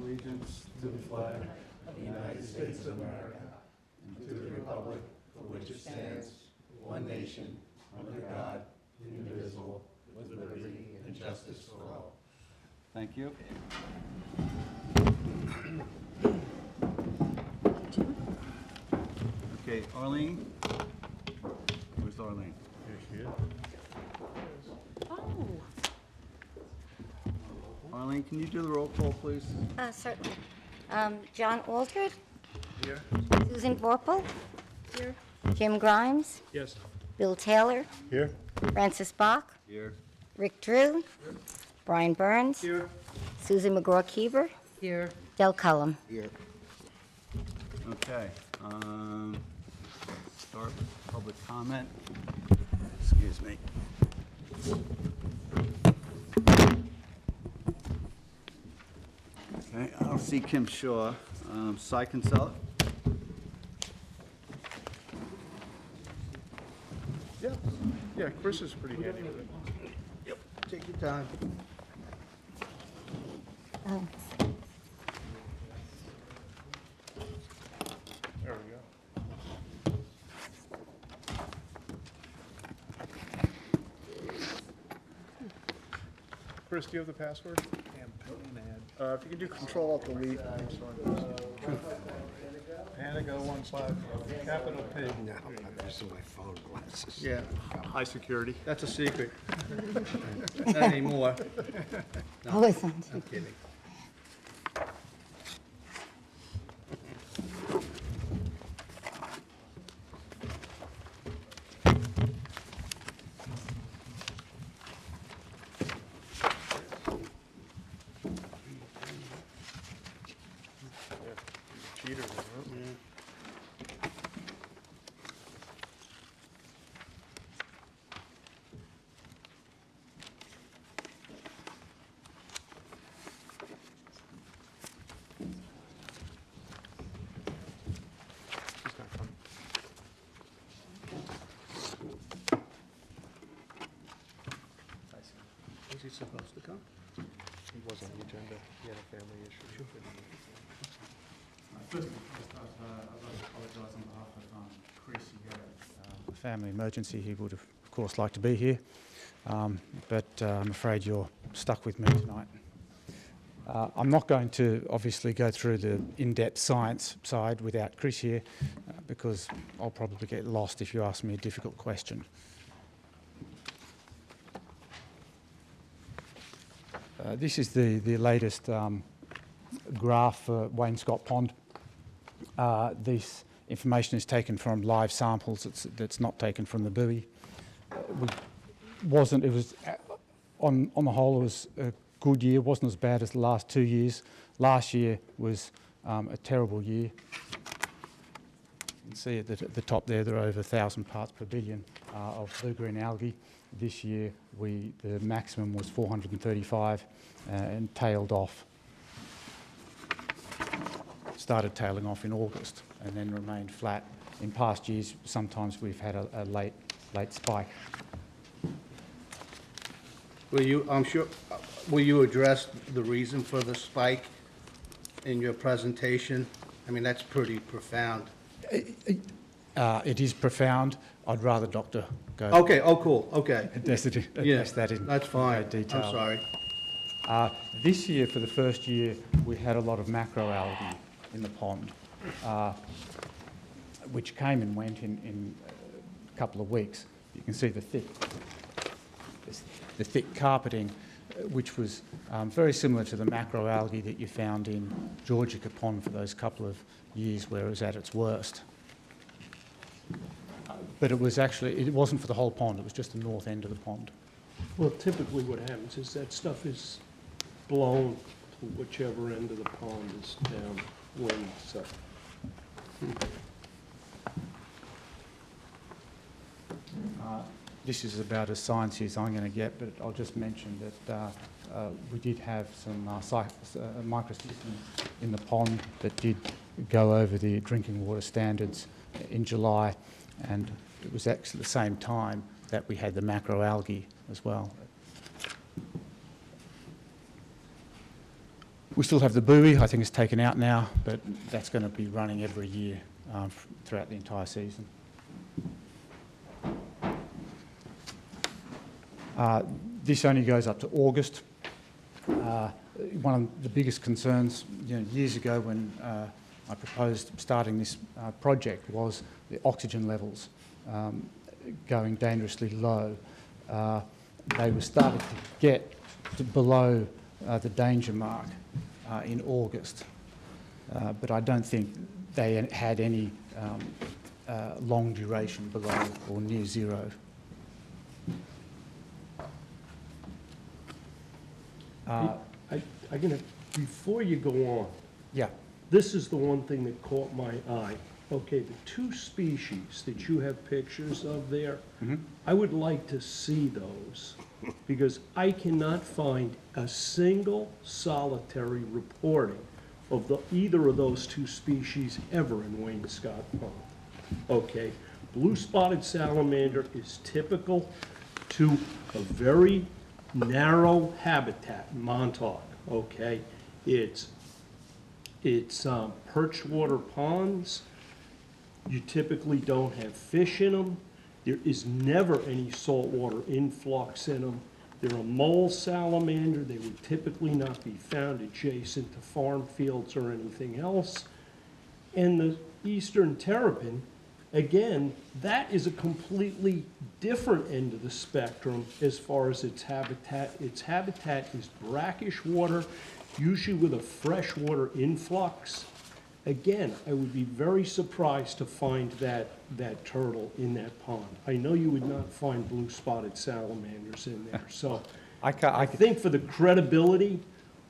allegiance to the flag of the United States of America and to the republic for which it stands, one nation, under God, indivisible, with liberty and justice for all. Thank you. Okay, Arlene. Where's Arlene? Here she is. Oh, Arlene, can you do the roll call, please? certainly. John Aldred, Here? Susan Vorpal. Here. Jim Grimes, Yes. Bill Taylor, Here? Francis Bach, Here. Rick Drew, Brian Burns, Here. Susan McGraw-Keever, Here. Del Cullum. Okay. Start with public comment. Excuse me. Okay, I don't see Kim Shaw. Cy Kinsella? Yeah. Yeah, Chris is pretty handy with it. Yep. Take your time. There we go. Chris, do you have the password? If you could do Control-Alt-Delete. Panago 15, capital P. No, I'm using my phone glasses. Yeah, High security. that's a secret. Not anymore. Oh, isn't I'm kidding. Cheater, huh? She's not coming. Was he supposed to come? He was on the agenda. He had a family issue. First, I'd like to apologise on behalf of Chris. He had a family emergency. He would have, of course, liked to be here, but I'm afraid you're stuck with me tonight. I'm not going to obviously go through the in-depth science side without Chris here, because I'll probably get lost if you ask me a difficult question. This is the latest graph for Wainscott Pond. This information is taken from live samples. That's not taken from the buoy. It was on the whole, it was a good year. It wasn't as bad as the last 2 years. Last year was a terrible year. You can see at the top there are over 1,000 parts per billion of blue-green algae. This year, the maximum was 435 and tailed off. Started tailing off in August and then remained flat. In past years, sometimes we've had a late spike. Will you address the reason for the spike in your presentation? I mean, that's pretty profound. It is profound. I'd rather Dr. go Okay, oh, cool, okay. address that in That's fine, great detail. I'm sorry. This year, for the first year, we had a lot of macroalgae in the pond, which came and went in a couple of weeks. You can see the thick carpeting, which was very similar to the macroalgae that you found in Georgica Pond for those couple of years where it was at its worst. But it wasn't for the whole pond, it was just the north end of the pond. Well, typically what happens is that stuff is blown to whichever end of the pond is downwind, so. This is about as sciencey as I'm going to get, but I'll just mention that we did have some microsystems in the pond that did go over the drinking water standards in July, and it was actually the same time that we had the macroalgae as well. We still have the buoy. I think it's taken out now, but that's going to be running every year throughout the entire season. This only goes up to August. One of the biggest concerns, years ago when I proposed starting this project was the oxygen levels going dangerously low. They were starting to get to below the danger mark in August, but I don't think they had any long duration below or near zero. Before you go on, Yeah. this is the one thing that caught my eye. Okay, the two species that you have pictures of there, I would like to see those, because I cannot find a single solitary reporting of either of those two species ever in Wainscott Pond. Okay, blue spotted salamander is typical to a very narrow habitat, Montauk, okay? It's perch water ponds. You typically don't have fish in them. There is never any saltwater influx in them. They're a mole salamander. They would typically not be found adjacent to farm fields or anything else. And the eastern terrapin, again, that is a completely different end of the spectrum as far as its habitat. Its habitat is brackish water, usually with a freshwater influx. Again, I would be very surprised to find that turtle in that pond. I know you would not find blue spotted salamanders in there. So I think for the credibility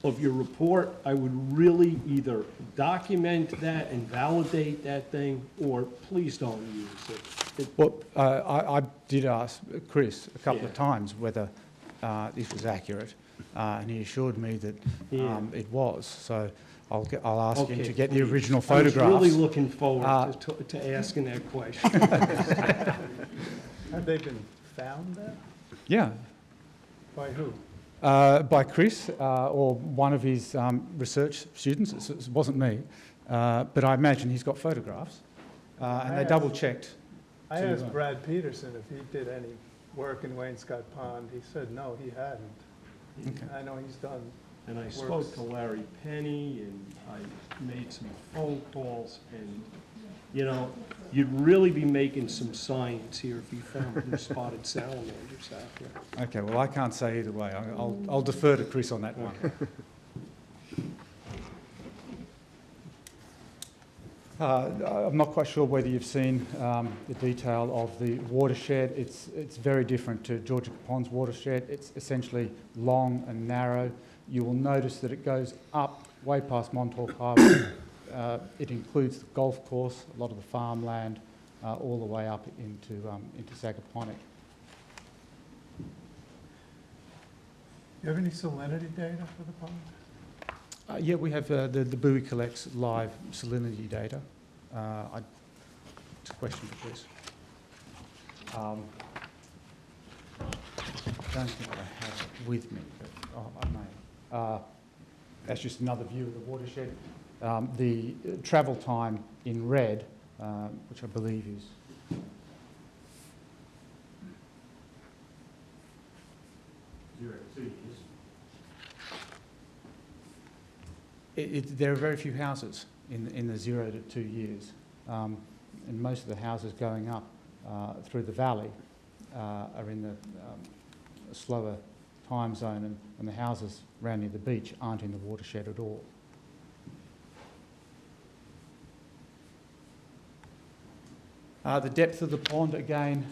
of your report, I would really either document that and validate that thing, or please don't use it. Well, I did ask Chris a couple of Yeah. times whether this was accurate, and he assured me that it was. So I'll ask him to get the original photographs. I was really looking forward to asking that question. Have they been found then? Yeah, By who? by Chris or one of his research students. It wasn't me, but I imagine he's got photographs, and they double-checked. I asked Brad Peterson if he did any work in Wainscott Pond. He said no, he hadn't. Okay. I know he's done. And I spoke to Larry Penny, and I made some phone calls, and, you'd really be making some science here if you found blue spotted salamanders out there. Okay, well, I can't say either way. I'll defer to Chris on that one. I'm not quite sure whether you've seen the detail of the watershed. It's very different to Georgia Pond's watershed. It's essentially long and narrow. You will notice that it goes up way past Montauk Harbour. It includes the golf course, a lot of the farmland, all the way up into Sagaponack. You have any salinity data for the pond? Yeah, we have the buoy collects live salinity data. It's a question for Chris. I don't think I have it with me, but I may. That's just another view of the watershed. The travel time in red, which I believe is there are very few houses in the 0 to 2 years, and most of the houses going up through the valley are in the slower time zone, and the houses around near the beach aren't in the watershed at all. The depth of the pond, again,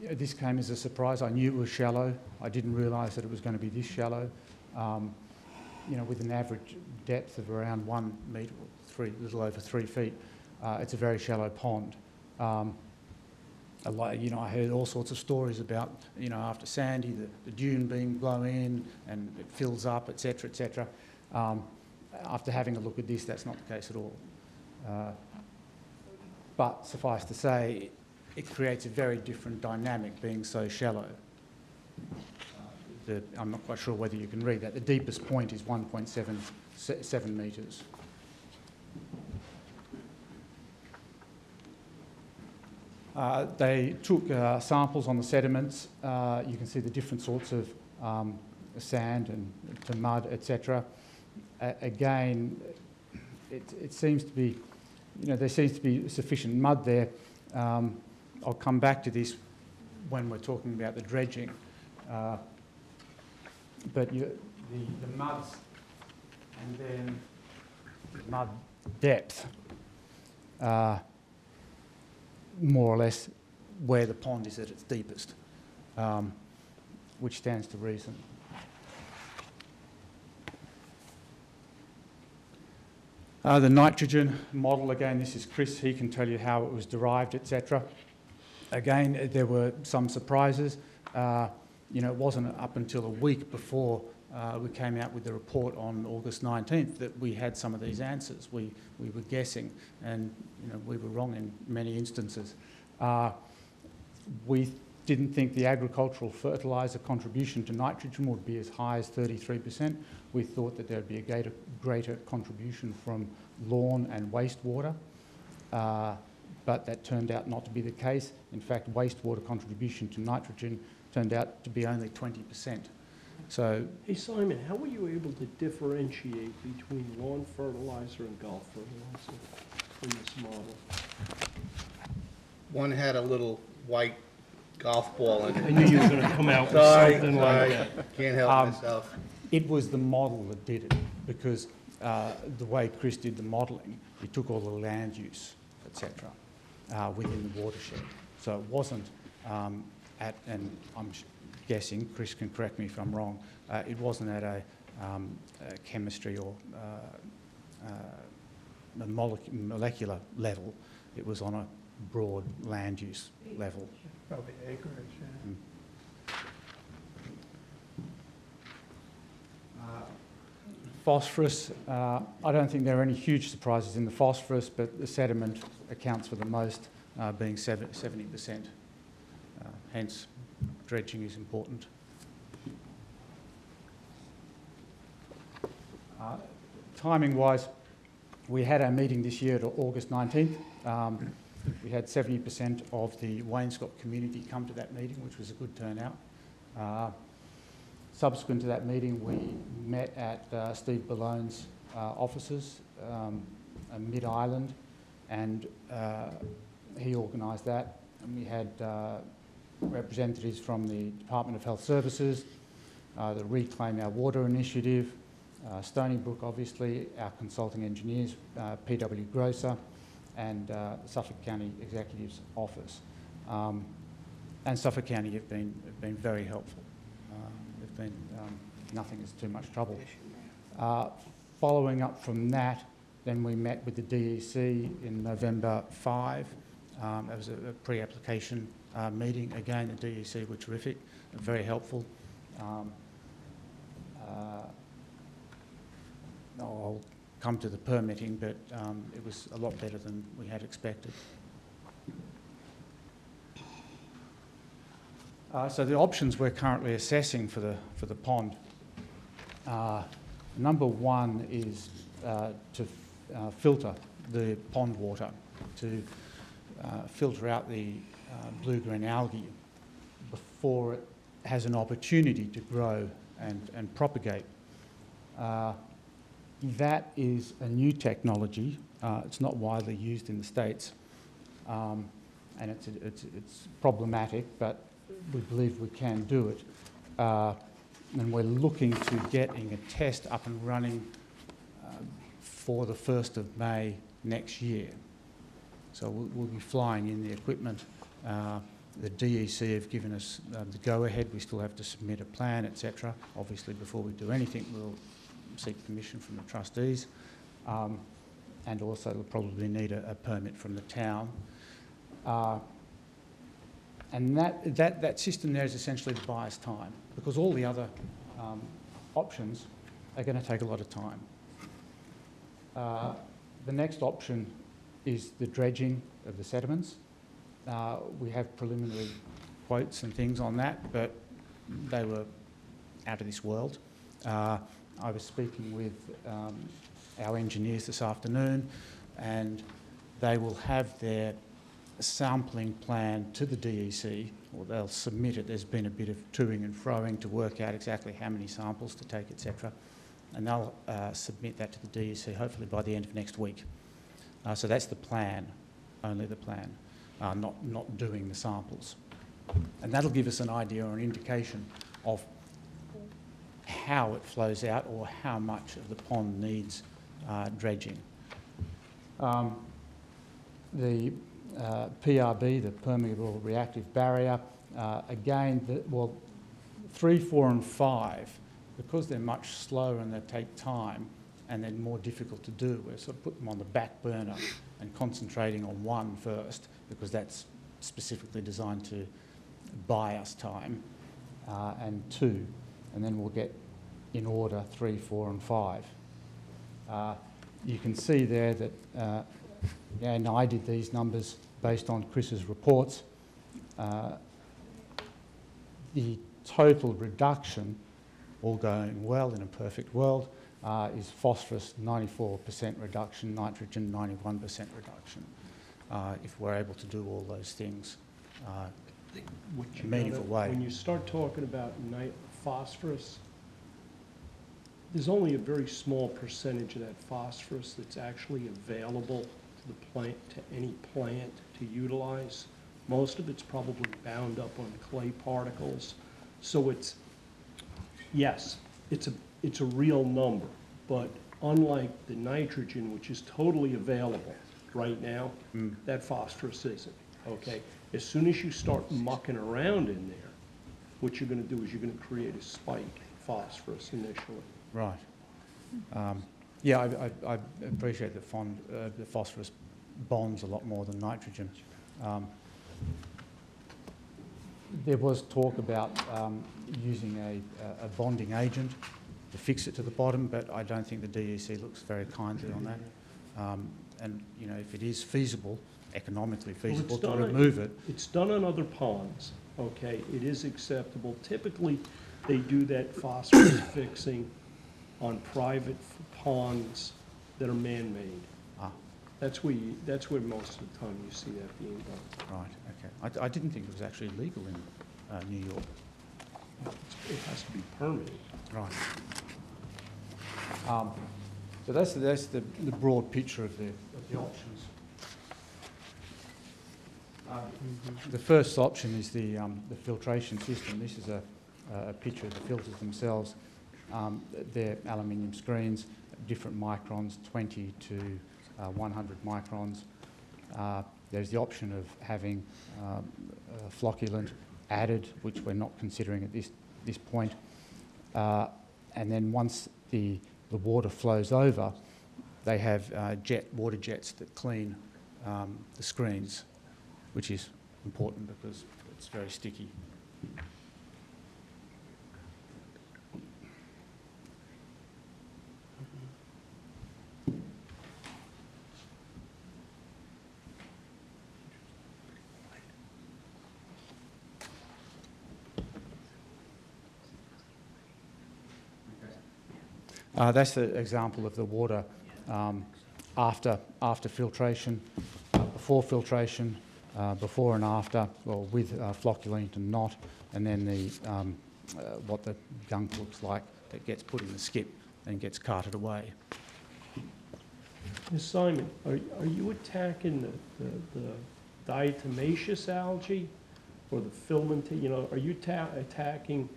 this came as a surprise. I knew it was shallow. I didn't realise that it was going to be this shallow. With an average depth of around 1 metre, a little over 3 feet, it's a very shallow pond. I heard all sorts of stories about, after Sandy, the dune being blown in and it fills up, etc., etc. After having a look at this, that's not the case at all. But suffice to say, it creates a very different dynamic being so shallow. I'm not quite sure whether you can read that. The deepest point is 1.7 metres. They took samples on the sediments. You can see the different sorts of sand and to mud, etc. Again, it seems to be, there seems to be sufficient mud there. I'll come back to this when we're talking about the dredging. But the muds and then mud depth are more or less where the pond is at its deepest, which stands to reason. The nitrogen model, again, this is Chris, he can tell you how it was derived, etc. Again, there were some surprises. It wasn't up until a week before we came out with the report on August 19th that we had some of these answers. We were guessing, and we were wrong in many instances. We didn't think the agricultural fertiliser contribution to nitrogen would be as high as 33%. We thought that there would be a greater contribution from lawn and wastewater, but that turned out not to be the case. In fact, wastewater contribution to nitrogen turned out to be only 20%. So, Hey Simon, how were you able to differentiate between lawn fertilizer and golf fertilizer in this model? One had a little white golf ball in I it. knew you were going to come out with Sorry, something like that. can't help myself. it was the model that did it, because the way Chris did the modelling, he took all the land use, etc., within the watershed. So it wasn't and I'm guessing, Chris can correct me if I'm wrong, it wasn't at a chemistry or a molecular level. It was on a broad land use level. Probably acreage, yeah. Phosphorus, I don't think there are any huge surprises in the phosphorus, but the sediment accounts for the most, being 70%. Hence, dredging is important. Timing-wise, we had our meeting this year at August 19th. We had 70% of the Wainscott community come to that meeting, which was a good turnout. Subsequent to that meeting, we met at Steve Ballone's offices, Mid-Island, and he organised that. And we had representatives from the Department of Health Services, the Reclaim Our Water Initiative, Stony Brook, obviously, our consulting engineers, PW Grosser, and Suffolk County Executive's Office. And Suffolk County have been very helpful. They've been, nothing is too much trouble. Following up from that, then we met with the DEC in November 5. It was a pre-application meeting. Again, the DEC were terrific, very helpful. I'll come to the permitting, but it was a lot better than we had expected. So the options we're currently assessing for the pond, number one is to filter the pond water, to filter out the blue-green algae before it has an opportunity to grow and propagate. That is a new technology. It's not widely used in the States, and it's problematic, but we believe we can do it. And we're looking to getting a test up and running for the 1st of May next year. So we'll be flying in the equipment. The DEC have given us the go-ahead. We still have to submit a plan, etc. Obviously, before we do anything, we'll seek permission from the trustees, and also we'll probably need a permit from the town. And that system there is essentially to buy us time, because all the other options are going to take a lot of time. The next option is the dredging of the sediments. We have preliminary quotes and things on that, but they were out of this world. I was speaking with our engineers this afternoon, and they will have their sampling plan to the DEC, or they'll submit it. There's been a bit of toing and froing to work out exactly how many samples to take, etc. And they'll submit that to the DEC hopefully by the end of next week. So that's the plan, only the plan, not doing the samples. And that'll give us an idea or an indication of how it flows out or how much of the pond needs dredging. The PRB, the permeable reactive barrier, again, 3, 4 and 5, because they're much slower and they take time and they're more difficult to do, we're sort of put them on the back burner and concentrating on 1 first, because that's specifically designed to buy us time, and 2, and then we'll get in order 3, 4 and 5. You can see there that, and I did these numbers based on Chris's reports. The total reduction, all going well in a perfect world, is phosphorus 94% reduction, nitrogen 91% reduction, if we're able to do all those things in a meaningful way. When you start talking about phosphorus, there's only a very small percentage of that phosphorus that's actually available to the plant, to any plant to utilize. Most of it's probably bound up on clay particles. So it's, yes, it's a real number, but unlike the nitrogen, which is totally available right now, that phosphorus isn't, okay? As soon as you start mucking around in there, what you're gonna do is you're gonna create a spike in phosphorus initially. Right. Yeah, I appreciate that the phosphorus bonds a lot more than nitrogen. There was talk about using a bonding agent to fix it to the bottom, but I don't think the DEC looks very kindly on that. And, you know, if it is feasible, economically feasible to remove it. It's done on other ponds, okay? It is acceptable. Typically, they do that phosphorus fixing on private ponds that are man-made. That's where most of the time you see that being done. Right, okay. I didn't think it was actually legal in New York. It has to be permitted. Right. So that's the broad picture of the options. The first option is the filtration system. This is a picture of the filters themselves. They're aluminium screens, different microns, 20 to 100 microns. There's the option of having flocculant added, which we're not considering at this point. And then once the water flows over, they have water jets that clean the screens, which is important because it's very sticky. That's the example of the water after filtration, before filtration, before and after, well, with flocculant and not, and then what the gunk looks like that gets put in the skip and gets carted away. Ms. Simon, are you attacking the diatomaceous algae or the filament? You know, are you attacking,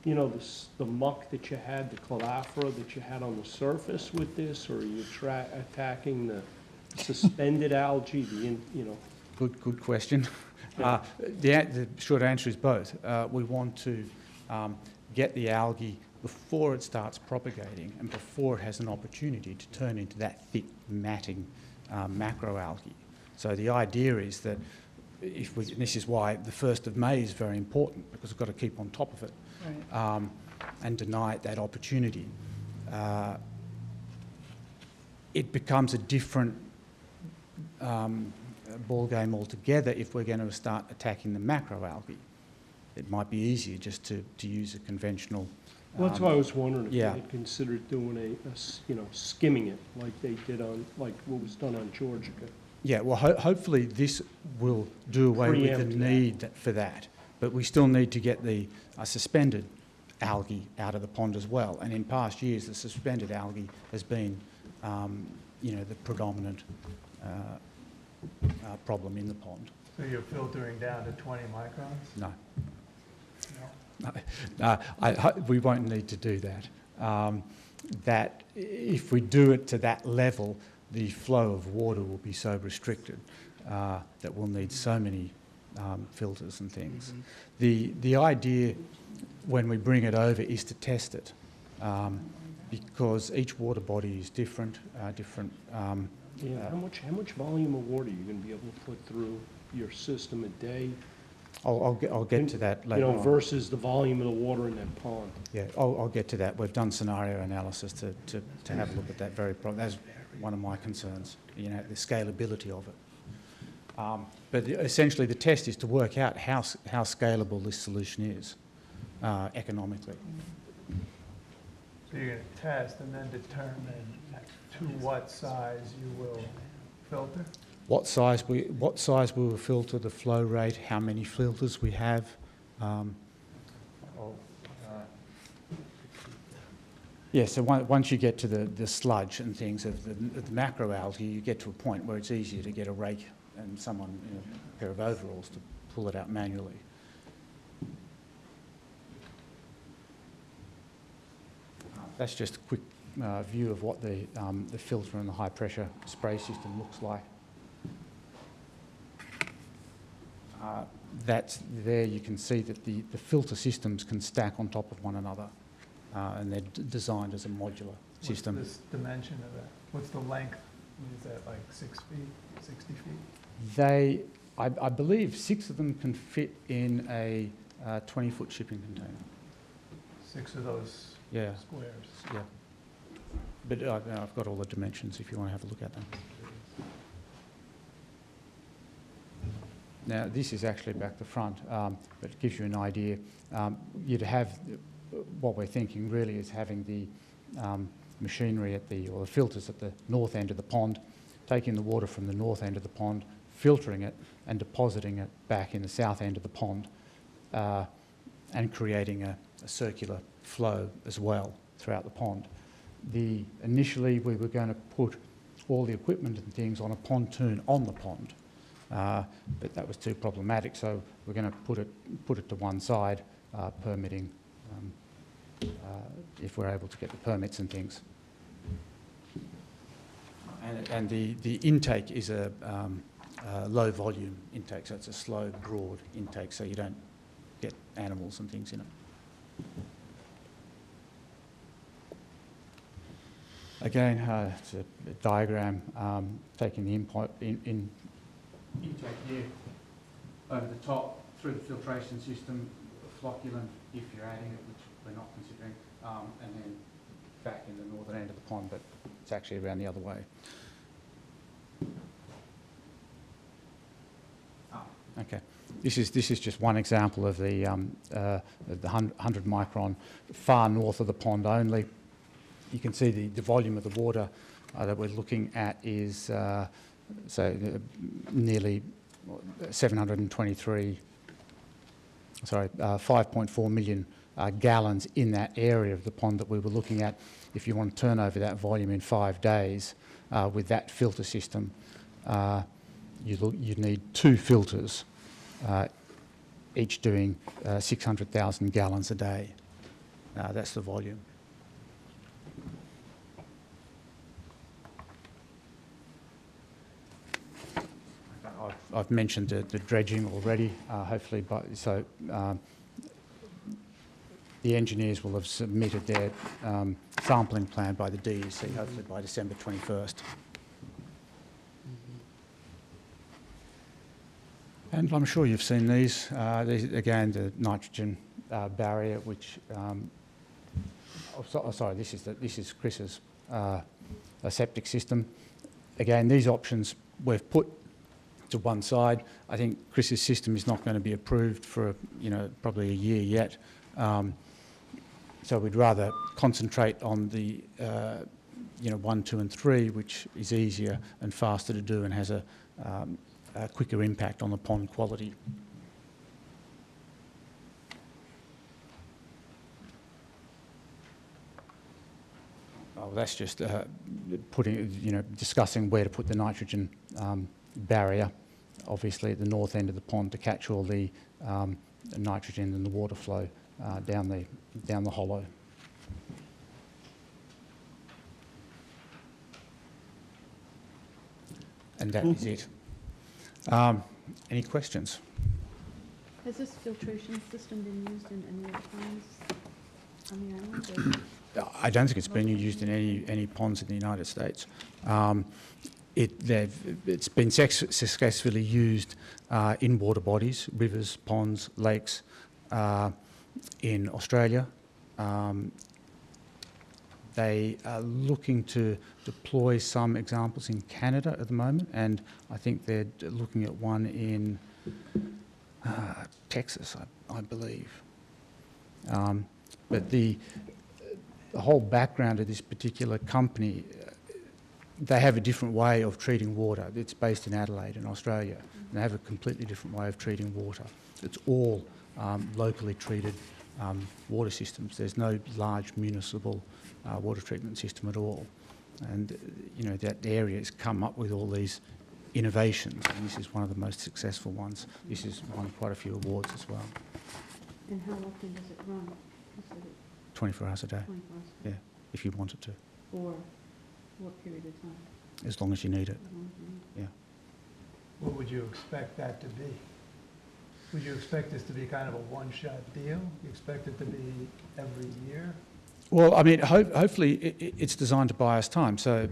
you know, the muck that you had, the clavifera that you had on the surface with this, or are you attacking the suspended algae? You know. Good question. The short answer is both. We want to get the algae before it starts propagating and before it has an opportunity to turn into that thick matting macroalgae. So the idea is that this is why the 1st of May is very important, because we've got to keep on top of it. Right. And deny it that opportunity. It becomes a different ball game altogether if we're going to start attacking the macroalgae. It might be easier just to use a conventional Well, that's why I was wondering if they yeah. had considered doing skimming it like they did on, like what was done on Georgica. Yeah, well, hopefully this will do away with the Preempt that. need for that. But we still need to get the suspended algae out of the pond as well. And in past years, the suspended algae has been, the predominant problem in the pond. So you're filtering down to 20 microns? No. No? We won't need to do that. That if we do it to that level, the flow of water will be so restricted that we'll need so many filters and things. The idea when we bring it over is to test it because each water body is different. Yeah, how much volume of water are you going to be able to put through your system a day? I'll get to that later on. Versus the volume of the water in that pond. Yeah, I'll get to that. We've done scenario analysis to have a look at that very problem. That's one of my concerns, the scalability of it. But essentially the test is to work out how scalable this solution is economically. So you're going to test and then determine to what size you will filter? What size we will filter, the flow rate, how many filters we have. Yeah, so once you get to the sludge and things of the macroalgae, you get to a point where it's easier to get a rake and someone in a pair of overalls to pull it out manually. That's just a quick view of what the filter and the high pressure spray system looks like. That's there, you can see that the filter systems can stack on top of one another and they're designed as a modular system. What's this dimension of that? What's the length? Is that like 6 feet, 60 feet? I believe 6 of them can fit in a 20-foot shipping container. 6 of those Yeah, squares. yeah. But I've got all the dimensions if you want to have a look at them. Now, this is actually back the front, but it gives you an idea. You'd have, what we're thinking really is having the machinery or the filters at the north end of the pond, taking the water from the north end of the pond, filtering it and depositing it back in the south end of the pond and creating a circular flow as well throughout the pond. Initially, we were going to put all the equipment and things on a pontoon on the pond. But that was too problematic, so we're going to put it to one side, permitting if we're able to get the permits and things. And the intake is a low volume intake, so it's a slow, broad intake, so you don't get animals and things in it. Again, it's a diagram taking the intake here over the top through the filtration system, flocculant if you're adding it, which we're not considering, and then back in the northern end of the pond, but it's actually around the other way. Okay, this is just one example of the 100 micron far north of the pond only. You can see the volume of the water that we're looking at is nearly 5.4 million gallons in that area of the pond that we were looking at. If you want to turn over that volume in 5 days with that filter system, you'd need 2 filters, each doing 600,000 gallons a day. That's the volume. I've mentioned the dredging already, hopefully, the engineers will have submitted their sampling plan by the DEC, hopefully by December 21st. And I'm sure you've seen these. Again, the nitrogen barrier, which, sorry, this is Chris's septic system. Again, these options we've put to one side. I think Chris's system is not going to be approved for probably a year yet. So we'd rather concentrate on the 1, 2 and 3, which is easier and faster to do and has a quicker impact on the pond quality. Oh, that's just discussing where to put the nitrogen barrier, obviously at the north end of the pond to catch all the nitrogen and the water flow down the hollow. And that is it. Any questions? Has this filtration system been used in any other ponds on the island? I don't think it's been used in any ponds in the United States. It's been successfully used in water bodies, rivers, ponds, lakes, in Australia. They are looking to deploy some examples in Canada at the moment, and I think they're looking at one in Texas, I believe. But the whole background of this particular company, they have a different way of treating water. It's based in Adelaide in Australia, and they have a completely different way of treating water. It's all locally treated water systems. There's no large municipal water treatment system at all. And that area has come up with all these innovations, and this is one of the most successful ones. This has won quite a few awards as well. And how often does it run? 24 hours a day, 24 hours? yeah, if you wanted to, For what period of time? as long as you need it, yeah. What would you expect that to be? Would you expect this to be kind of a one-shot deal? You expect it to be every year? Well, I mean, hopefully it's designed to buy us time. So,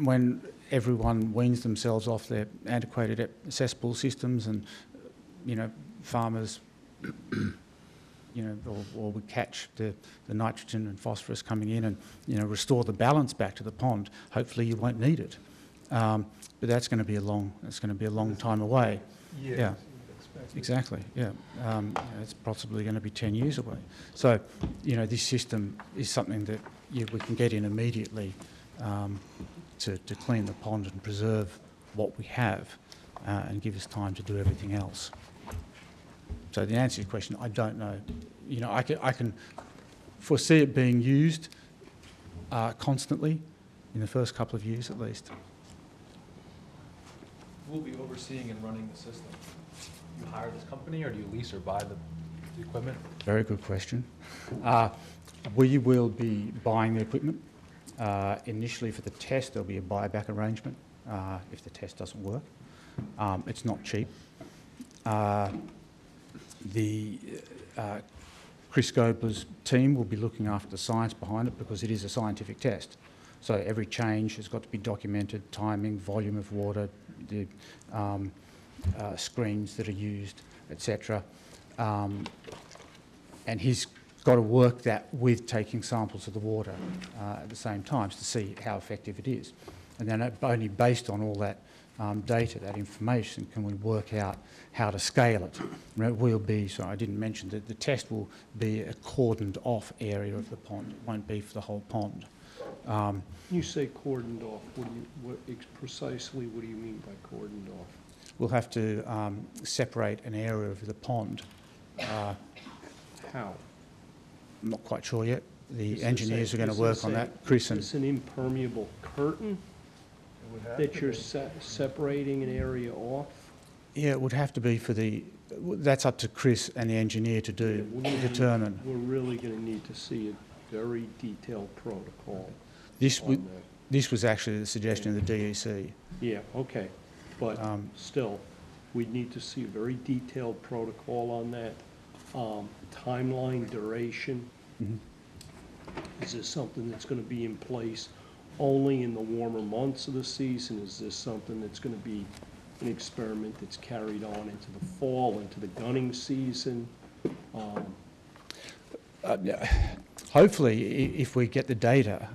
when everyone weans themselves off their antiquated cesspool systems and, farmers, or we catch the nitrogen and phosphorus coming in and, restore the balance back to the pond, hopefully you won't need it. But that's going to be a long time away. Years, Yeah. you would expect. Exactly, yeah. It's possibly going to be 10 years away. So, this system is something that we can get in immediately to clean the pond and preserve what we have and give us time to do everything else. So the answer to your question, I don't know. I can foresee it being used constantly in the first couple of years at least. Who will be overseeing and running the system? You hire this company, or do you lease or buy the equipment? Very good question. We will be buying the equipment. Initially for the test, there'll be a buyback arrangement if the test doesn't work. It's not cheap. Chris Gobler's team will be looking after the science behind it because it is a scientific test. So every change has got to be documented, timing, volume of water, the screens that are used, etc. And he's got to work that with taking samples of the water at the same time to see how effective it is. And then only based on all that data, that information, can we work out how to scale it. We'll be, sorry, I didn't mention that the test will be a cordoned off area of the pond. It won't be for the whole pond. You say cordoned off, precisely what do you mean by cordoned off? We'll have to separate an area of the pond. How? I'm not quite sure yet. The Is engineers this are going to is work this on a- that. Chris Is and this an impermeable curtain It would have that to you're be. separating an area off? yeah, it would have to be for the. That's up to Chris and the engineer to do, We're to gonna- determine. We're really going to need to see a very detailed protocol This on would. that. This was actually the suggestion of the DEC. Yeah, okay, but Um, still, we'd need to see a very detailed protocol on that. Timeline, duration. Mhm. Is this something that's gonna be in place only in the warmer months of the season? Is this something that's gonna be an experiment that's carried on into the fall, into the gunning season? Yeah, hopefully, if we get the data,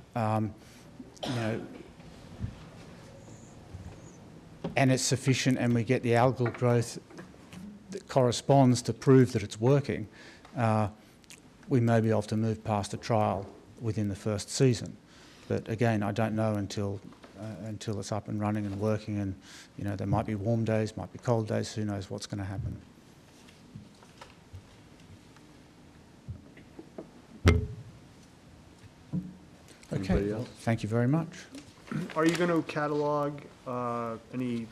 and it's sufficient, and we get the algal growth that corresponds to prove that it's working, we may be able to move past a trial within the first season. But again, I don't know until it's up and running and working, and you know, there might be warm days, might be cold days, who knows what's going to happen. Okay, well, thank you very much. Are you going to catalog any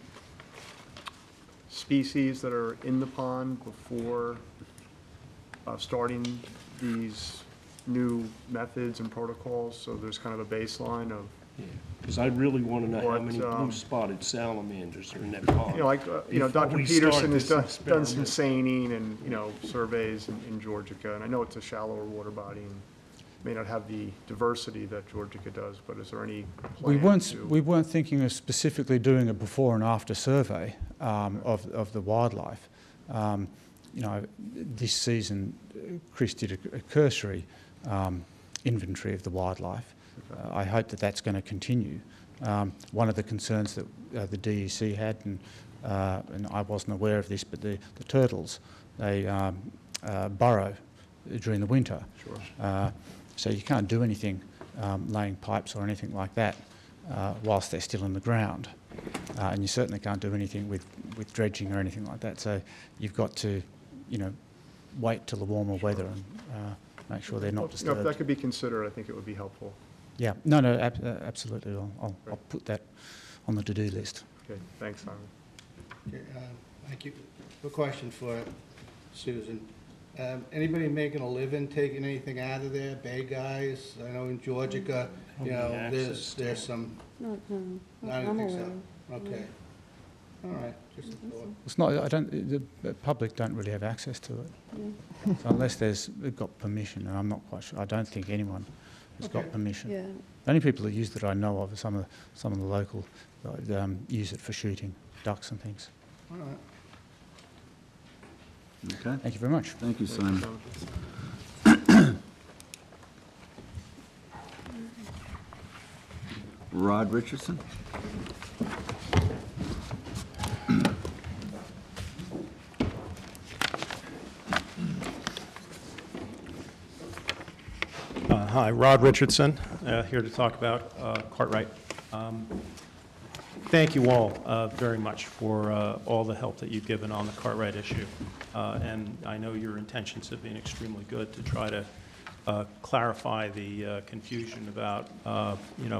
species that are in the pond before starting these new methods and protocols? So there's kind of a baseline of, Because I really want to know how What, many blue-spotted salamanders are in that pond. like, Before Dr. we Peterson start has this done some experiment. seining and, surveys in Georgica. And I know it's a shallower water body and may not have the diversity that Georgica does, but is there any We plan to? weren't thinking of specifically doing a before and after survey of the wildlife. This season, Chris did a cursory inventory of the wildlife. I hope that that's going to continue. One of the concerns that the DEC had, and I wasn't aware of this, but the turtles, they burrow during the winter. Sure. So you can't do anything, laying pipes or anything like that, whilst they're still in the ground. And you certainly can't do anything with dredging or anything like that. So you've got to, wait till the warmer weather and make sure they're not If disturbed. that could be considered, I think it would be helpful. Yeah, no, absolutely. I'll put that on the to-do list. Okay, thanks, Simon. Okay, thank you. A question for Susan. Anybody making a living taking anything out of there? Bay guys? I know in Georgica, there's some. No, I don't I'm think aware. so. Okay. All right. Just a thought. It's not. The public don't really have access to it, Yeah. so unless they've got permission, and I'm not quite sure. I don't think anyone has got permission. Yeah. The only people that use it I know of are some of the local use it for shooting ducks and things. All right. Okay, Thank you very much. thank you, Simon. Rod Richardson? Hi, Rod Richardson, here to talk about Cartwright. Thank you all very much for all the help that you've given on the Cartwright issue. And I know your intentions have been extremely good to try to clarify the confusion about,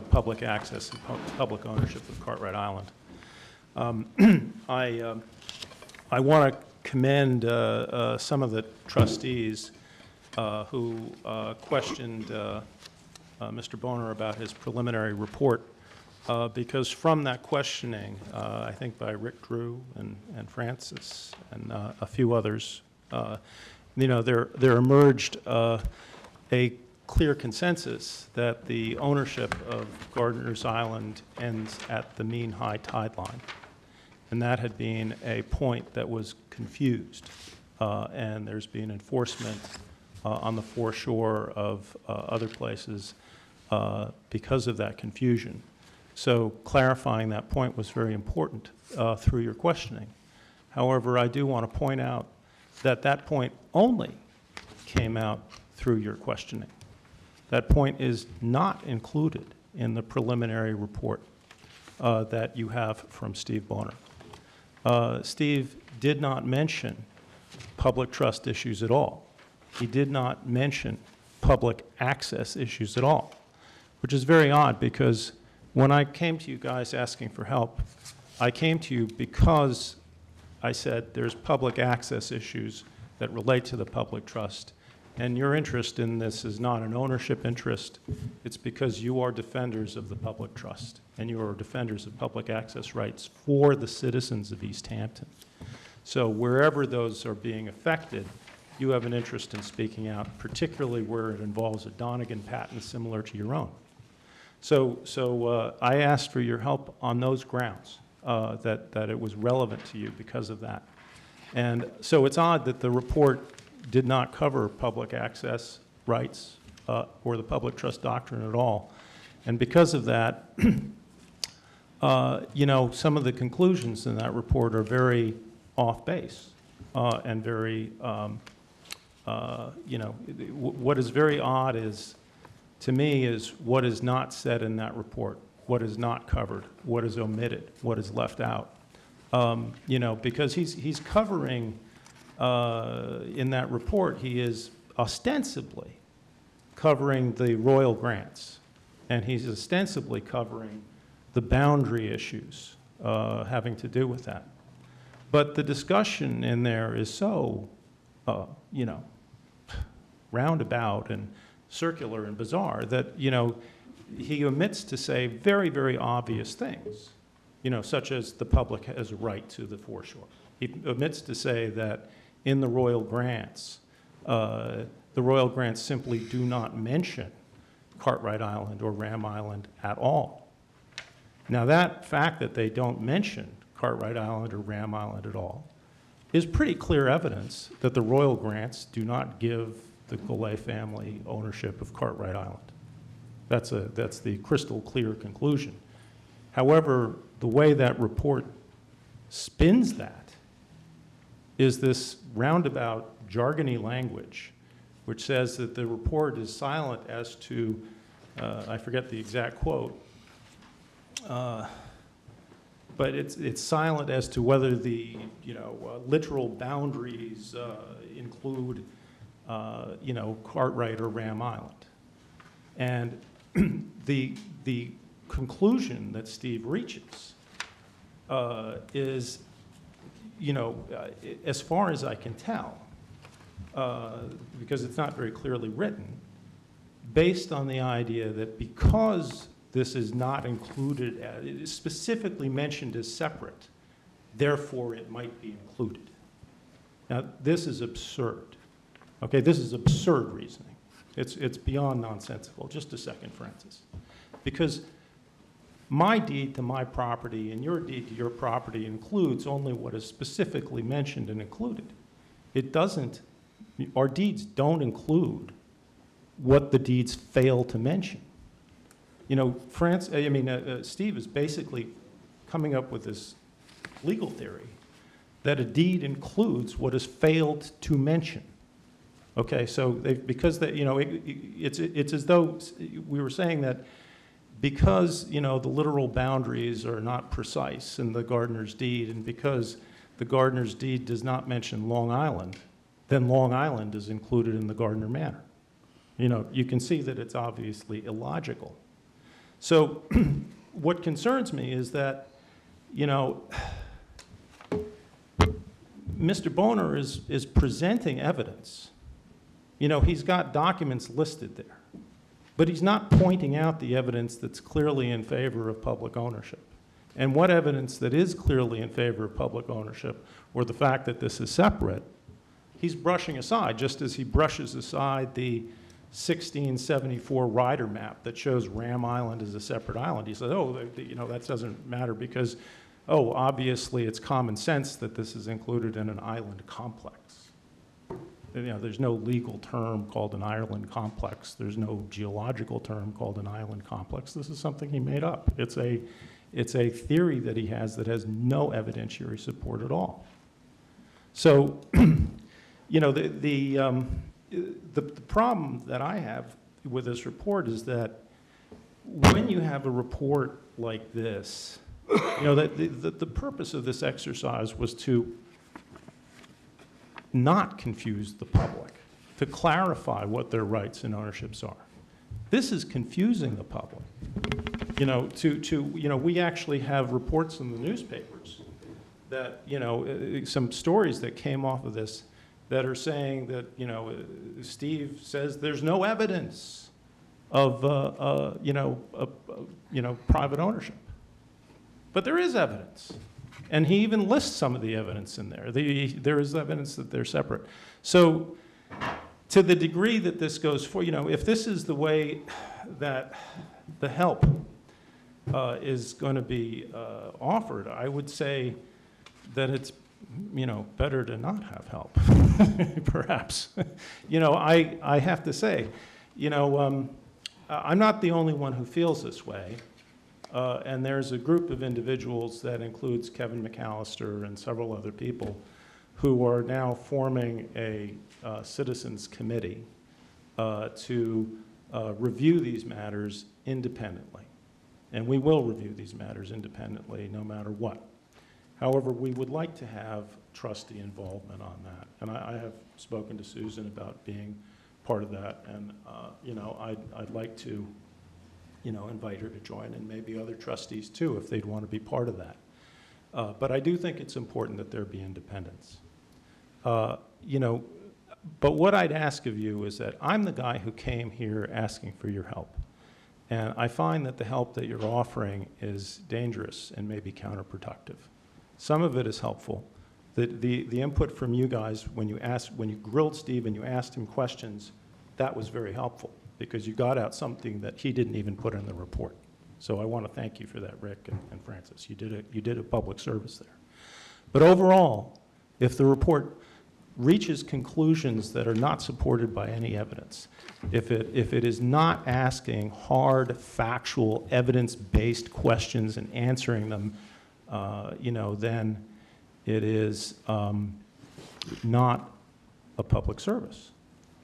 public access and public ownership of Cartwright Island. I want to commend some of the trustees who questioned Mr. Boner about his preliminary report, because from that questioning, I think by Rick Drew and Francis and a few others, there emerged a clear consensus that the ownership of Gardiner's Island ends at the mean high tide line. And that had been a point that was confused, and there's been enforcement on the foreshore of other places because of that confusion. So clarifying that point was very important through your questioning. However, I do want to point out that that point only came out through your questioning. That point is not included in the preliminary report that you have from Steve Boner. Steve did not mention public trust issues at all. He did not mention public access issues at all, which is very odd because when I came to you guys asking for help, I came to you because I said there's public access issues that relate to the public trust, and your interest in this is not an ownership interest. It's because you are defenders of the public trust, and you are defenders of public access rights for the citizens of East Hampton. So wherever those are being affected, you have an interest in speaking out, particularly where it involves a Donegan patent similar to your own. So I asked for your help on those grounds, that it was relevant to you because of that. And so it's odd that the report did not cover public access rights or the public trust doctrine at all. And because of that, some of the conclusions in that report are very off base and very You know, what is very odd is, to me, is what is not said in that report, what is not covered, what is omitted, what is left out. You know, because he's covering, in that report, he is ostensibly covering the royal grants, and he's ostensibly covering the boundary issues having to do with that. But the discussion in there is so, you know, roundabout and circular and bizarre that, you know, he omits to say very, very obvious things, you know, such as the public has a right to the foreshore. He omits to say that in the royal grants simply do not mention Cartwright Island or Ram Island at all. Now, that fact that they don't mention Cartwright Island or Ram Island at all is pretty clear evidence that the royal grants do not give the Goulet family ownership of Cartwright Island. That's the crystal clear conclusion. However, the way that report spins that is this roundabout jargony language, which says that the report is silent as to, I forget the exact quote, but it's silent as to whether the, you know, literal boundaries include, you know, Cartwright or Ram Island. And the conclusion that Steve reaches is, you know, as far as I can tell, because it's not very clearly written, based on the idea that because this is not included, it is specifically mentioned as separate, therefore it might be included. Now, this is absurd. Okay, this is absurd reasoning. It's beyond nonsensical. Just a second, Francis. Because my deed to my property and your deed to your property includes only what is specifically mentioned and included. It doesn't, our deeds don't include what the deeds fail to mention. You know, Steve is basically coming up with this legal theory that a deed includes what is failed to mention. Okay, so because you know, it's as though we were saying that because, you know, the literal boundaries are not precise in the gardener's deed, and because the gardener's deed does not mention Long Island, then Long Island is included in the Gardner Manor. You know, you can see that it's obviously illogical. So what concerns me is that, you know, Mr. Boner is presenting evidence. You know, he's got documents listed there, but he's not pointing out the evidence that's clearly in favor of public ownership. And what evidence that is clearly in favor of public ownership, or the fact that this is separate, he's brushing aside, just as he brushes aside the 1674 rider map that shows Ram Island as a separate island. He says, oh, you know, that doesn't matter because, oh, obviously it's common sense that this is included in an island complex. You know, there's no legal term called an island complex. There's no geological term called an island complex. This is something he made up. It's a theory that he has that has no evidentiary support at all. So, you know, the problem that I have with this report is that when you have a report like this, you know, that the purpose of this exercise was to not confuse the public, to clarify what their rights and ownerships are. This is confusing the public. You know, you know, we actually have reports in the newspapers that, you know, some stories that came off of this that are saying that, you know, Steve says there's no evidence of, you know, private ownership. But there is evidence. And he even lists some of the evidence in there. There is evidence that they're separate. So to the degree that this goes for, you know, if this is the way that the help is going to be offered, I would say that it's, you know, better to not have help, perhaps. You know, I have to say, you know, I'm not the only one who feels this way. And there's a group of individuals that includes Kevin McAllister and several other people who are now forming a citizens committee to review these matters independently. And we will review these matters independently no matter what. However, we would like to have trustee involvement on that. And I have spoken to Susan about being part of that. And, you know, I'd like to, you know, invite her to join, and maybe other trustees too, if they'd want to be part of that. But I do think it's important that there be independence. You know, but what I'd ask of you is that I'm the guy who came here asking for your help. And I find that the help that you're offering is dangerous and maybe counterproductive. Some of it is helpful. The input from you guys, when you grilled Steve and you asked him questions, that was very helpful because you got out something that he didn't even put in the report. So I want to thank you for that, Rick and Francis. You did a public service there. But overall, if the report reaches conclusions that are not supported by any evidence, if it is not asking hard, factual, evidence-based questions and answering them, you know, then it is not a public service.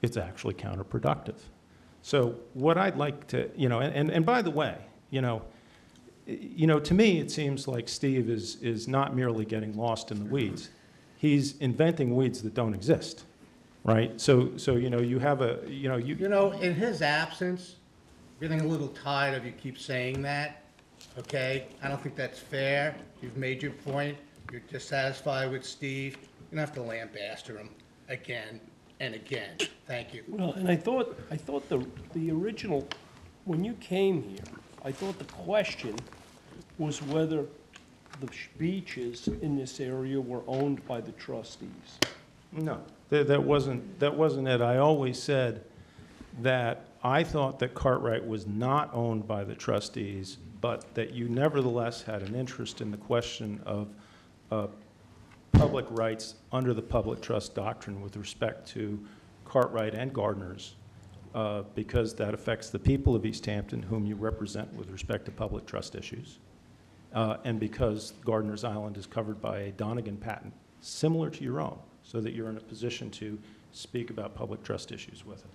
It's actually counterproductive. So what I'd like to, you know, and by the way, you know, to me it seems like Steve is not merely getting lost in the weeds. He's inventing weeds that don't exist, right? So you know, you have a, you know, You know, in his absence, I'm getting a little tired of you keep saying that, okay? I don't think that's fair. You've made your point. You're dissatisfied with Steve. You don't have to lambaster him again and again. Thank you. Well, and I thought the original, when you came here, I thought the question was whether the beaches in this area were owned by the trustees. No, that wasn't it. I always said that I thought that Cartwright was not owned by the trustees, but that you nevertheless had an interest in the question of public rights under the public trust doctrine with respect to Cartwright and Gardner's, because that affects the people of East Hampton whom you represent with respect to public trust issues. And because Gardner's Island is covered by a Donegan patent similar to your own, so that you're in a position to speak about public trust issues with it.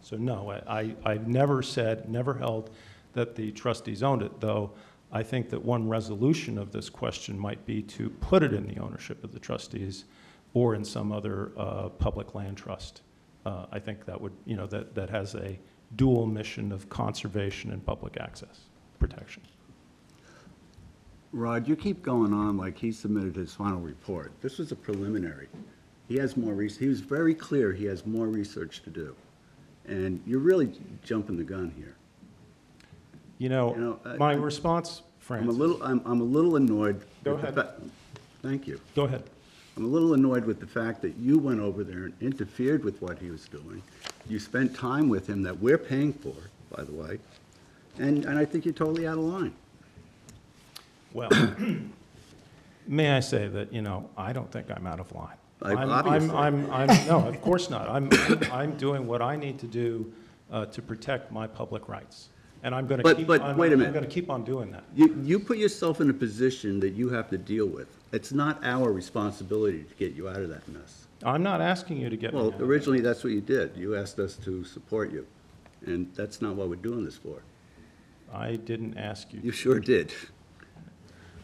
So no, I've never said, never held that the trustees owned it, though I think that one resolution of this question might be to put it in the ownership of the trustees or in some other public land trust. I think that would, you know, that has a dual mission of conservation and public access protection. Rod, you keep going on like he submitted his final report. This was a preliminary. He has more research. He was very clear he has more research to do. And you're really jumping the gun here. You know, my response, Francis. I'm a little annoyed. Go ahead. Thank you. Go ahead. I'm a little annoyed with the fact that you went over there and interfered with what he was doing. You spent time with him that we're paying for, by the way. And I think you're totally out of line. Well, may I say that, you know, I don't think I'm out of line. Obviously. No, of course not. I'm doing what I need to do to protect my public rights. And I'm going to keep on, wait a minute. I'm going to keep on doing that. You put yourself in a position that you have to deal with. It's not our responsibility to get you out of that mess. I'm not asking you to get me Well, out. originally, that's what you did. You asked us to support you. And that's not what we're doing this for. I didn't ask you. You sure did.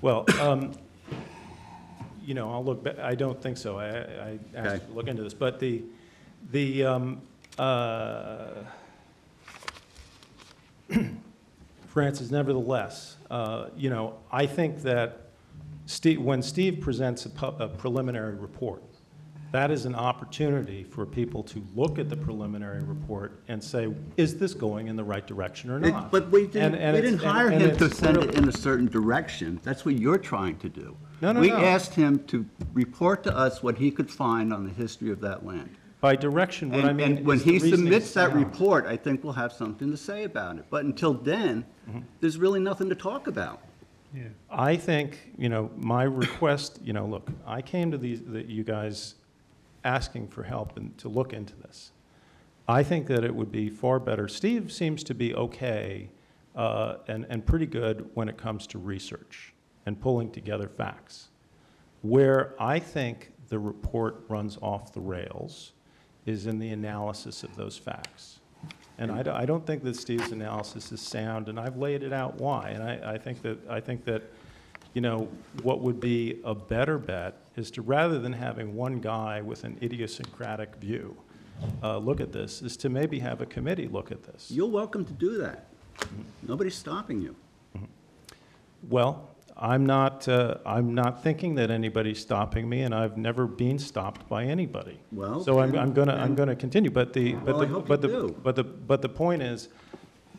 Well, you know, I'll look back. I don't think so. I asked you to look into this. But Francis, nevertheless, you know, I think that when Steve presents a preliminary report, that is an opportunity for people to look at the preliminary report and say, is this going in the right direction or not? But we didn't hire him to send it in a certain direction. That's what you're trying to do. No. We asked him to report to us what he could find on the history of that land. By direction, what I mean And when is the he reasoning submits that sound. report, I think we'll have something to say about it. But until then, there's really nothing to talk about. I think, you know, my request, you know, look, I came to you guys asking for help and to look into this. I think that it would be far better. Steve seems to be okay and pretty good when it comes to research and pulling together facts. Where I think the report runs off the rails is in the analysis of those facts. And I don't think that Steve's analysis is sound, and I've laid it out why. And I think that, you know, what would be a better bet is to, rather than having one guy with an idiosyncratic view look at this, is to maybe have a committee look at this. You're welcome to do that. Nobody's stopping you. Well, I'm not thinking that anybody's stopping me, and I've never been stopped by anybody. Well, so I'm then- gonna continue. But the Well, I hope you do. but the point is,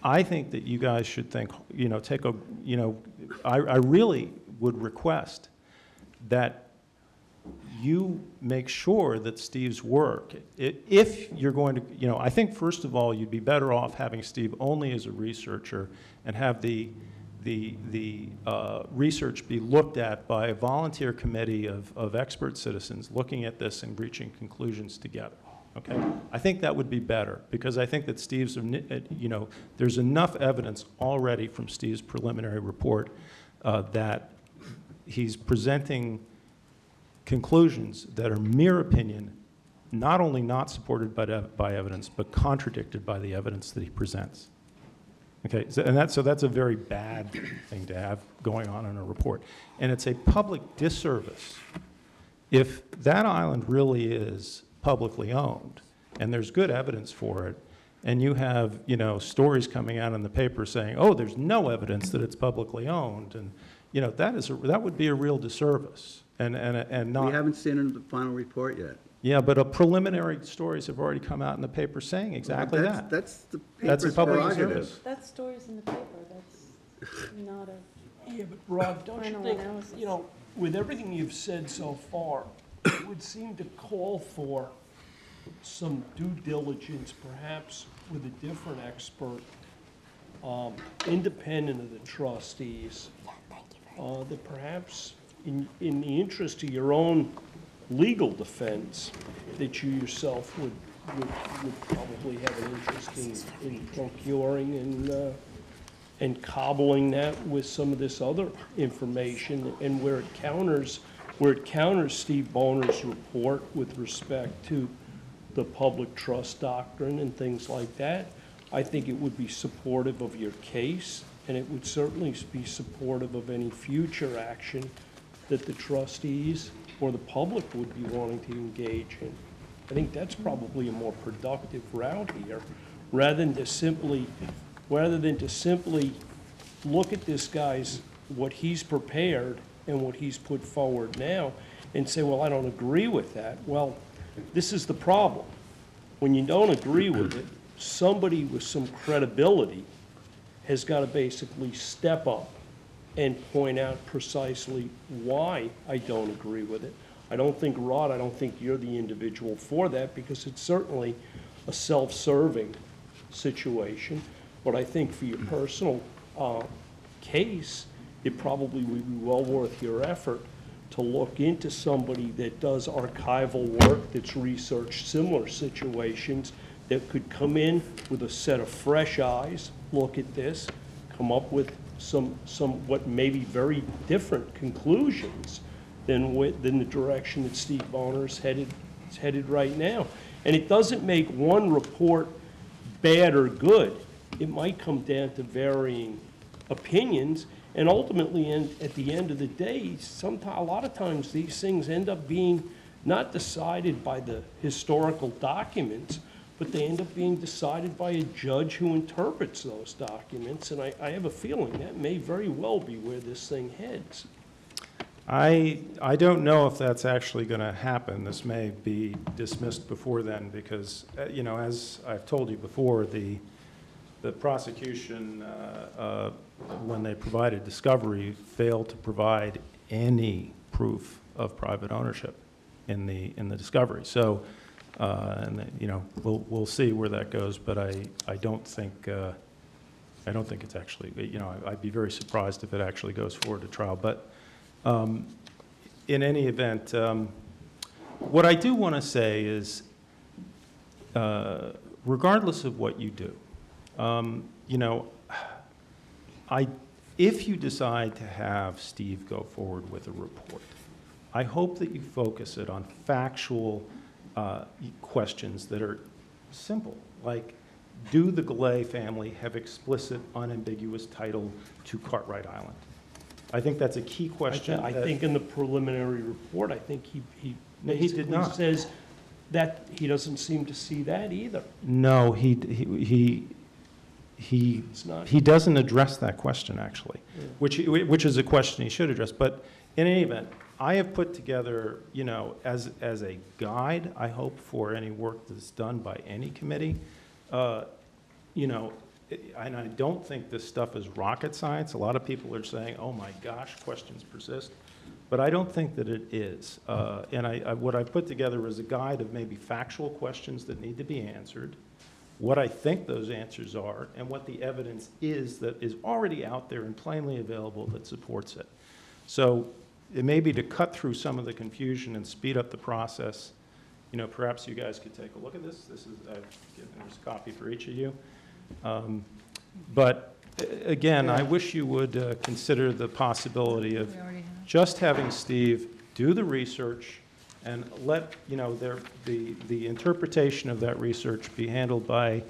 I think that you guys should think. You know, take a. You know, I really would request that you make sure that Steve's work, if you're going to, you know, I think first of all, you'd be better off having Steve only as a researcher and have the research be looked at by a volunteer committee of expert citizens looking at this and reaching conclusions together. Okay, I think that would be better, because I think that Steve's, you know, there's enough evidence already from Steve's preliminary report that he's presenting conclusions that are mere opinion, not only not supported by evidence, but contradicted by the evidence that he presents. Okay, so that's a very bad thing to have going on in a report. And it's a public disservice if that island really is publicly owned, and there's good evidence for it, and you have, you know, stories coming out in the paper saying, oh, there's no evidence that it's publicly owned, and, you know, that would be a real disservice. And not. We haven't seen the final report yet. Yeah, but preliminary stories have already come out in the paper saying exactly Well, that. That's the That's a paper's public prerogative. service. That story's in the paper, that's not a Yeah, but Rob, don't you final think, analysis. you know, with everything you've said so far, it would seem to call for some due diligence, perhaps with a different expert, independent of the trustees, that perhaps in the interest of your own legal defense, that you yourself would probably have an interest in procuring and cobbling that with some of this other information, and where it counters Steve Boner's report with respect to the public trust doctrine and things like that, I think it would be supportive of your case, and it would certainly be supportive of any future action that the trustees or the public would be wanting to engage in. I think that's probably a more productive route here, rather than to simply look at this guy's, what he's prepared and what he's put forward now, and say, well, I don't agree with that. Well, this is the problem. When you don't agree with it, somebody with some credibility has got to basically step up and point out precisely why I don't agree with it. I don't think, Rod, I don't think you're the individual for that, because it's certainly a self-serving situation. But I think for your personal case, it probably would be well worth your effort to look into somebody that does archival work, that's researched similar situations, that could come in with a set of fresh eyes, look at this, come up with some what may be very different conclusions than the direction that Steve Boner's headed right now. And it doesn't make one report bad or good. It might come down to varying opinions, and ultimately, at the end of the day, a lot of times these things end up being not decided by the historical documents, but they end up being decided by a judge who interprets those documents, and I have a feeling that may very well be where this thing heads. I don't know if that's actually going to happen. This may be dismissed before then, because, you know, as I've told you before, the prosecution, when they provided discovery, failed to provide any proof of private ownership in the discovery. So, you know, we'll see where that goes. But I don't think it's actually. You know, I'd be very surprised if it actually goes forward to trial. But in any event, what I do want to say is, regardless of what you do, you know, if you decide to have Steve go forward with a report, I hope that you focus it on factual questions that are simple, like, do the Gallet family have explicit, unambiguous title to Cartwright Island? I think that's a key question. I think in the preliminary report, I think he No, he did basically not. says that he doesn't seem to see that either. No, he It's not. doesn't address that question, actually, which is a question he should address. But in any event, I have put together, you know, as a guide, I hope, for any work that's done by any committee, you know, and I don't think this stuff is rocket science. A lot of people are saying, oh my gosh, questions persist. But I don't think that it is. And what I put together is a guide of maybe factual questions that need to be answered, what I think those answers are, and what the evidence is that is already out there and plainly available that supports it. So it may be to cut through some of the confusion and speed up the process. You know, perhaps you guys could take a look at this. There's a copy for each of you. But again, I wish you would consider the possibility of just having Steve do the research and let, you know, the interpretation of that research be handled by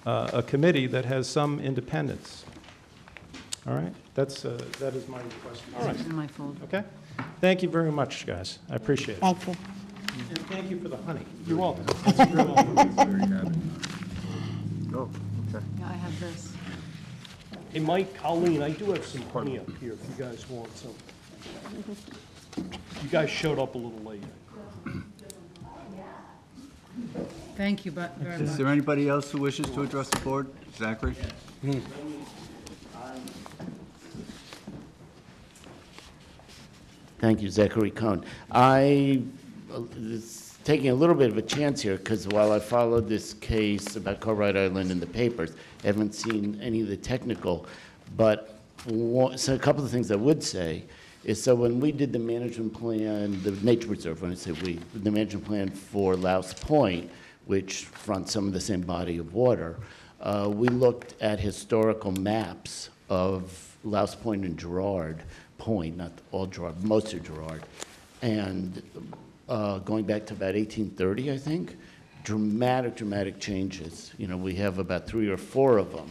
a committee that has some independence. All right? That is my request. All right. In my folder. Okay? Thank you very much, guys. I appreciate it. Thank you. And thank you for the honey. You're welcome. Oh, okay. Yeah, I have this. Hey, Mike, Colleen, I do have some honey up here if you guys want some. You guys showed up a little late. Thank you but very Is much. there anybody else who wishes to address the board? Zachary? Thank you, Zachary Cohn. I is taking a little bit of a chance here because while I followed this case about Cartwright Island in the papers, I haven't seen any of the technical. But so a couple of things I would say is, so when we did the management plan, the nature reserve, when I say we, the management plan for Louse Point, which fronts some of the same body of water, we looked at historical maps of Louse Point and Girard Point, not all Girard, most of Girard, and going back to about 1830, I think, dramatic changes. You know, we have about 3 or 4 of them,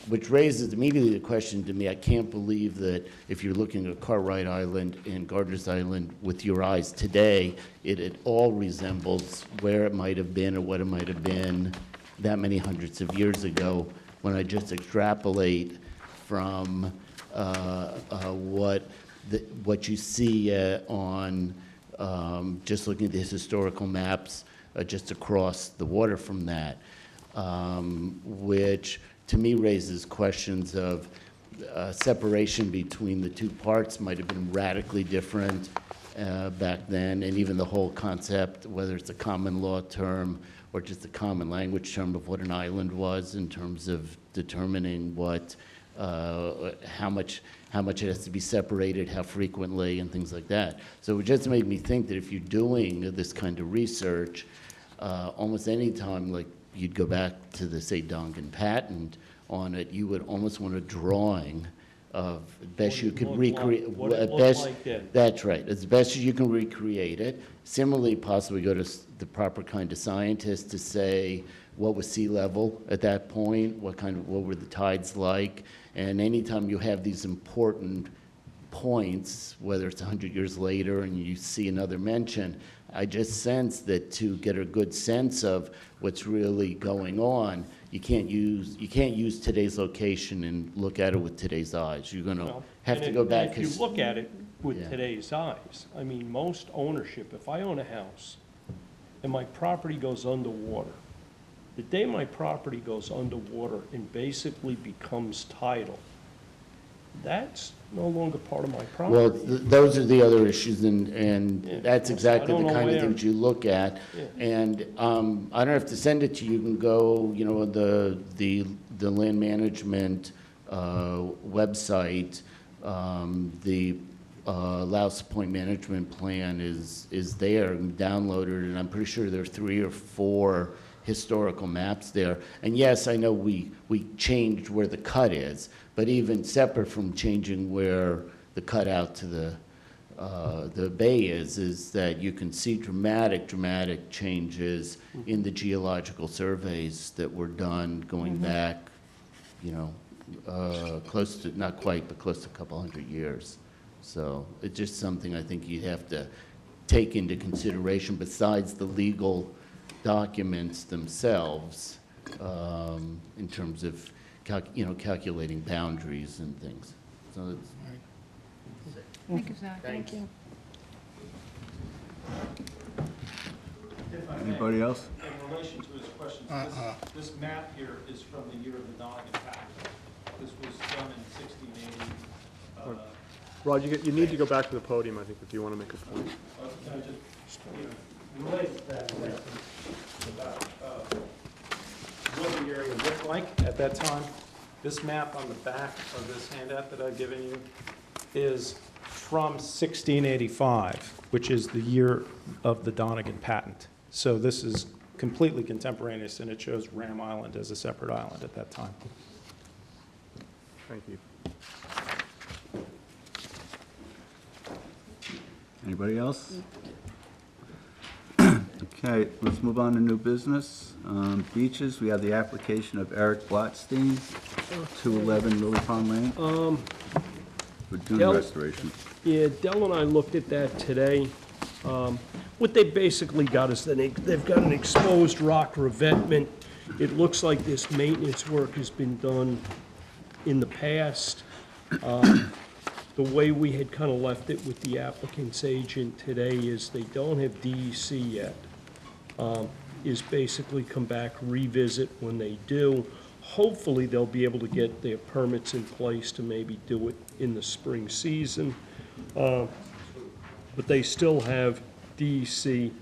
which raises immediately the question to me, I can't believe that if you're looking at Cartwright Island and Gardner's Island with your eyes today, it all resembles where it might have been or what it might have been that many hundreds of years ago. When I just extrapolate from what you see on just looking at these historical maps just across the water from that, which to me raises questions of separation between the two parts might have been radically different back then, and even the whole concept, whether it's a common law term or just a common language term of what an island was in terms of determining what, how much it has to be separated, how frequently, and things like that. So it just made me think that if you're doing this kind of research, almost any time, like you'd go back to the, say, Dongan patent on it, you would almost want a drawing of best you could recreate. What it looked like then. That's right, as best as you can recreate it. Similarly, possibly go to the proper kind of scientist to say what was sea level at that point, what were the tides like, and anytime you have these important points, whether it's 100 years later and you see another mention, I just sense that to get a good sense of what's really going on, you can't use today's location and look at it with today's eyes. You're going to have to go back. If you look at it with Yeah. today's eyes, I mean, most ownership, if I own a house and my property goes underwater, the day my property goes underwater and basically becomes tidal, that's no longer part of my Well, property. those are the other issues, and Yeah. that's So I exactly don't the know kind of where- things you look at. Yeah. And I don't have to send it to you. You can go, you know, the land management website. The Louse Point management plan is there and downloaded, and I'm pretty sure there are 3 or 4 historical maps there. And yes, I know we changed where the cut is, but even separate from changing where the cutout to the the bay is that you can see dramatic changes in the geological surveys that were done going back, you know, close to, not quite, but close to a couple hundred years. So it's just something I think you have to take into consideration besides the legal documents themselves, in terms of calculating boundaries and things. So it's, Thank you, Zach. Thank you. Anybody else? In relation to his questions, this map here is from the year of the Donegan Pact. This was done in 1680. Rod, you need to go back to the podium, I think, if you want to make a point. Can I just, relate that about what the area looked like at that time? This map on the back of this handout that I've given you is from 1685, which is the year of the Donegan patent. So this is completely contemporaneous, and it shows Ram Island as a separate island at that time. Thank you. Anybody else? Okay, let's move on to new business. Beaches, we have the application of Eric Blattstein, 211 Lily Pond Lane, for dune Del- restoration. Yeah, Dell and I looked at that today. What they basically got is they've got an exposed rock revetment. It looks like this maintenance work has been done in the past. The way we had kind of left it with the applicant's agent today is they don't have DEC yet. Is basically come back, revisit when they do. Hopefully, they'll be able to get their permits in place to maybe do it in the spring season. But they still have DEC,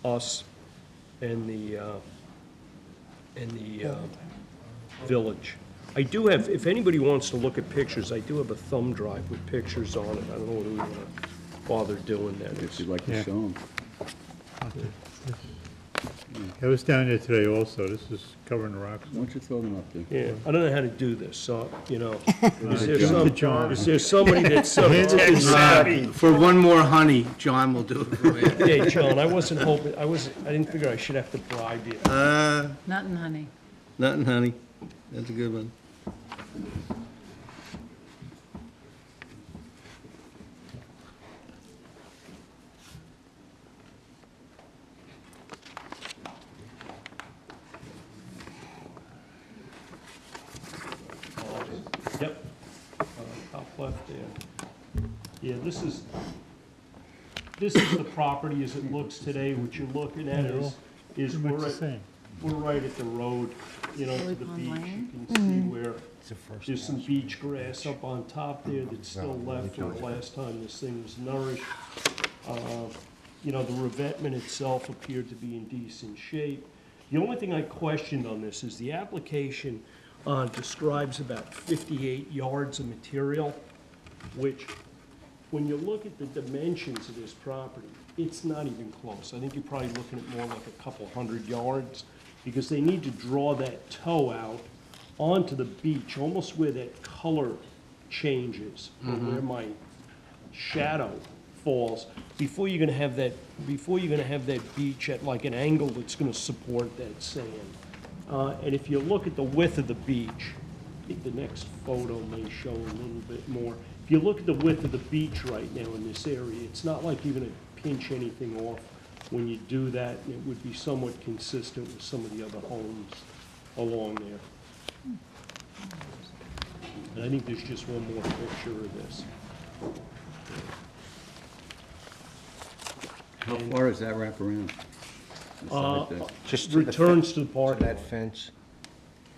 us, and the village. I do have, if anybody wants to look at pictures, I do have a thumb drive with pictures on it. I don't know whether we want to bother doing that. If you'd like to show them. I was down there today also. This is covering the rocks. Why don't you throw them up there? Yeah, I don't know how to do this, so, you know, John. is there somebody that's so tech savvy? For one more honey, John will do it for you. Hey, John, I wasn't hoping, I didn't figure I should have to bribe you. Nothing, honey. Nothing, honey. That's a good one. Yep. Top left there. Yeah, this is the property as it looks today. What you're looking at is Pretty much the same. we're right at the road, you know, to the beach. You can see where there's some beach grass up on top there that's still left from the last time this thing was nourished. You know, the revetment itself appeared to be in decent shape. The only thing I questioned on this is the application describes about 58 yards of material, which, when you look at the dimensions of this property, it's not even close. I think you're probably looking at more like a couple hundred yards, because they need to draw that toe out onto the beach, almost where that color changes, or where my shadow falls, before you're gonna have that beach at like an angle that's gonna support that sand. And if you look at the width of the beach, I think the next photo may show a little bit more. If you look at the width of the beach right now in this area, it's not like you're gonna pinch anything off when you do that, and it would be somewhat consistent with some of the other homes along there. And I think there's just one more picture of this. How far does that wrap around? Just returns to the parking lot. That fence.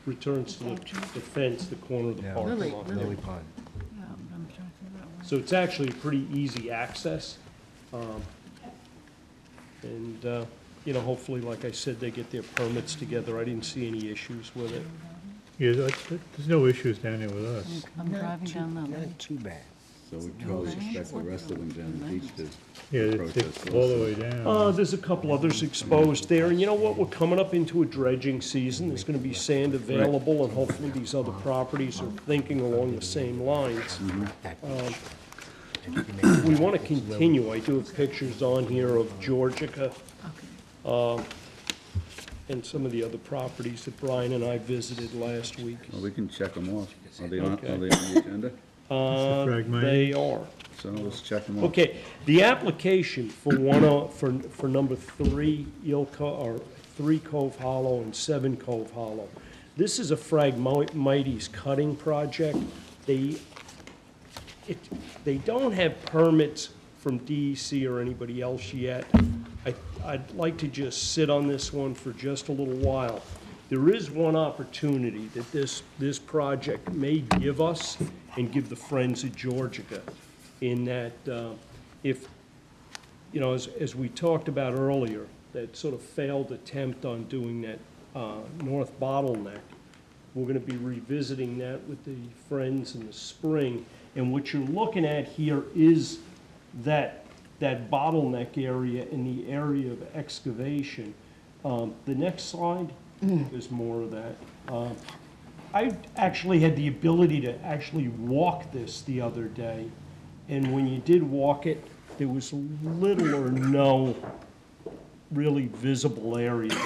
Returns to the fence, the corner of the parking lot. Lily Pond. Yeah, I'm trying to figure out So it's actually pretty easy access. And, you know, hopefully, like I said, they get their permits together. I didn't see any issues with it. Yeah, there's no issues down there with us. I'm driving down that way. too bad. So we probably expect the rest of them down the beach to Yeah, approach us it's all the also. way down. There's a couple others exposed there, and you know what, we're coming up into a dredging season, there's gonna be sand available, and hopefully these other properties are thinking along the same lines. we want to continue. I do have pictures on here of Georgica, and some of the other properties that Brian and I visited last week. Well, we can check them off. Are they on Okay. the agenda? Phragmites? They are. So let's check them off. Okay, the application for for number 3, or 3 Cove Hollow and 7 Cove Hollow. This is a Phragmites cutting project. They don't have permits from DEC or anybody else yet. I'd like to just sit on this one for just a little while. There is one opportunity that this project may give us and give the Friends of Georgica, in that if, you know, as we talked about earlier, that sort of failed attempt on doing that north bottleneck, we're going to be revisiting that with the Friends in the spring. And what you're looking at here is that bottleneck area in the area of excavation. The next slide is more of that. I actually had the ability to actually walk this the other day, and when you did walk it, there was little or no really visible area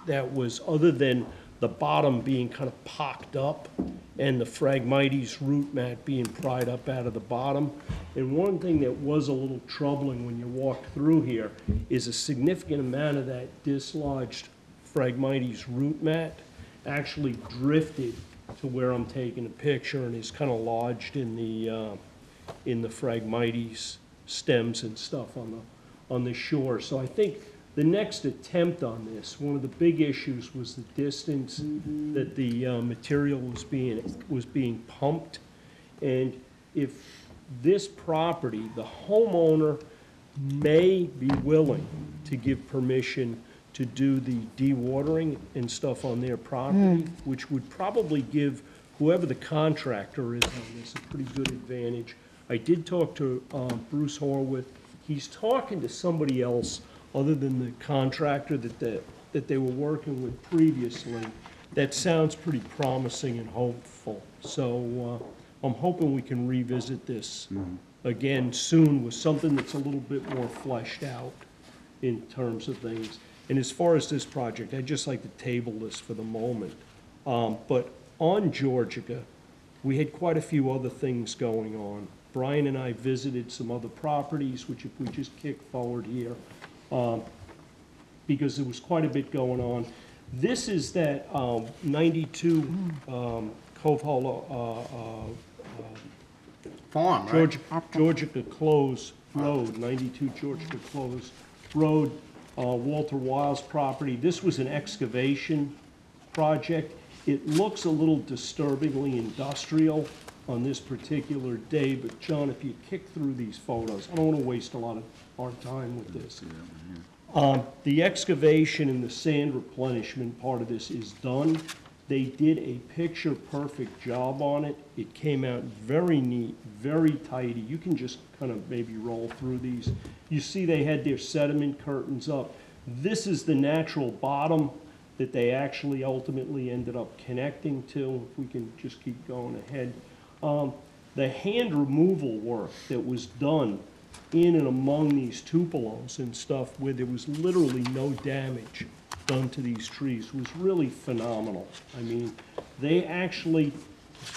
that was other than the bottom being kind of pocked up and the Phragmites root mat being pried up out of the bottom. And one thing that was a little troubling when you walk through here is a significant amount of that dislodged Phragmites root mat actually drifted to where I'm taking a picture and is kind of lodged in the Phragmites stems and stuff on the shore. So I think the next attempt on this, one of the big issues was the distance that the material was being pumped. And if this property, the homeowner may be willing to give permission to do the dewatering and stuff on their property, which would probably give whoever the contractor is on this a pretty good advantage. I did talk to Bruce Horwith. He's talking to somebody else other than the contractor that they were working with previously. That sounds pretty promising and hopeful. So I'm hoping we can revisit this again soon with something that's a little bit more fleshed out in terms of things. And as far as this project, I'd just like to table this for the moment. But on Georgica, we had quite a few other things going on. Brian and I visited some other properties, which if we just kick forward here, because there was quite a bit going on. This is that 92 Cove Hollow Farm, right? Georgica Close Road, 92 Georgica Close Road, Walter Wiles property. This was an excavation project. It looks a little disturbingly industrial on this particular day, but John, if you kick through these photos, I don't want to waste a lot of our time with this. The excavation and the sand replenishment part of this is done. They did a picture-perfect job on it. It came out very neat, very tidy. You can just kind of maybe roll through these. You see they had their sediment curtains up. This is the natural bottom that they actually ultimately ended up connecting to. If we can just keep going ahead. The hand removal work that was done in and among these tupelos and stuff where there was literally no damage done to these trees was really phenomenal. I mean, they actually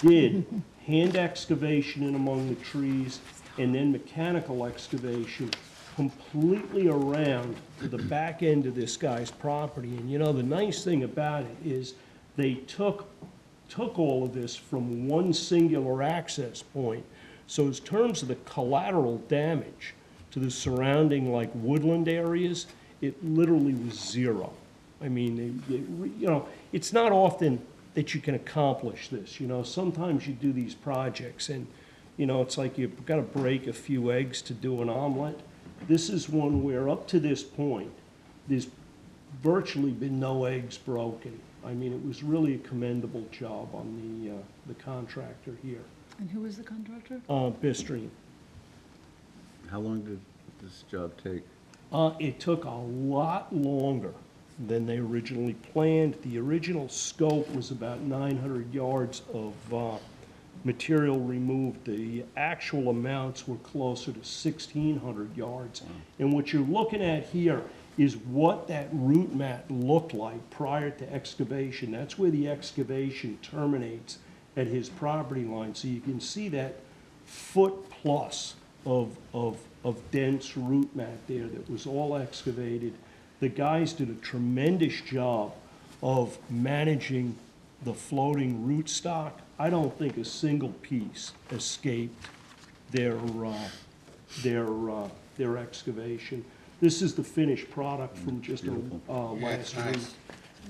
did hand excavation in among the trees and then mechanical excavation completely around to the back end of this guy's property. And you know, the nice thing about it is they took all of this from one singular access point. So in terms of the collateral damage to the surrounding like woodland areas, it literally was zero. I mean, you know, it's not often that you can accomplish this. You know, sometimes you do these projects and, you know, it's like you've got to break a few eggs to do an omelet. This is one where up to this point, there's virtually been no eggs broken. I mean, it was really a commendable job on the contractor here. And who was the contractor? Bistream. How long did this job take? It took a lot longer than they originally planned. The original scope was about 900 yards of material removed. The actual amounts were closer to 1,600 yards. And what you're looking at here is what that root mat looked like prior to excavation. That's where the excavation terminates at his property line. So you can see that foot plus of dense root mat there that was all excavated. The guys did a tremendous job of managing the floating root stock. I don't think a single piece escaped their excavation. This is the finished product from just last week.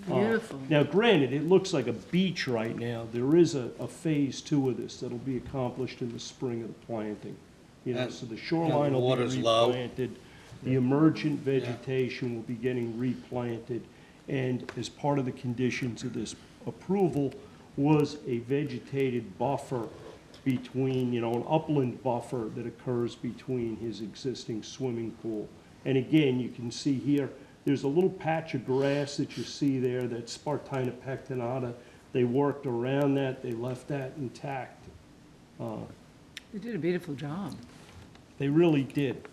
Beautiful. Now granted, it looks like a beach right now. There is a phase 2 of this that'll be accomplished in the spring of the planting. You know, so the shoreline the will be water's low. replanted. The emergent vegetation will be getting replanted. And as part of the conditions of this approval was a vegetated buffer between, you know, an upland buffer that occurs between his existing swimming pool. And again, you can see here, there's a little patch of grass that you see there, that's Spartina pectinata. They worked around that, they left that intact. You did a beautiful job. They really did.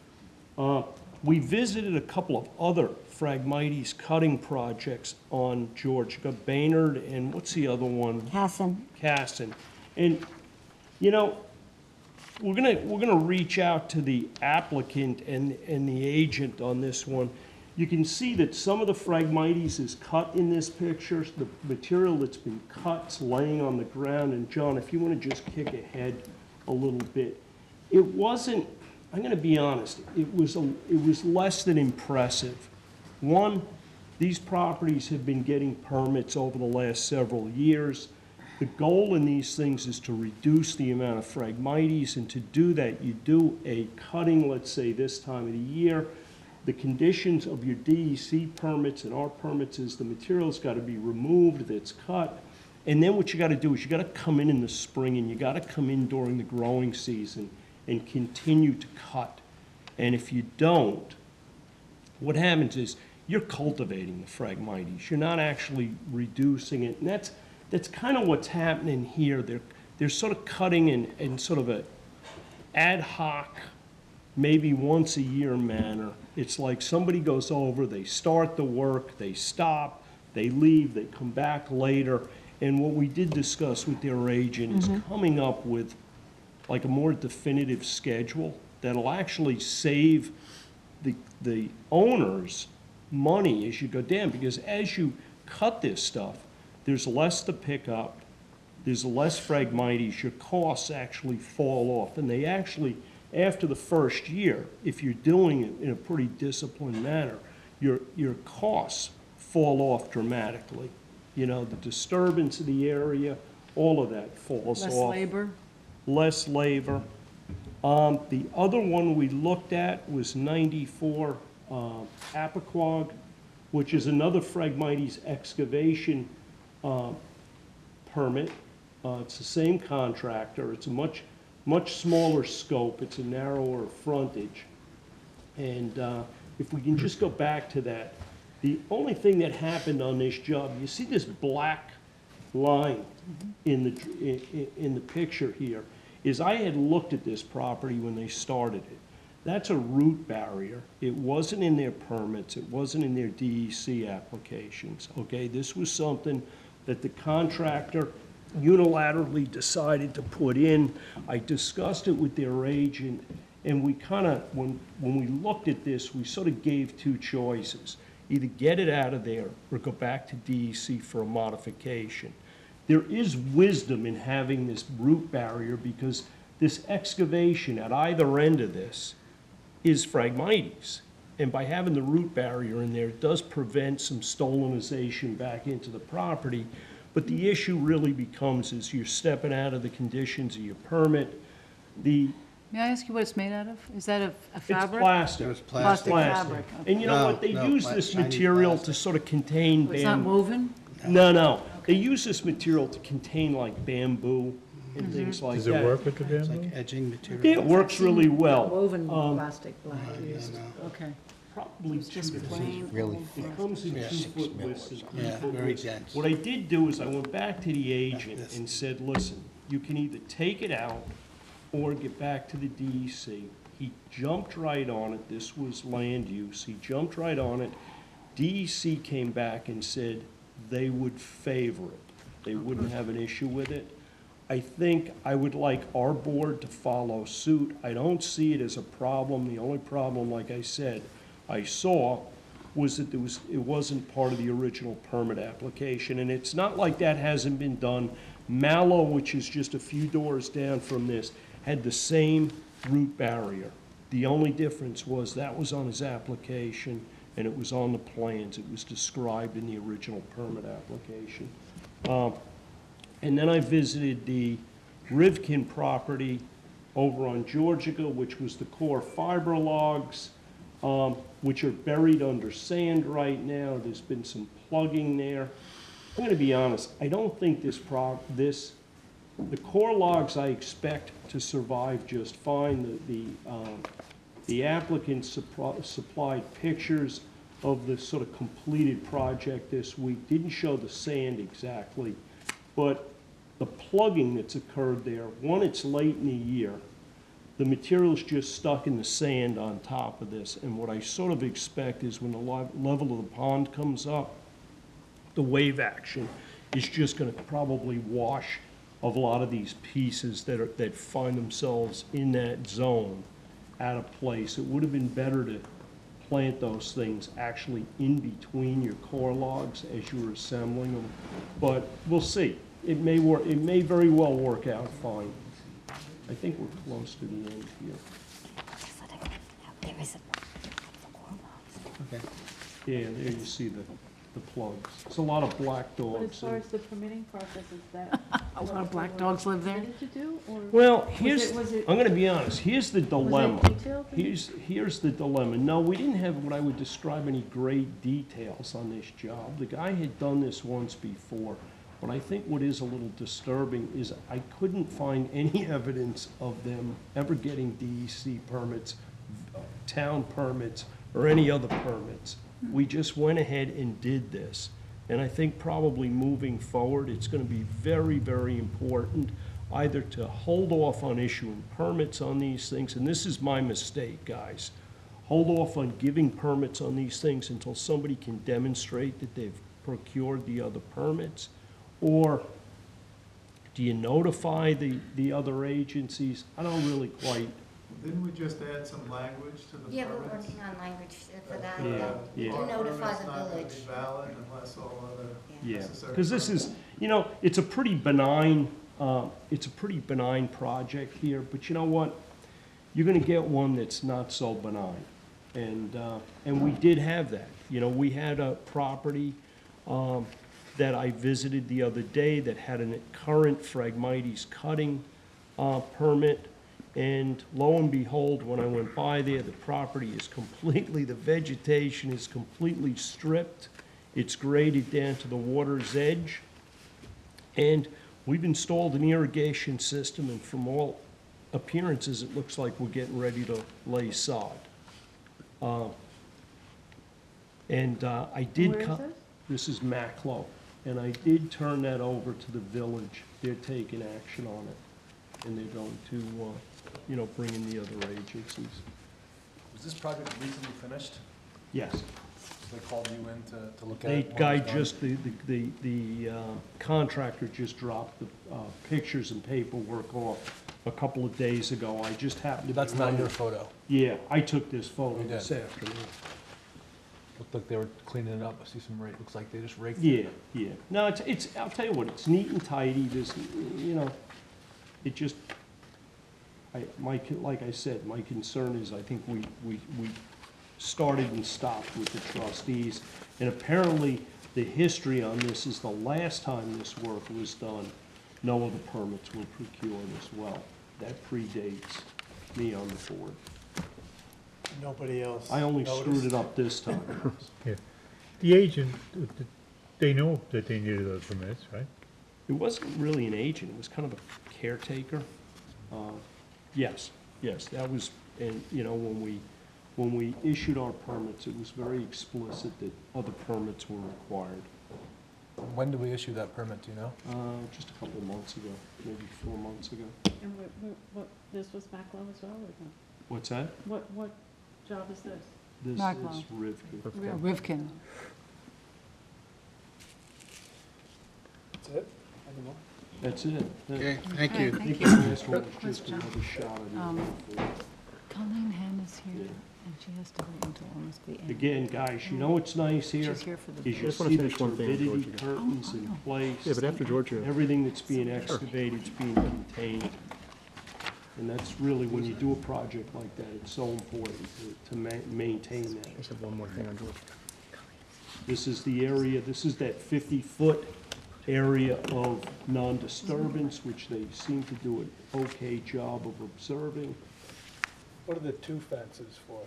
We visited a couple of other Phragmites cutting projects on Georgia, Baynard, and what's the other one? Casson. And, you know, we're gonna reach out to the applicant and the agent on this one. You can see that some of the Phragmites is cut in this picture. The material that's been cut's laying on the ground. And John, if you want to just kick ahead a little bit, it wasn't. I'm going to be honest. It was less than impressive. One, these properties have been getting permits over the last several years. The goal in these things is to reduce the amount of Phragmites, and to do that, you do a cutting, let's say this time of the year. The conditions of your DEC permits and our permits is the material's got to be removed that's cut. And then what you got to do is you got to come in the spring, and you got to come in during the growing season and continue to cut. And if you don't, what happens is you're cultivating the Phragmites. You're not actually reducing it. And that's kind of what's happening here. They're sort of cutting in sort of a ad hoc, maybe once a year manner. It's like somebody goes over, they start the work, they stop, they leave, they come back later. And what we did discuss with their agent is coming up with like a more definitive schedule that'll actually save the owners money as you go down, because as you cut this stuff, there's less to pick up, there's less Phragmites, your costs actually fall off, and they actually, after the first year, if you're doing it in a pretty disciplined manner, your costs fall off dramatically. You know, the disturbance of the area, all of that falls off. Less labor? Less labor. The other one we looked at was 94 Appiquag, which is another Phragmites excavation permit. It's the same contractor. It's a much smaller scope. It's a narrower frontage. And if we can just go back to that, the only thing that happened on this job, you see this black line in the picture here, is I had looked at this property when they started it. That's a root barrier. It wasn't in their permits. It wasn't in their DEC applications, okay? This was something that the contractor unilaterally decided to put in. I discussed it with their agent, and we kind of, when we looked at this, we sort of gave two choices. Either get it out of there or go back to DEC for a modification. There is wisdom in having this root barrier, because this excavation at either end of this is Phragmites. And by having the root barrier in there, it does prevent some stolenization back into the property. But the issue really becomes is you're stepping out of the conditions of your permit. May I ask you what it's made out of? Is that a fabric? It's plastic. It's plastic. Fabric. Okay. And you know what? They use this material to sort of contain It's not woven? No. They use this material to contain like bamboo and things like Does that. it work with the It's bamboo? like edging material. Yeah, it works really well. Woven plastic, black used. no. Okay. Probably It's just 2 feet. plain. Really old It plastic. comes in Yeah. 2-foot widths and 3-foot Yeah, very widths. dense. What I did do is I went back to the agent this. and said, listen, you can either take it out or get back to the DEC. He jumped right on it. This was land use. He jumped right on it. DEC came back and said they would favor it. They wouldn't have an issue with it. I think I would like our board to follow suit. I don't see it as a problem. The only problem, like I said, I saw was that it wasn't part of the original permit application. And it's not like that hasn't been done. Mallow, which is just a few doors down from this, had the same root barrier. The only difference was that was on his application and it was on the plans. It was described in the original permit application. And then I visited the Rivkin property over on Georgica, which was the core fiber logs, which are buried under sand right now. There's been some plugging there. I'm gonna be honest, I don't think the core logs I expect to survive just fine. The applicant supplied pictures of the sort of completed project this week. Didn't show the sand exactly, but the plugging that's occurred there, one, it's late in the year. The material's just stuck in the sand on top of this, and what I sort of expect is when the level of the pond comes up, the wave action is just gonna probably wash of a lot of these pieces that find themselves in that zone out of place. It would have been better to plant those things actually in between your core logs as you were assembling them, but we'll see. It may work, it may very well work out fine. I think we're close to the end here. There is a. Okay. Yeah, there you see the plugs. It's a lot of black But as dogs. far as the permitting process, is that? A lot of black dogs live there. Permitted to do, or? Well, was it- I'm gonna be honest, here's the dilemma. detailed? Here's the dilemma. No, we didn't have what I would describe any great details on this job. The guy had done this once before. But I think what is a little disturbing is I couldn't find any evidence of them ever getting DEC permits, town permits, or any other permits. We just went ahead and did this. And I think probably moving forward, it's gonna be very, very important either to hold off on issuing permits on these things, and this is my mistake, guys. Hold off on giving permits on these things until somebody can demonstrate that they've procured the other permits. Or do you notify the other agencies? I don't really quite. Didn't we just add some language to the permits? Yeah, we're working on language for that. Yeah. To notify the Our permit's not gonna village. be valid unless all other Yeah, necessary. because this is, it's a pretty benign, project here, but you know what? You're gonna get one that's not so benign. And we did have that. We had a property, that I visited the other day that had a current Phragmites cutting, permit. And lo and behold, when I went by there, the property is completely, the vegetation is completely stripped. It's graded down to the water's edge. And we've installed an irrigation system, and from all appearances, it looks like we're getting ready to lay sod. I did. Where is this? This is Maclo, and I did turn that over to the village. They're taking action on it, and they're going to, bring in the other agencies. Was this project recently finished? Yes. So they called you in to look at They, it? when guy it was done? just, the contractor just dropped the pictures and paperwork off a couple of days ago. I just happened to. That's not your photo. Yeah, I took this photo You did. this afternoon. Looked like they were cleaning it up. I see some rake, looks like they just raked Yeah, it. yeah. No, it's, I'll tell you what, it's neat and tidy, there's, it just, like I said, my concern is I think we started and stopped with the trustees. And apparently, the history on this is the last time this work was done, no other permits were procured as well. That predates me on the board. Nobody else. I only screwed noticed? it up this time. Yeah. The agent, they know that they needed those permits, right? It wasn't really an agent, it was kind of a caretaker. Yes, that was, and, when we issued our permits, it was very explicit that other permits were required. When did we issue that permit, do you know? Just a couple of months ago, maybe 4 months ago. And what, this was Maclo as well, or no? What's that? What job is this? This Marklow. is Rivkin. Yeah, Rivkin. That's it? Any more? That's it. Okay, thank you. All right, I think thank the you. last one was Quick just question. another shot of Colleen Hannah's here, Yeah. and she has to wait until almost the end. Again, guys, you know what's nice here? She's here for the. Is you just wanna see the finish one thing on turbidity Georgia. curtains Oh, in no. place. Yeah, but after Georgia. Everything that's being excavated is being contained. And that's really, when you do a project like that, it's so important to maintain that. I just have one more thing on Georgia. This is the area, this is that 50-foot area of non-disturbance, which they seem to do an okay job of observing. What are the two fences for?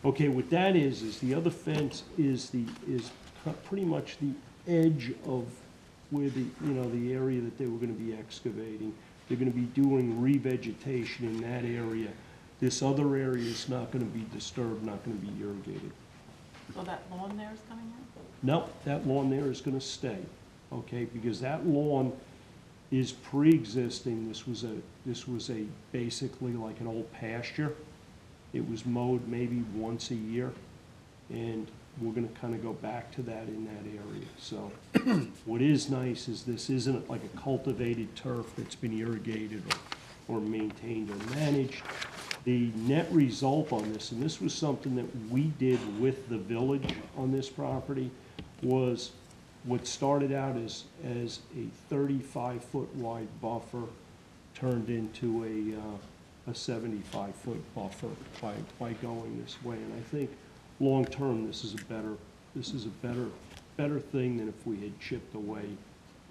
Okay, what that is the other fence is pretty much the edge of where the, the area that they were gonna be excavating. They're gonna be doing revegetation in that area. This other area is not gonna be disturbed, not gonna be irrigated. So that lawn there is coming in? No, that lawn there is gonna stay, okay, because that lawn is pre-existing. This was a basically like an old pasture. It was mowed maybe once a year, and we're gonna kinda go back to that in that area. So what is nice is this isn't like a cultivated turf that's been irrigated or maintained or managed. The net result on this, and this was something that we did with the village on this property, was what started out as a 35-foot wide buffer turned into a 75-foot buffer by going this way. And I think long-term, this is a better thing than if we had chipped away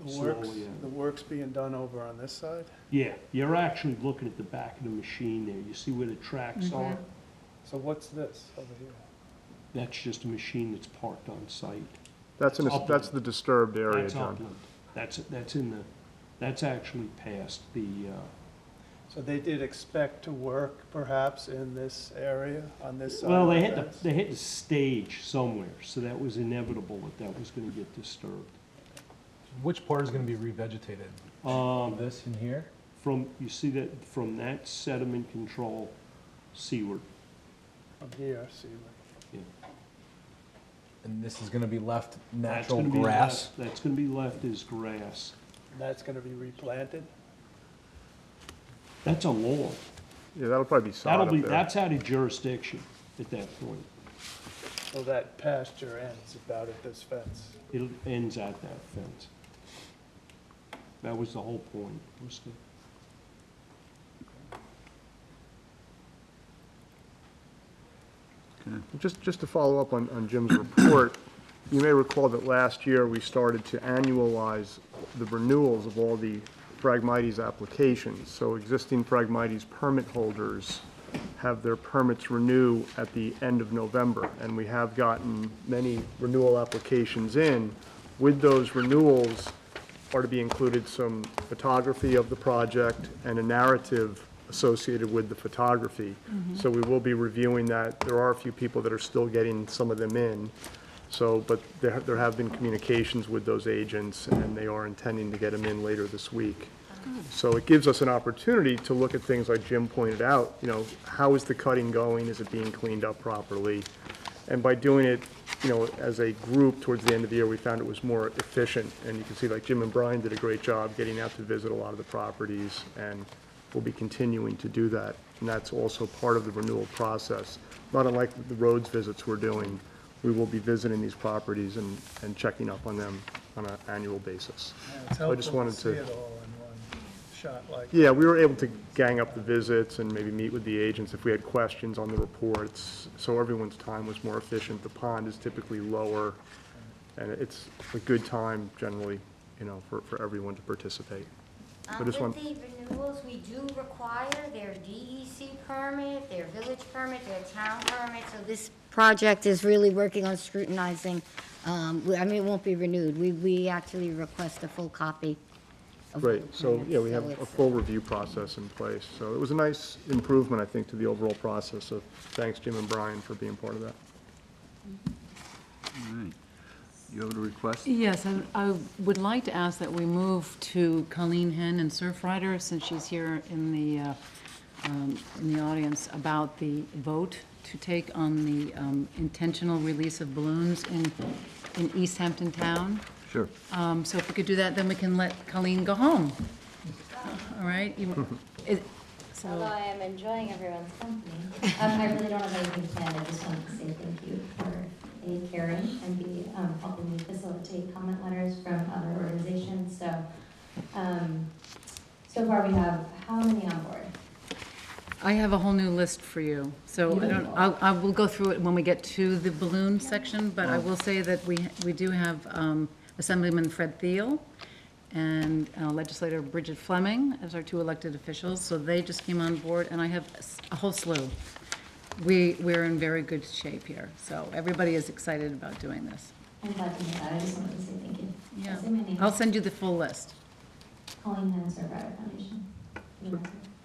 slowly. The work's being done over on this side? Yeah, you're actually looking at the back of the machine there. You see where the tracks are? So what's this over here? That's just a machine that's parked on site. That's the disturbed area, That's John. upland. That's actually past the, So they did expect to work perhaps in this area, on this side? well, of they the had fence? to stage somewhere, so that was inevitable that was gonna get disturbed. Which part is gonna be revegetated? This in here? You see that, from that sediment control seaward. From here, see, Yeah. And this is gonna be left That's natural gonna be grass? left- That's gonna be left as grass. and that's gonna be replanted? That's a lawn. Yeah, that'll probably be sod up there. That's out of jurisdiction at that point. So that pasture ends about at this fence? It ends at that fence. That was the whole point, was to. Just to follow up on Jim's report, you may recall that last year we started to annualize the renewals of all the Phragmites applications. So existing Phragmites permit holders have their permits renew at the end of November, and we have gotten many renewal applications in. With those renewals are to be included some photography of the project and a narrative associated with the photography. So we will be reviewing that. There are a few people that are still getting some of them in. So, but there have been communications with those agents, and they are intending to get them in later this week. So it gives us an opportunity to look at things like Jim pointed out, how is the cutting going? Is it being cleaned up properly? And by doing it, as a group towards the end of the year, we found it was more efficient. And you can see like Jim and Brian did a great job getting out to visit a lot of the properties, and we'll be continuing to do that. And that's also part of the renewal process. Not unlike the roads visits we're doing, we will be visiting these properties and checking up on them on an annual basis. It's So I just helpful wanted see to. it all in one shot like Yeah, we were able to gang up the visits and maybe meet with the agents if we had questions on the reports, so everyone's time was more efficient. The pond is typically lower, and it's a good time generally, for everyone to participate. I just want- With the renewals, we do require their DEC permit, their village permit, their town permit, so this project is really working on scrutinizing. It won't be renewed. We actually request a full copy of all the Great, so, permits, yeah, we have a it's, full review process in place. So it was a nice improvement, I think, to the overall process. So thanks, Jim and Brian, for being part of that. All right. you have a request? Yes, I would like to ask that we move to Colleen Henn and Surfrider, since she's here in the audience, about the vote to take on the intentional release of balloons in East Hampton Town. Sure. So if we could do that, then we can let Colleen go home. All right? Although I am enjoying everyone's company, I really don't have anything planned. I just wanted to say thank you for A, caring, and B, helping me facilitate comment letters from other organizations. So, so far we have how many on board? I have a whole new list for you. So I will go through it when we get to the balloon section, but I will say that we do have Assemblyman Fred Thiel and Legislator Bridget Fleming as our 2 elected officials. So they just came on board, and I have a whole slew. We're in very good shape here. So everybody is excited about doing this. I'm glad to hear that. I just wanted to say thank you. Yeah. Say my name. I'll send you the full list. Colleen Henn, Surfrider Foundation.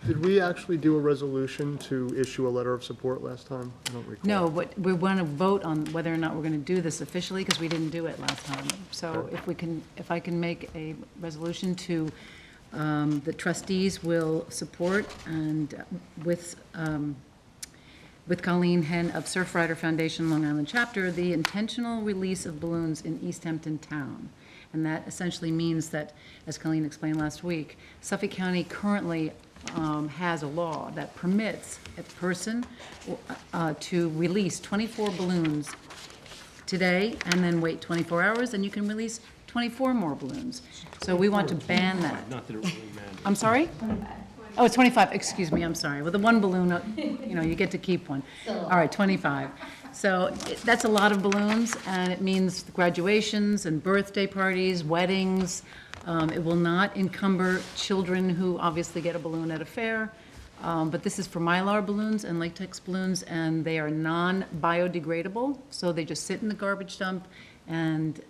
Did we actually do a resolution to issue a letter of support last time? I don't recall. No, but we want to vote on whether or not we're going to do this officially, because we didn't do it last time. So if I can make a resolution to, the trustees will support, and with Colleen Henn of Surfrider Foundation Long Island Chapter, the intentional release of balloons in East Hampton Town. And that essentially means that, as Colleen explained last week, Suffolk County currently has a law that permits a person to release 24 balloons today and then wait 24 hours, and you can release 24 more balloons. So we want to ban that. Not that it really matters. I'm sorry? 25. Oh, it's 25, excuse me, I'm sorry. With the one balloon, you get to keep one. All right, 25. So that's a lot of balloons, and it means graduations and birthday parties, weddings. It will not encumber children who obviously get a balloon at a fair. But this is for Mylar balloons and latex balloons, and they are non-biodegradable. So they just sit in the garbage dump, and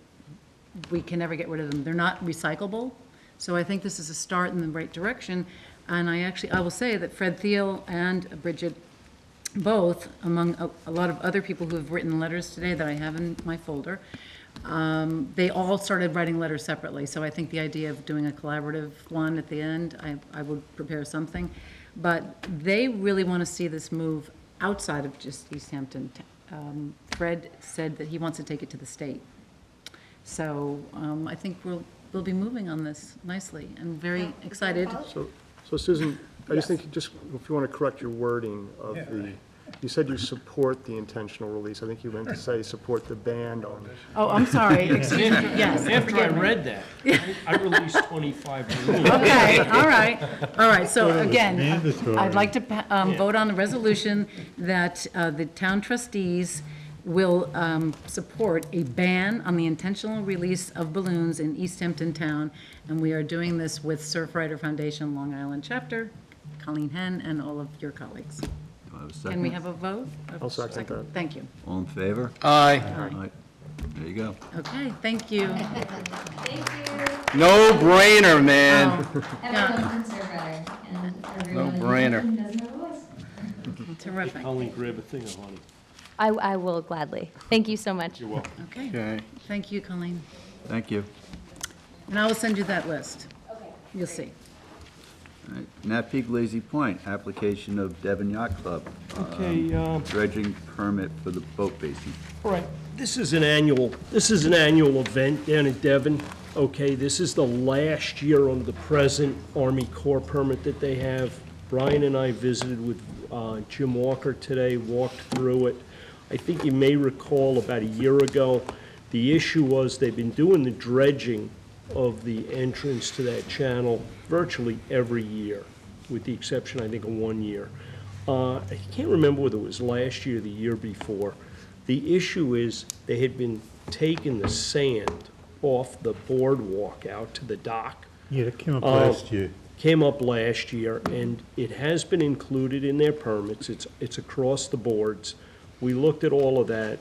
we can never get rid of them. They're not recyclable. So I think this is a start in the right direction. And I will say that Fred Thiel and Bridget, both, among a lot of other people who have written letters today that I have in my folder, they all started writing letters separately. So I think the idea of doing a collaborative one at the end, I would prepare something. But they really want to see this move outside of just East Hampton. Fred said that he wants to take it to the state. So I think we'll be moving on this nicely, and very excited. So Susan, I just think, if you want to correct your wording of you said you support the intentional release. I think you meant to say support the ban on it. Oh, I'm sorry, excuse me, yes. After I read that, I released 25 balloons. Okay, all right, so again, I'd like to vote on the resolution that the town trustees will support a ban on the intentional release of balloons in East Hampton Town, and we are doing this with Surfrider Foundation Long Island Chapter, Colleen Henn, and all of your colleagues. Can we have a vote? I'll second that. Thank you. All in favor? Aye. Aye. There you go. Okay, thank you. Thank you. No brainer, man. Everyone on Surfrider and everyone No-brainer. who doesn't have a voice. Terrific. Colleen, grab a thing of honey. I will gladly. Thank you so much. You're welcome. Okay, Okay. thank you, Colleen. Thank you. And I will send you that list. Okay. You'll see. All right. Nat Peak Lazy Point, application of Devon Yacht Club. Okay, Dredging permit for the boat basin. all right, this is an annual event down in Devon. Okay, this is the last year under the present Army Corps permit that they have. Brian and I visited with Jim Walker today, walked through it. I think you may recall about a year ago, the issue was they've been doing the dredging of the entrance to that channel virtually every year, with the exception, I think, of 1 year. I can't remember whether it was last year or the year before. The issue is they had been taking the sand off the boardwalk out to the dock. Yeah, that came up last year. Came up last year, and it has been included in their permits. It's across the boards. We looked at all of that.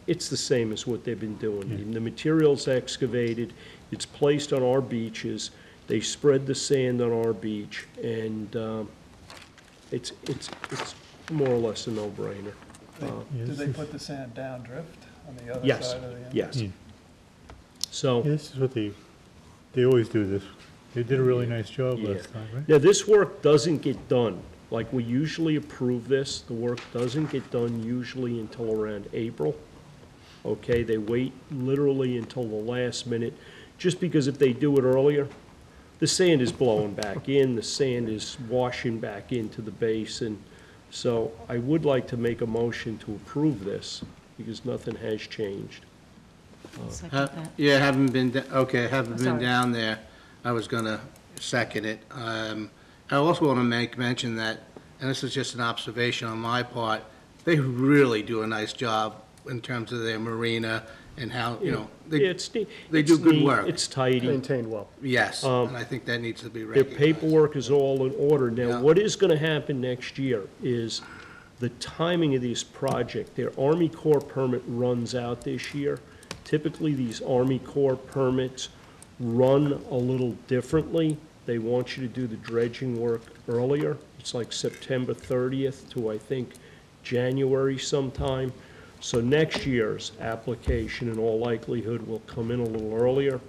It's the same as what they've been doing. Yeah. The material's excavated, it's placed on our beaches, they spread the sand on our beach, and it's more or less a no-brainer. Yeah, Do this they is- put the sand down drift on the other Yes, side of the end? yes. Yeah. So. Yeah, this is what they always do this. They did a really nice job last time, right? Now, this work doesn't get done, like we usually approve this, the work doesn't get done usually until around April. Okay, they wait literally until the last minute, just because if they do it earlier, the sand is blowing back in, the sand is washing back into the basin. So I would like to make a motion to approve this, because nothing has changed. Second that. Yeah, haven't been, haven't been Sorry. down there. I was gonna second it. I also want to make mention that, and this is just an observation on my part, they really do a nice job in terms of their marina and how, you know, they do good work. It's tidy. Maintained well. Yes, and I think that needs to be Their recognized. paperwork is all in order. Now, Yeah. what is gonna happen next year is the timing of this project. Their Army Corps permit runs out this year. Typically, these Army Corps permits run a little differently. They want you to do the dredging work earlier. It's like September 30th to, I think, January sometime. So next year's application, in all likelihood, will come in a little earlier,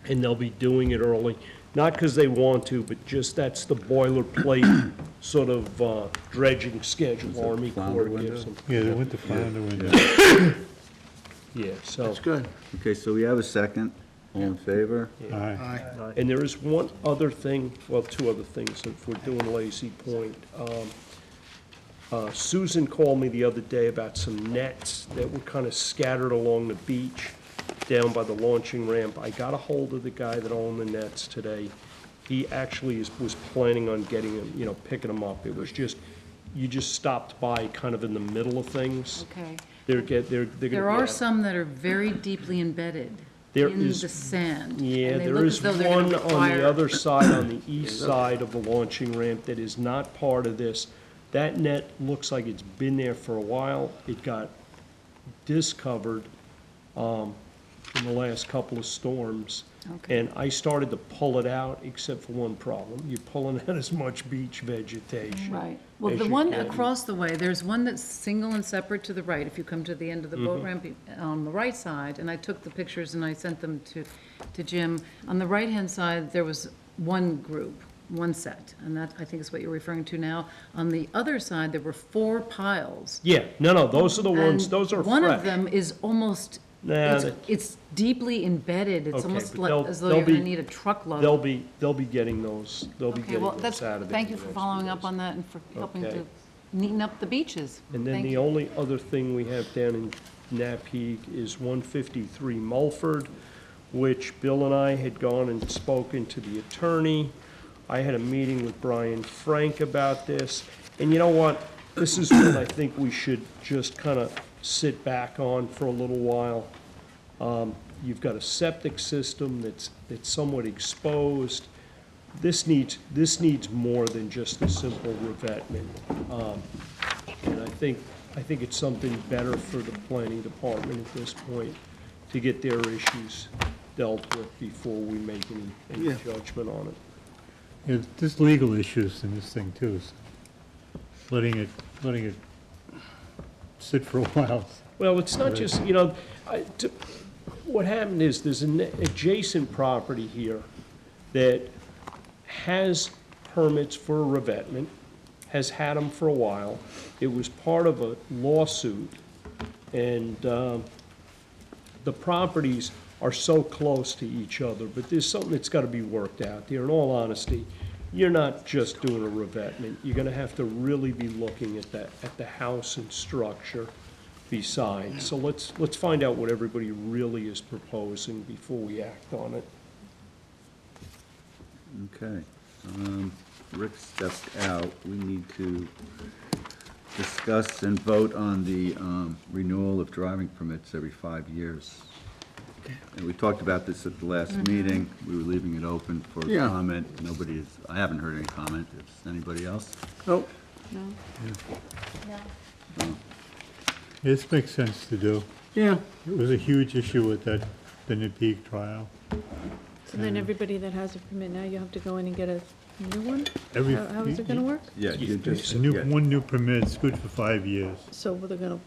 and they'll be doing it early. Not because they want to, but just that's the boilerplate sort of dredging schedule Army Corps gives them. Yeah, they went to Flounder window. Yeah, so. That's good. Okay, so we have a second. All in favor? Aye. And there is one other thing, well, two other things, if we're doing Lazy Point. Susan called me the other day about some nets that were kind of scattered along the beach down by the launching ramp. I got a hold of the guy that owned the nets today. He actually was planning on getting them, you know, picking them up. It was just, you just stopped by kind of in the middle of things. Okay. They're gonna There be are out. some that are very deeply embedded There in is- the sand. Yeah, and they there look is as though they're gonna one on require- the other side, on the east side of the launching ramp that is not part of this. That net looks like it's been there for a while. It got discovered in the last couple of storms. Okay. And I started to pull it out, except for one problem. You're pulling out as much beach vegetation. Right. Well, as the you one can. across the way, there's one that's single and separate to the right, if you come to the end of the boat Mhm. ramp on the right side, and I took the pictures and I sent them to Jim. On the right-hand side, there was one group, one set, and that, I think, is what you're referring to now. On the other side, there were 4 piles. Yeah, no, those are the ones, And those are fresh. one of them is almost, Nah, it's deeply embedded. It's Okay, almost but like, they'll- as though they'll you're gonna be- need a truckload. They'll be getting those, they'll be Okay, getting well, those that's, out of there. thank in you the for next following few up days. on that and for helping Okay. to neaten up the beaches. And then Thank the you. only other thing we have down in Napeag is 153 Mulford, which Bill and I had gone and spoken to the attorney. I had a meeting with Brian Frank about this, and you know what? This is one I think we should just kind of sit back on for a little while. You've got a septic system that's somewhat exposed. This needs more than just a simple revetment. And I think it's something better for the planning department at this point to get their issues dealt with before we make any Yeah. judgment on it. Yeah, there's legal issues in this thing too, so letting it sit for a while. Well, it's not just, you know, what happened is there's an adjacent property here that has permits for a revetment, has had them for a while. It was part of a lawsuit, and the properties are so close to each other, but there's something that's got to be worked out there. In all honesty, you're not just doing a revetment. You're going to have to really be looking at the house and structure besides. So let's find out what everybody really is proposing before we act on it. Okay. Rick stepped out. We need to discuss and vote on the renewal of driving permits every 5 years. And we talked about this at the last meeting. We were leaving it open for Yeah. comment. I haven't heard any comment. Is anybody else? Nope. No? This makes sense to do. Yeah. It was a huge issue with the Napeag trial. So then everybody that has a permit now, you have to go in and get a new one? Every- How is it gonna work? Yeah, you just, One new permit, it's good for 5 years. So they're gonna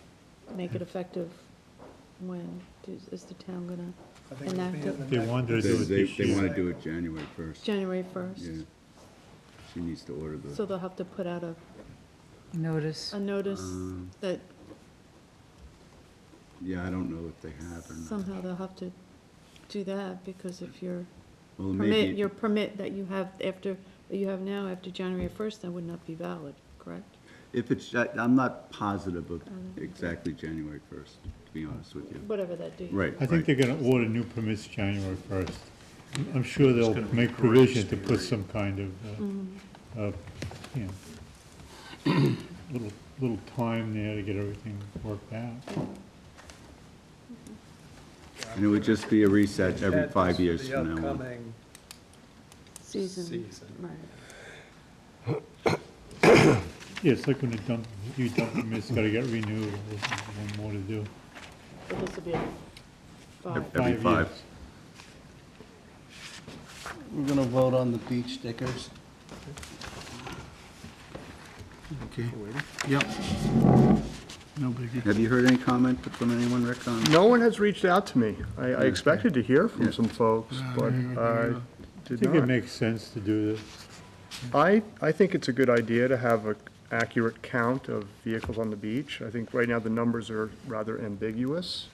make it effective when? Is the town gonna? enacted They wanted to do it this They year. want to do it January 1st. January 1st. Yeah. She needs to order the. So they'll have to put out Notice. a notice that Yeah, I don't know if they have or not. somehow they'll have to do that, because if your Well, permit, maybe, your permit that you have after, that you have now after January 1st, that would not be valid, correct? if it's, I'm not positive of exactly January 1st, to be honest with you. Whatever that date. Right, I think right. they're gonna order new permits January 1st. I'm sure they'll make provision to put some kind of, you know, little time there to get everything worked out. And it would just be a reset every 5 years from now on. Season. Right. Yeah, it's like when you dump permits, gotta get renewed, there's one more to do. But this will be a five. Every 5 5. years. We're gonna vote on the beach stickers. Okay. Yep. No biggie. Have you heard any comment from anyone, Rick, on? No one has reached out to me. I expected to hear from Yeah. some folks, but I did think it not. makes sense to do this. I think it's a good idea to have an accurate count of vehicles on the beach. I think right now the numbers are rather ambiguous.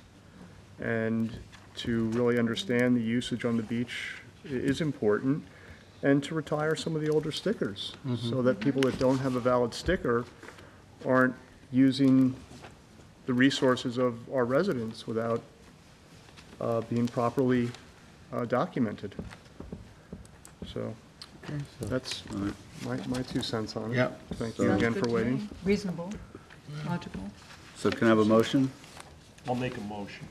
And to really understand the usage on the beach is important. And to retire some of the older stickers, so that people that don't have a valid sticker aren't using the resources of our residents without being properly documented. So that's my 2 cents on it. Yep. Thank you Sounds again good for to waiting. me. Reasonable, logical. So can I have a motion? I'll make a motion.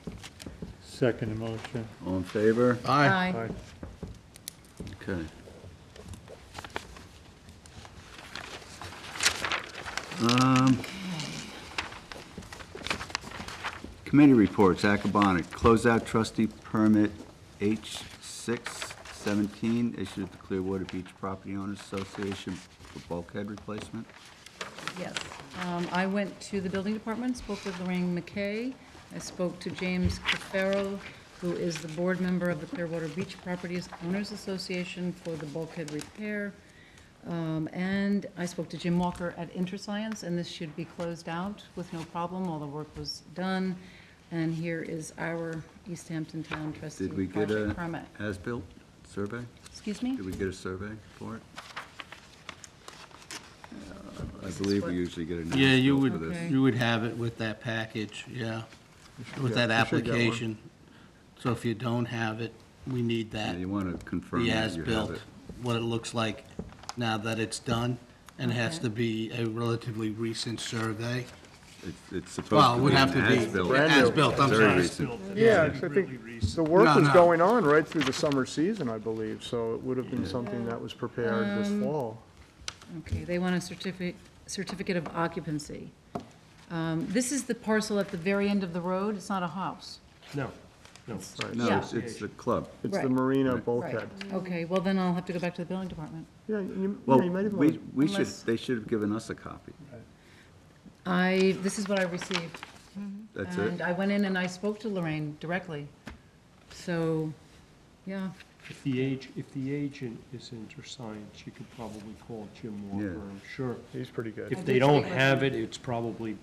Second motion. All in favor? Aye. Aye. Okay. Committee reports, Acabonic, closeout trustee permit H617, issued to Clearwater Beach Property Owners Association for bulkhead replacement. Yes. I went to the building department, spoke with Lorraine McKay. I spoke to James Cafaro, who is the board member of the Clearwater Beach Properties Owners Association for the bulkhead repair. And I spoke to Jim Walker at InterScience, and this should be closed out with no problem. All the work was done. And here is our East Hampton Town trustee Did we get project a permit. as-built survey? Excuse me? Did we get a survey for it? I This is believe what- we usually get an Yeah, you as-built would, for this. Okay. you would have it with that package, yeah, with that you should get one. application. So if you don't have it, we need Yeah, that, you want to confirm the that you have as-built, it. what it looks like now that it's done. And it has Okay. to be a relatively recent survey. It's supposed Well, it to would be have an to be as-built. Brand new. as-built, I'm Very sorry. recent. Yeah, 'cause I think the work No, was no. going on right through the summer season, I believe, so it would have been something that was prepared this fall. Okay, they want a certificate of occupancy. This is the parcel at the very end of the road. It's not a house. No, no. Right. No, Yeah. it's the club. It's the Right. marina Right. bulkhead. Okay, well, then I'll have to go back to the building department. Yeah, you Well, might even we, want we should, Unless- they should have given us a copy. This is what I received. That's And it? I went in and I spoke to Lorraine directly. So, yeah, If the agent is InterScience, you could probably call Jim Walker, Yeah. I'm sure. he's pretty good. I If did they don't speak with have him. it, it's probably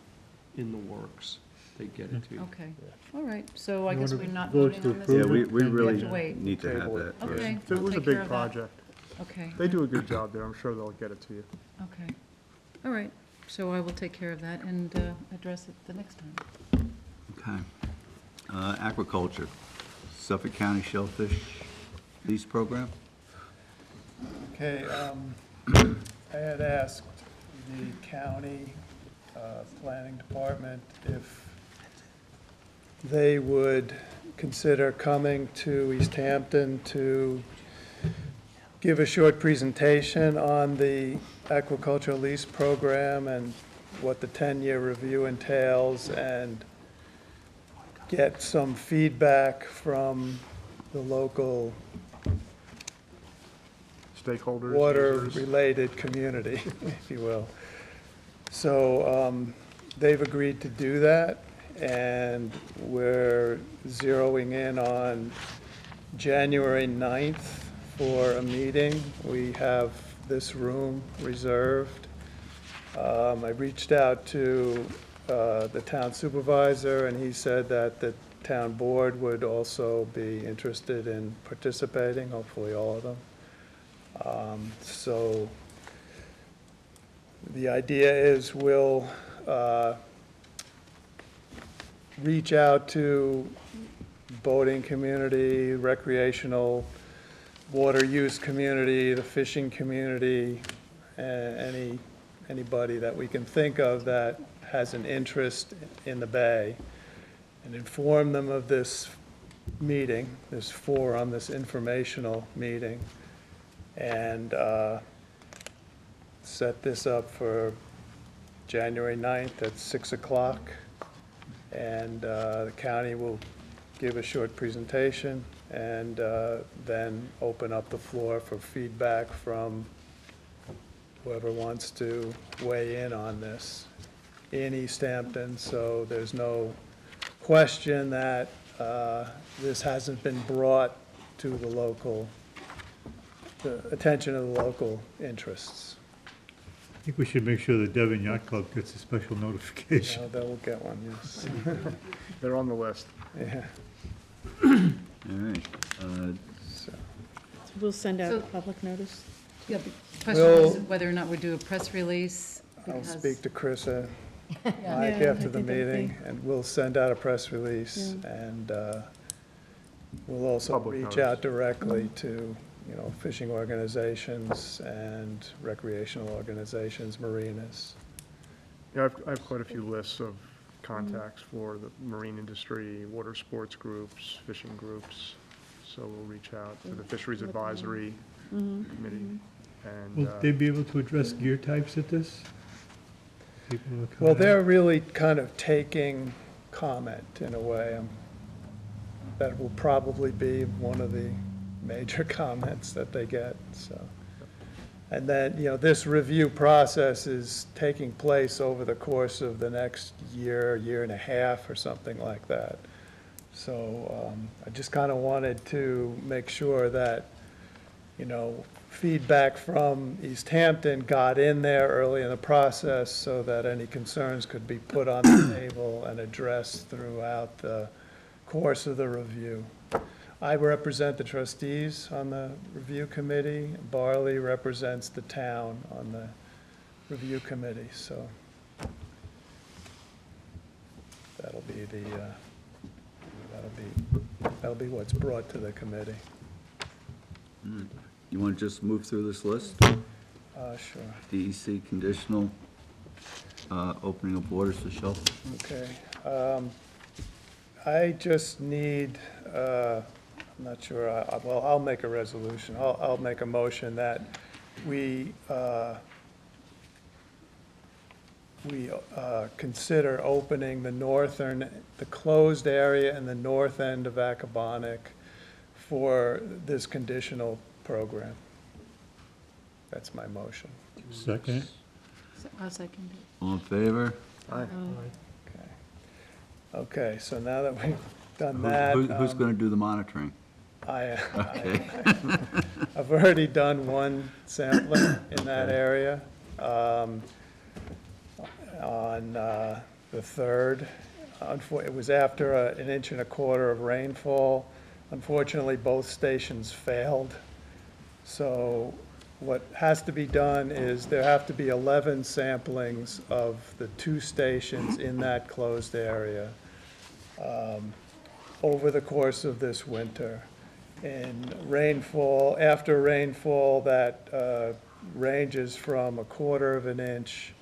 in the works. They get it to you. okay. All right, so I You guess wanna we're not vote voting to on this? Yeah, approve we, it? we Then really have to wait. need to have Table that. it. first. Okay. It I'll was a take care big of that. project. Okay, They do a good job there, I'm sure they'll get it to you. okay. All right, so I will take care of that and address it the next time. Okay. Aquaculture, Suffolk County Shellfish Lease Program? Okay, I had asked the county planning department if they would consider coming to East Hampton to give a short presentation on the aquaculture lease program and what the 10-year review entails, and get some feedback from the local Stakeholders. users. water-related community, if you will. So they've agreed to do that, and we're zeroing in on January 9th for a meeting. We have this room reserved. I reached out to the town supervisor, and he said that the town board would also be interested in participating, hopefully all of them. So the idea is we'll reach out to boating community, recreational water use community, the fishing community, anybody that we can think of that has an interest in the bay, and inform them of this meeting, this forum, this informational meeting, and set this up for January 9th at 6 o'clock. And the county will give a short presentation, and then open up the floor for feedback from whoever wants to weigh in on this in East Hampton, so there's no question that this hasn't been brought to the attention of the local interests. I think we should make sure the Devon Yacht Club gets a special notification. They will get one, yes. They're on the list. Yeah. All right. So we'll send out So- a public notice. Yeah, the question is whether or not we do a press release. I'll because- speak to Chris Mike Yeah, after I the think that'd be- meeting, and we'll send out a press release, Yeah. and we'll also Public reach notice. out directly to, fishing organizations and recreational organizations, marinas. Yeah, I have quite a few lists of contacts for the marine industry, water sports groups, fishing groups. So we'll reach out to the Fisheries Advisory Committee. And Will they be able to address gear types at this? People who are coming Well, out? they're really kind of taking comment in a way. That will probably be one of the major comments that they get, so. And then, this review process is taking place over the course of the next year and a half or something like that. So I just kind of wanted to make sure that, feedback from East Hampton got in there early in the process so that any concerns could be put on the table and addressed throughout the course of the review. I represent the trustees on the review committee. Barley represents the town on the review committee, so that'll be what's brought to the committee. You want to just move through this list? Sure. DEC conditional, opening of waters for shelter. Okay. I just need, I'm not sure, well, I'll make a resolution. I'll make a motion that we consider opening the closed area in the north end of Accabonac for this conditional program. That's my motion. Second? I'll second it. All in favor? Aye. Okay, so now that we've done that. Who's going to do the monitoring? I've already done one sampling in that area on the 3rd. It was after an 1.25 inches of rainfall. Unfortunately, both stations failed. So what has to be done is there have to be 11 samplings of the 2 stations in that closed area over the course of this winter. And rainfall, after rainfall, that ranges from 1/4 inch,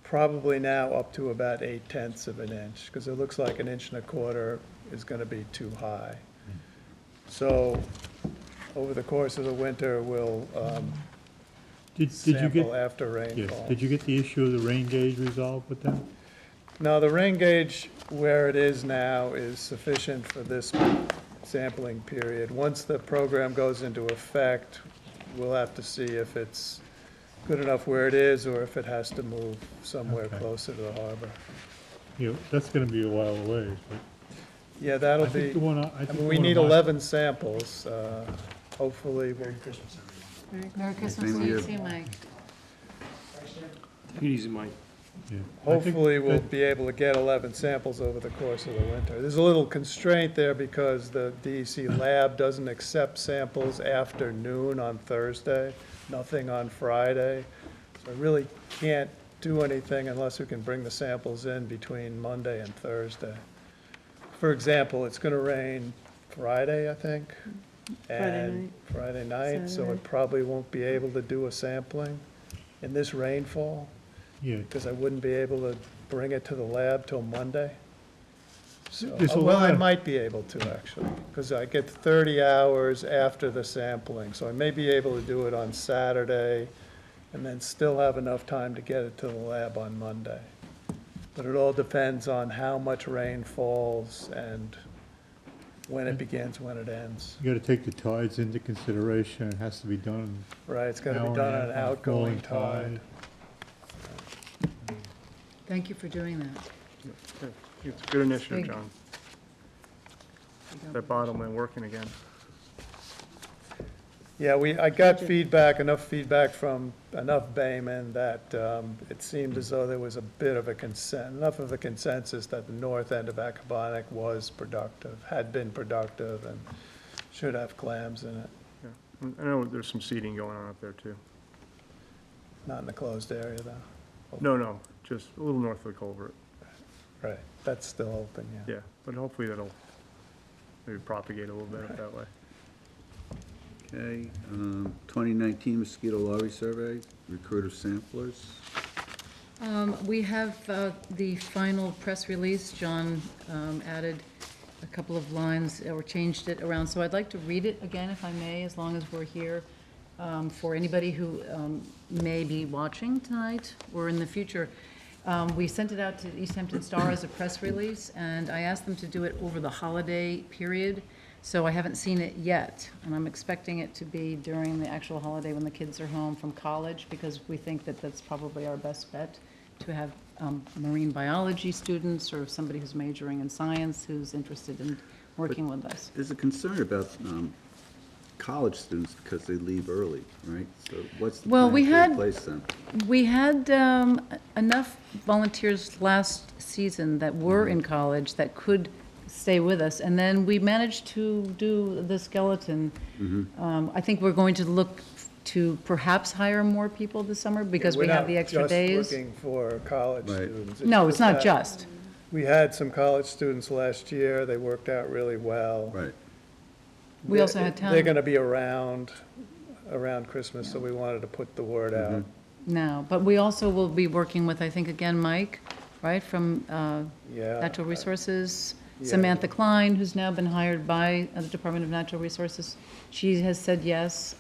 probably now up to about 0.8 of an inch, because it looks like 1.25 inches is going to be too high. So over the course of the winter, we'll Did you sample get, after yes, rainfall. did you get the issue of the rain gauge resolved with them? No, the rain gauge where it is now is sufficient for this sampling period. Once the program goes into effect, we'll have to see if it's good enough where it is or if it has to move somewhere Okay. closer to the harbor. that's gonna be a while away, but Yeah, that'll I think be, the one, I I think mean, the we one need on my- 11 samples. Hopefully, we'll, Merry Christmas Same to to you you. too, Mike. Take it easy, Mike. yeah. hopefully we'll be able to get 11 samples over the course of the winter. There's a little constraint there because the DEC lab doesn't accept samples after noon on Thursday, nothing on Friday. So I really can't do anything unless we can bring the samples in between Monday and Thursday. For example, it's going to rain Friday, I think. And Friday night, so Saturday. it probably won't be able to do a sampling in this rainfall Yeah, because I wouldn't be able to bring it to the lab till Monday. So, There's a well, I lot of- might be able to actually, because I get 30 hours after the sampling. So I may be able to do it on Saturday and then still have enough time to get it to the lab on Monday. But it all depends on how much rain falls and when it begins, when it ends. you gotta take the tides into consideration, it has to be done. Right, it's got to hour be and done a on an half on outgoing falling tide. Thank you for doing that. It's a good initiative, Big. John. That bottom line working again. Yeah, I got feedback, enough feedback from enough baymen that it seemed as though there was a bit of a enough of a consensus that the north end of Accabonac was productive, had been productive, and should have clams in it, Yeah. I know there's some seeding going on up there too. not in the closed area though. No, just a little north of the culvert. Right, that's still open, yeah. Yeah, but hopefully that'll maybe propagate a little bit up that way. Okay, 2019 mosquito larvae survey, recruiter samplers. We have the final press release. John added a couple of lines or changed it around, so I'd like to read it again, if I may, as long as we're here. For anybody who may be watching tonight or in the future, we sent it out to the East Hampton Star as a press release, and I asked them to do it over the holiday period. So I haven't seen it yet, and I'm expecting it to be during the actual holiday when the kids are home from college, because we think that that's probably our best bet, to have marine biology students or somebody who's majoring in science who's interested in working with us. There's a concern about college students because they leave early, right? So what's the Well, we plan to had- replace them? We had enough volunteers last season that were in college that could stay with us, and then we managed to do the skeleton. I think we're going to look to perhaps hire more people this summer because we have the extra days. We're not just looking for college Right. students. No, it's not that just. We had some college students last year, they worked out really well. Right. We also had They're town, going to be around Christmas, so we wanted to put the word out. no, but we also will be working with, I think, again, Mike, right, from Yeah. Natural Resources. Yeah. Samantha Klein, who's now been hired by the Department of Natural Resources, she has said yes.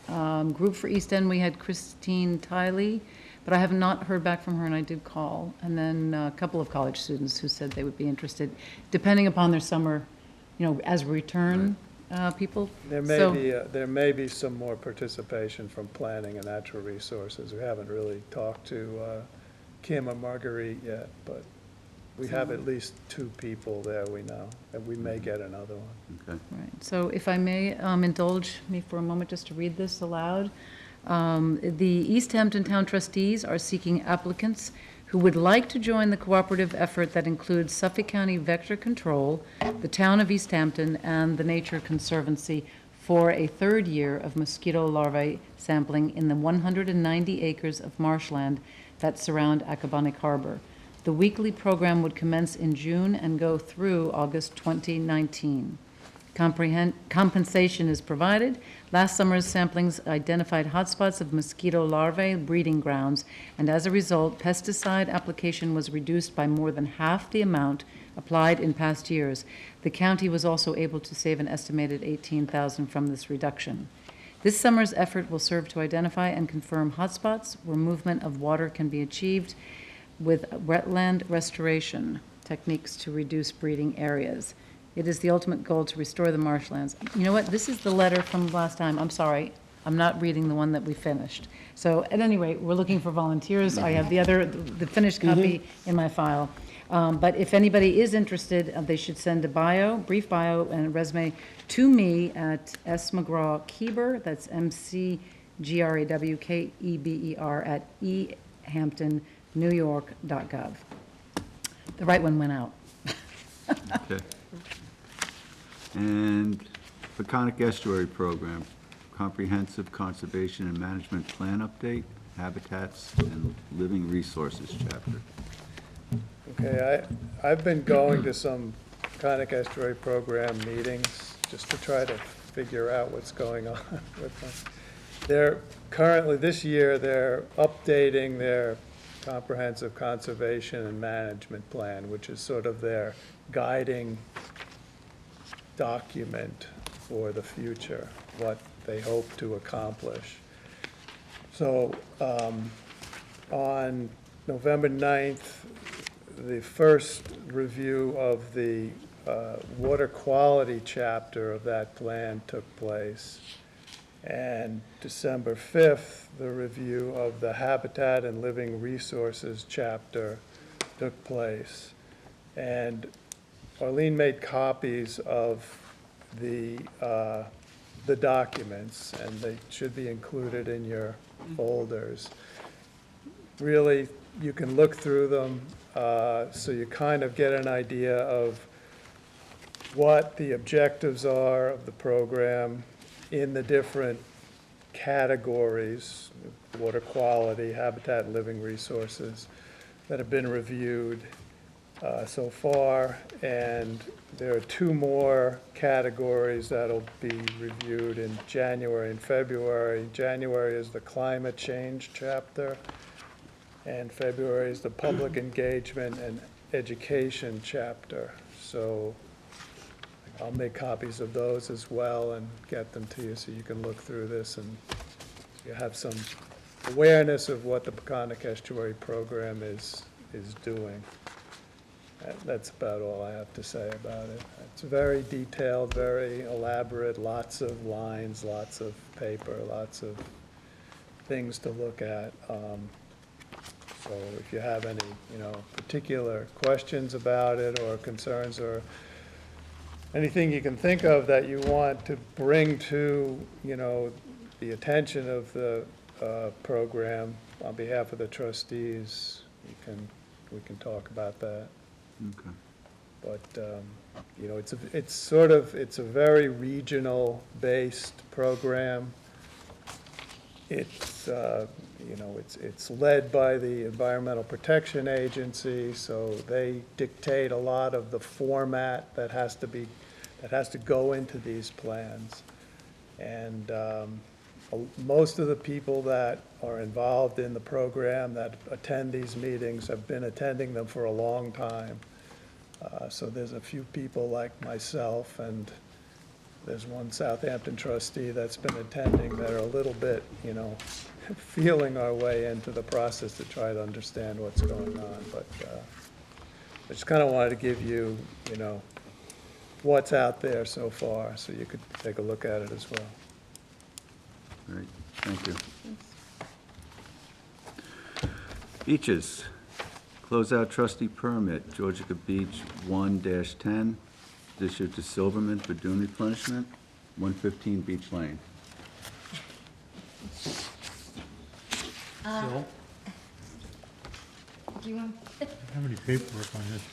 Group for East End, we had Christine Tiley, but I have not heard back from her, and I did call. And then a couple of college students who said they would be interested, depending upon their summer, as return people. There may be some more participation from planning and natural resources. We haven't really talked to Kim or Marguerite yet, but we have at least 2 people there we know, and we may get another one. Okay. Right, so if I may indulge me for a moment just to read this aloud. The East Hampton Town Trustees are seeking applicants who would like to join the cooperative effort that includes Suffolk County Vector Control, the Town of East Hampton, and the Nature Conservancy for a 3rd year of mosquito larvae sampling in the 190 acres of marshland that surround Accabonac Harbor. The weekly program would commence in June and go through August 2019. Compensation is provided. Last summer's samplings identified hotspots of mosquito larvae breeding grounds, and as a result, pesticide application was reduced by more than half the amount applied in past years. The county was also able to save an estimated $18,000 from this reduction. This summer's effort will serve to identify and confirm hotspots where movement of water can be achieved with wetland restoration techniques to reduce breeding areas. It is the ultimate goal to restore the marshlands. You know what? This is the letter from last time. I'm sorry. I'm not reading the one that we finished. So at any rate, we're looking for volunteers. I have the finished copy in my file. But if anybody is interested, they should send a brief bio and a resume to me at smcgrawkeber, that's McGrawkeber at ehamptonnewyork.gov. The right one went out. Okay. And Peconic Estuary Program, Comprehensive Conservation and Management Plan Update, Habitats and Living Resources Chapter. Okay, I've been going to some Peconic Estuary Program meetings just to try to figure out what's going on with them. They're currently, this year, they're updating their Comprehensive Conservation and Management Plan, which is sort of their guiding document for the future, what they hope to accomplish. So on November 9th, the first review of the water quality chapter of that plan took place. And December 5th, the review of the Habitat and Living Resources chapter took place. And Arlene made copies of the documents, and they should be included in your folders. Really, you can look through them, so you kind of get an idea of what the objectives are of the program in the different categories, water quality, habitat, living resources, that have been reviewed so far. And there are 2 more categories that'll be reviewed in January and February. January is the climate change chapter, and February is the public engagement and education chapter. So I'll make copies of those as well and get them to you so you can look through this and you have some awareness of what the Peconic Estuary Program is doing. That's about all I have to say about it. It's very detailed, very elaborate, lots of lines, lots of paper, lots of things to look at. So if you have any, particular questions about it or concerns or anything you can think of that you want to bring to, the attention of the program on behalf of the trustees, we can talk about that. Okay. But, it's a very regional-based program. It's, it's led by the Environmental Protection Agency, so they dictate a lot of the format that has to go into these plans. And most of the people that are involved in the program that attend these meetings have been attending them for a long time. So there's a few people like myself, and there's one Southampton trustee that's been attending that are a little bit, feeling our way into the process to try to understand what's going on. But I just kind of wanted to give you, what's out there so far, so you could take a look at it as well. Great, thank you. Beaches, closeout trustee permit, Georgia Beach 1-10, issued to Silverman for dune replenishment, 115 Beach Lane. Bill? Do you want? How many paperwork on this?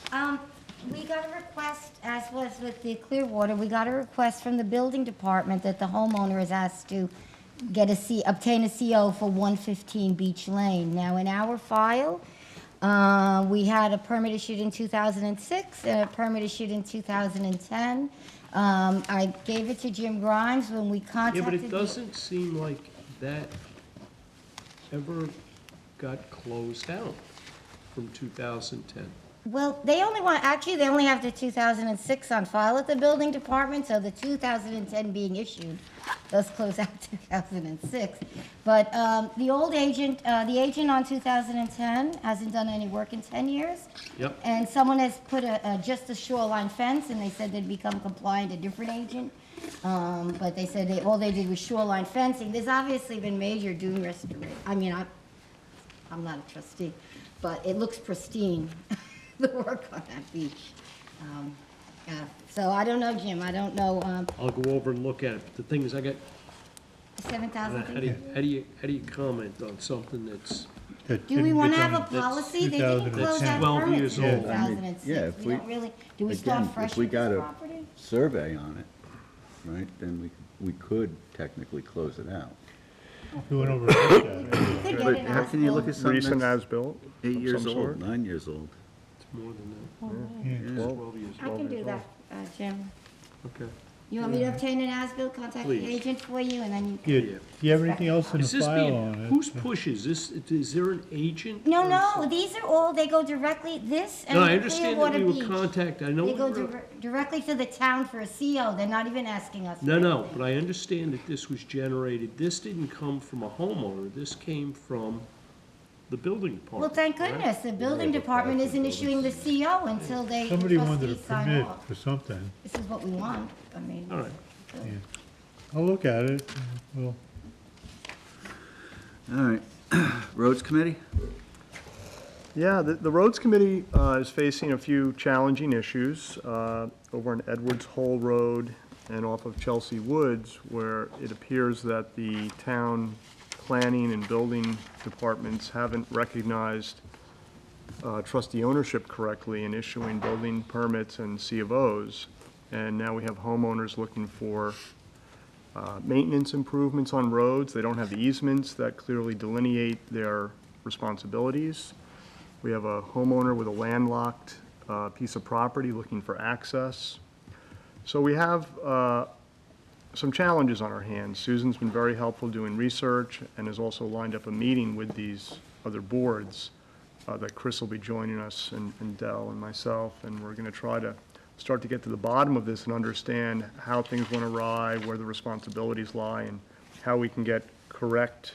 We got a request, as was with the Clearwater, we got a request from the building department that the homeowner is asked to obtain a CO for 115 Beach Lane. Now, in our file, we had a permit issued in 2006 and a permit issued in 2010. I gave it to Jim Grimes when we contacted. Yeah, but it doesn't seem like that ever got closed out from 2010. Well, they only have the 2006 on file at the building department, so the 2010 being issued does close out 2006. But the old agent, the agent on 2010 hasn't done any work in 10 years. Yep. And someone has put just a shoreline fence, and they said they'd become compliant, a different agent. But they said all they did was shoreline fencing. There's obviously been major dune restoration. I mean, I'm not a trustee, but it looks pristine. the work on that beach. Yeah, so I don't know, Jim, I don't know, I'll go over and look at it. The thing is, I got, 7,000 how do you comment on something that's Do we want to have a policy? They didn't close that 12 permit in years old. 2006. Yeah, if We don't really, do we again, start fresh if we with got this a property? survey on it, right, then we could technically close it out. We went over and looked at it. We could get But an how can you look at something Recent that's as-built? 8 of years some old, sort? 9 years old? it's more than Yeah. that? 12 years I can do that, Jim. Okay. You want me to obtain an as-built, contact the Please. agent for you, and then you Yeah, can... do you have anything else in the Is this file being, on it? whose push is this? Is there an agent? No, or no, some- these are all, they go directly, this and No, I the understand that Clearwater we Beach. were contacted, I know. They we go were- directly to the town for a CO, they're not even asking us. No, for no, anything. but I understand that this was generated, this didn't come from a homeowner, this came from the building department. Well, thank right? goodness, the building department isn't issuing the CO until the Somebody wanted a trustees sign permit off. for something. This is what we want, I mean. All right. I'll look at it, well, All right, roads committee? Yeah, the Roads Committee is facing a few challenging issues over on Edwards Hole Road and off of Chelsea Woods, where it appears that the town planning and building departments haven't recognized trustee ownership correctly in issuing building permits and C of Os. And now we have homeowners looking for maintenance improvements on roads. They don't have the easements that clearly delineate their responsibilities. We have a homeowner with a landlocked piece of property looking for access. So we have some challenges on our hands. Susan's been very helpful doing research and has also lined up a meeting with these other boards that Chris will be joining us, and Dell and myself, and we're going to try to start to get to the bottom of this and understand how things went awry, where the responsibilities lie, and how we can get correct,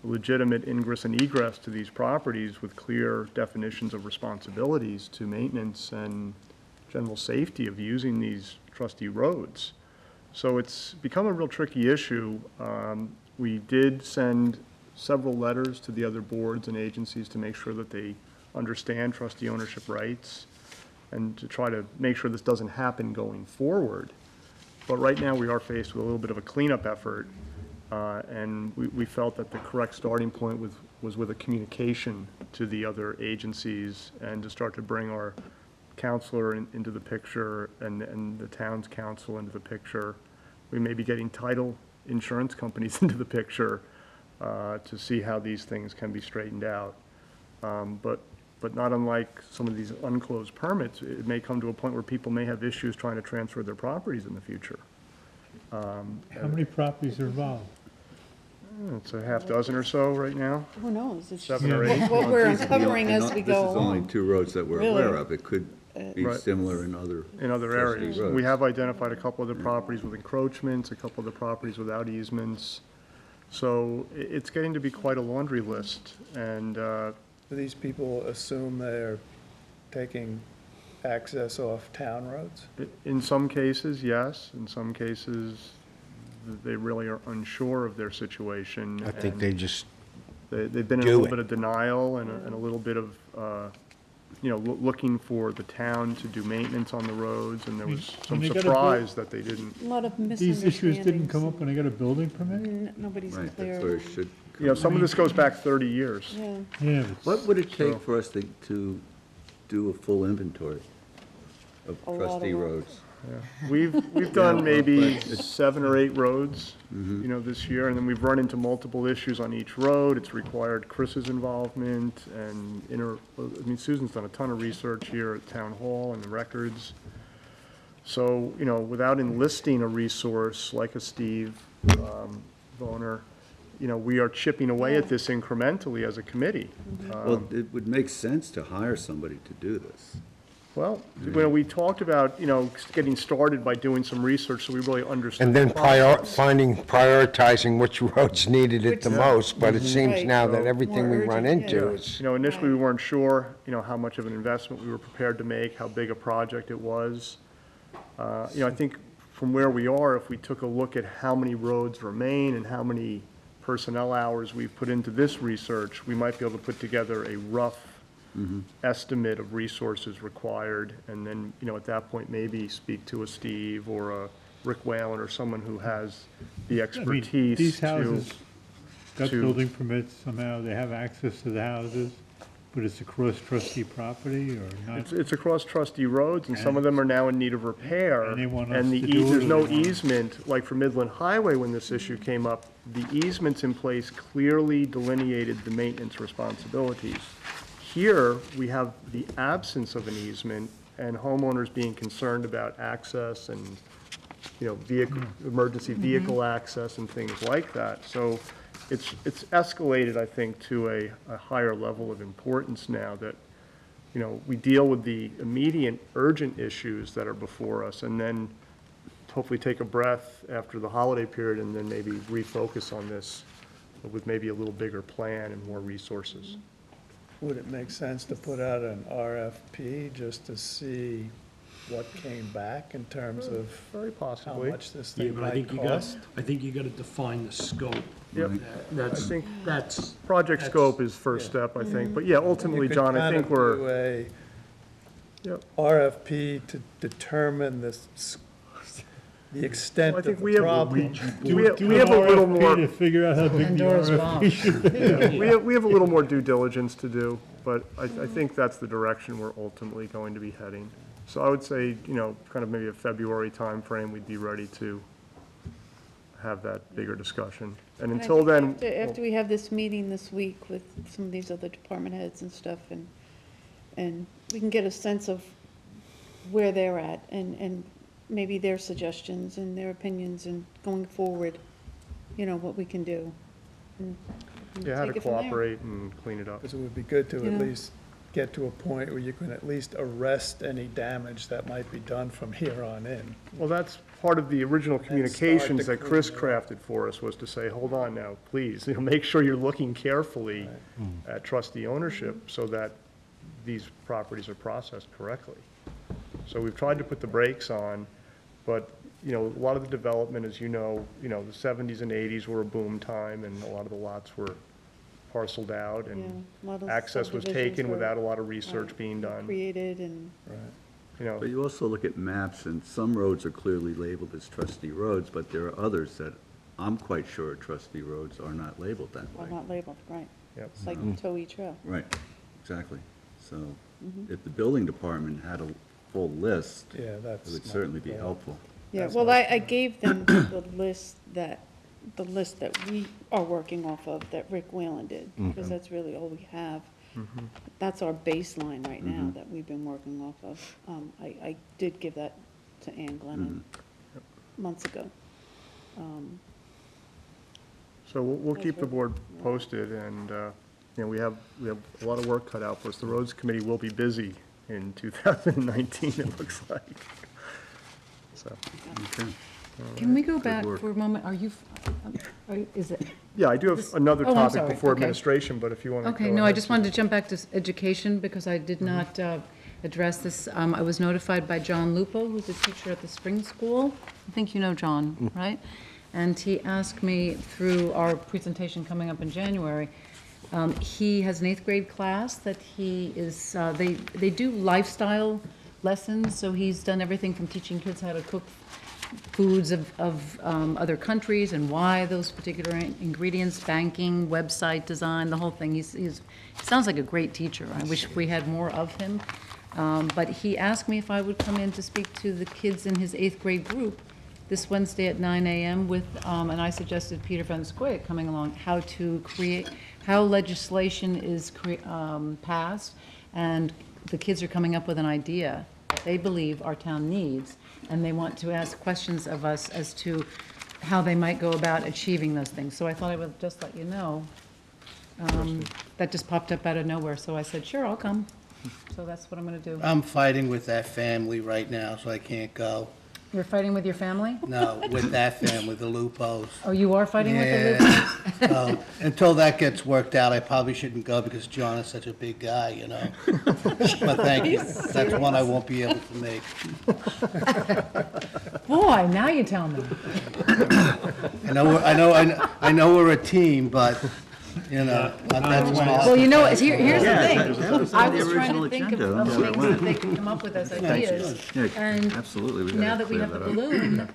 legitimate ingress and egress to these properties with clear definitions of responsibilities to maintenance and general safety of using these trustee roads. So it's become a real tricky issue. We did send several letters to the other boards and agencies to make sure that they understand trustee ownership rights and to try to make sure this doesn't happen going forward. But right now, we are faced with a little bit of a cleanup effort, and we felt that the correct starting point was with a communication to the other agencies and to start to bring our counselor into the picture and the town's council into the picture. We may be getting title insurance companies into the picture to see how these things can be straightened out. But not unlike some of these unclosed permits, it may come to a point where people may have issues trying to transfer their properties in the future. how many properties are involved? It's a half dozen or so right now. Who knows? It's 7 just or 8. what we're These are the uncovering only- as we go This is only along. 2 roads that we're Really? aware of. It could be Right. similar in other. In other trustee areas. roads. We have identified a couple of the properties with encroachments, a couple of the properties without easements. So it's getting to be quite a laundry list, and Do these people assume they're taking access off town roads? in some cases, yes. In some cases, they really are unsure of their situation. I think and they just, they've been in a do little it. bit of denial and a little bit of, looking for the town to do maintenance on the roads, and there was some When they got a surprise that they didn't. A lot of These issues didn't come misunderstandings. up when they got a building permit? Nobody's Right, clear. that's where it should. You know, some of this goes back 30 years. Yeah. Yeah, but What would it So- take for us to do a full inventory of A lot of trustee work. roads? We've done maybe but it's- 7 or 8 roads, Mm-hmm. this year, and then we've run into multiple issues on each road. It's required Chris's involvement and Susan's done a ton of research here at Town Hall and the records. So, without enlisting a resource like a Steve Boner, we are chipping away at this incrementally as a committee. Well, it would make sense to hire somebody to do this. Well, we talked about, getting started by doing some research so we really understood. and the then process. prioritizing which roads needed it the most, but it seems Right. now that everything More we run urgent, into yeah. is, Initially, we weren't sure, how much of an investment we were prepared to make, how big a project it was. I think from where we are, if we took a look at how many roads remain and how many personnel hours we've put into this research, we might be able to put together a rough estimate of resources required, and then, at that point, maybe speak to a Steve or a Rick Whalen or someone who has the expertise These houses got to- building permits somehow, they have access to the houses, but it's across trustee property or not? It's across trustee roads, and some of them are now in need of repair. And they want us And to do it, there's or no they want- easement, like for Midland Highway, when this issue came up, the easements in place clearly delineated the maintenance responsibilities. Here, we have the absence of an easement, and homeowners being concerned about access and, emergency vehicle access and things like that. So it's escalated, I think, to a higher level of importance now that, we deal with the immediate urgent issues that are before us, and then hopefully take a breath after the holiday period, and then maybe refocus on this with maybe a little bigger plan and more resources. Would it make sense to put out an RFP just to see what came back in terms of Very how possibly. much this Yeah, thing but I might think cost? I think you gotta define the scope. Yep. That's, I think that's, Project That's- scope is first step, I think, but yeah, ultimately, You could John, I kind think of we're, do a Yep. RFP to determine the extent Well, I of think the we have- problem. we have a little more, To figure out how big the Pandora's RFP box. should be. we have a little more due diligence to do, but I think that's the direction we're ultimately going to be heading. So I would say, kind of maybe a February timeframe, we'd be ready to have that bigger discussion. And And I until think then, After we have this meeting this week with some of these other department heads and stuff, and we can get a sense of where they're at, and maybe their suggestions and their opinions, and going forward, what we can do. and how to take it from there. cooperate and clean it up. Because it would be good to You at know? least get to a point where you can at least arrest any damage that might be done from here on in. Well, that's part of the original start communications to that Chris clean it up. crafted for us, was to say, hold on now, please, make sure you're looking carefully at trustee ownership so that these properties are processed correctly. So we've tried to put the brakes on, but, a lot of the development, as the 70s and 80s were a boom time, and a lot of the lots were parceled out, Yeah, and a lot of access was subdivisions taken were, without a lot of research being done. created, and But you also look at maps, and some roads are clearly labeled as trustee roads, but there are others that I'm quite sure trustee roads are not labeled that are way. not labeled, right. Yep. It's like Toey Trail. Right, exactly. So if the building department had a full list, Yeah, it that's. would not certainly be bad. helpful. Yeah, That's well, not- I gave them the list that we are working off of, that Rick Whalen did, because that's really all we have. That's our baseline right now that we've been working off of. I did give that to Ann Glennon months ago. So we'll keep the board posted, and, we have a lot of work cut out for us. The roads committee will be busy in 2019, it looks like. So, Okay. Can we go back work. for a moment? Is it? yeah, I do have another Oh, I'm topic sorry. before Okay. administration, but if you want to go Okay, no, I ahead, just wanted to jump back to education because I did not address this. I was notified by John Lupo, who's a teacher at the spring school. I think you know John, right? And he asked me through our presentation coming up in January, he has an 8th grade class that he is, they do lifestyle lessons, so he's done everything from teaching kids how to cook foods of other countries and why those particular ingredients, banking, website design, the whole thing. He sounds like a great teacher. I wish we had more of him. But he asked me if I would come in to speak to the kids in his 8th grade group this Wednesday at 9 a.m. with, and I suggested Peter Van Squig coming along, how legislation is passed, and the kids are coming up with an idea they believe our town needs, and they want to ask questions of us as to how they might go about achieving those things. So I thought I would just let you know. That just popped up out of nowhere, so I said, sure, I'll come. So that's what I'm gonna do. I'm fighting with that family right now, so I can't go. You're fighting with your family? No, with that family, the Lupos. Oh, you are fighting with the Yeah. Lupos? So, until that gets worked out, I probably shouldn't go because John is such a big guy, But thank you. That's one I won't be able to make. Boy, now you tell me. I know we're a team, but You know, that's when Well, you know, here's the Yeah, thing. that was I on the was trying original to think of agenda. of Yeah, things right. that they could come up with as ideas. Yeah, And absolutely. We now gotta that we clear have the that up. balloon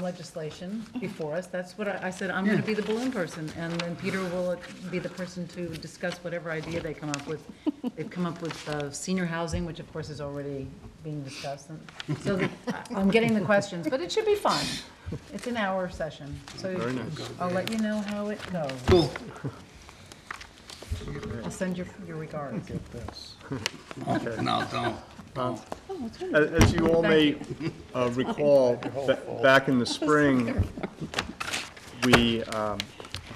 legislation before us, that's what I said, I'm gonna be the balloon person, and then Peter will be the person to discuss whatever idea they come up with. They've come up with senior housing, which of course is already being discussed, and so I'm getting the questions, but it should be fun. It's an hour session, so I'll let you know how it goes. Cool. I'll send your regards. No, don't. As you all may recall, back in the spring, we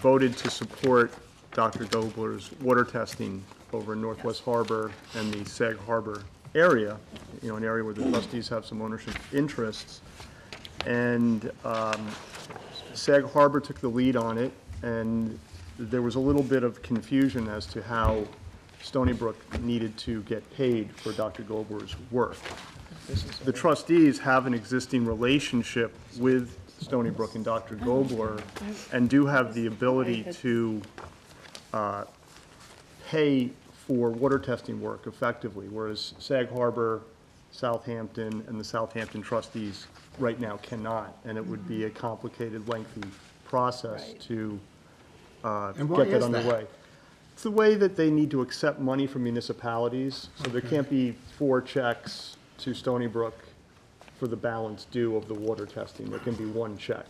voted to support Dr. Gobler's water testing over in Northwest Harbor and the Sag Harbor area, you know, an area where the trustees have some ownership interests. And Sag Harbor took the lead on it, and there was a little bit of confusion as to how Stony Brook needed to get paid for Dr. Gobler's work. The trustees have an existing relationship with Stony Brook and Dr. Gobler, and do have the ability to pay for water testing work effectively, whereas Sag Harbor, Southampton, and the Southampton trustees right now cannot, and it would be a complicated, lengthy process to And why get that is that? underway. It's the way that they need to accept money from municipalities, so there can't be 4 checks to Stony Brook for the balance due of the water testing. There can be 1 check.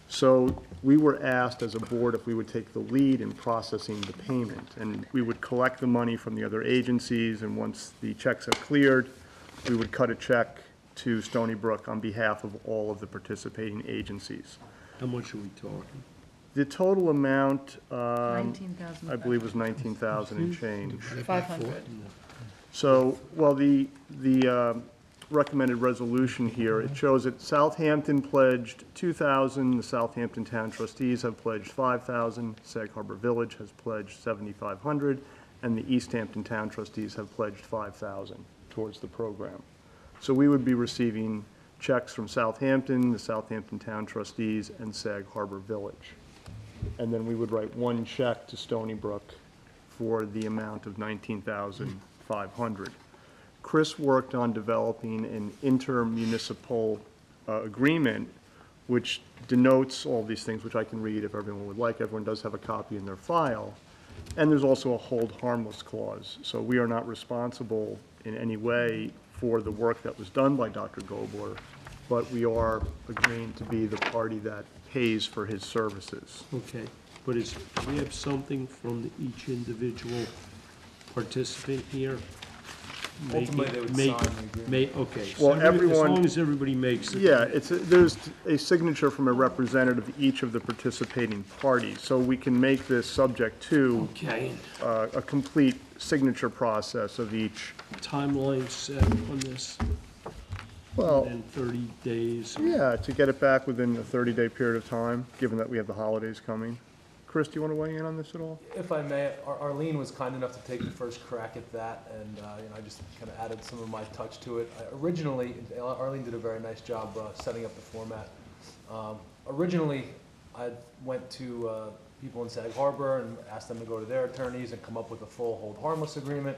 So we were asked as a board if we would take the lead in processing the payment, and we would collect the money from the other agencies, and once the checks have cleared, we would cut a check to Stony Brook on behalf of all of the participating agencies. How much are we talking? The total amount, 19,000. I believe, was 19,000 and change. 500. So, well, the recommended resolution here, it shows that Southampton pledged 2,000, the Southampton Town Trustees have pledged 5,000, Sag Harbor Village has pledged 7,500, and the East Hampton Town Trustees have pledged 5,000 towards the program. So we would be receiving checks from Southampton, the Southampton Town Trustees, and Sag Harbor Village. And then we would write 1 check to Stony Brook for the amount of 19,500. Chris worked on developing an intermunicipal agreement which denotes all these things, which I can read if everyone would like. Everyone does have a copy in their file. And there's also a hold harmless clause. So we are not responsible in any way for the work that was done by Dr. Gobler, but we are agreeing to be the party that pays for his services. Okay, but do we have something from each individual participant here? Ultimately, they would sign the agreement. Okay, Well, so as everyone- long as everybody makes it. Yeah, there's a signature from a representative of each of the participating parties, so we can make this subject to Okay, a complete signature process of each. timeline set on this, Well, in 30 days. yeah, to get it back within a 30-day period of time, given that we have the holidays coming. Chris, do you want to weigh in on this at all? If I may, Arlene was kind enough to take the first crack at that, and I just kind of added some of my touch to it. Originally, Arlene did a very nice job setting up the format. Originally, I went to people in Sag Harbor and asked them to go to their attorneys and come up with a full hold harmless agreement.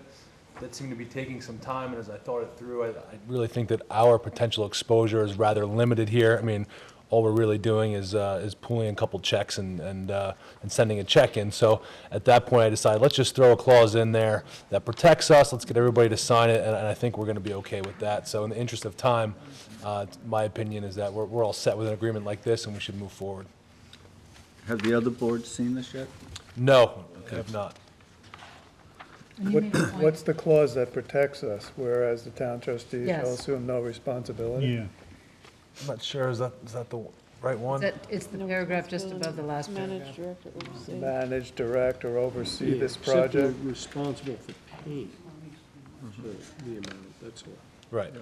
That seemed to be taking some time, and as I thought it through, I really think that our potential exposure is rather limited here. I mean, all we're really doing is pulling a couple checks and sending a check in. So at that point, I decided, let's just throw a clause in there that protects us. Let's get everybody to sign it, and I think we're going to be okay with that. So in the interest of time, my opinion is that we're all set with an agreement like this, and we should move forward. Have the other boards seen this yet? No, I have not. What's the clause that protects us, whereas the town trustees Yes. will assume no responsibility? Yeah. I'm not sure, is that the right one? It's the paragraph just above the last paragraph. Manage, direct, or oversee. Manage, direct, or oversee Yeah, this except project? we're responsible for paying the amount, that's all. Right.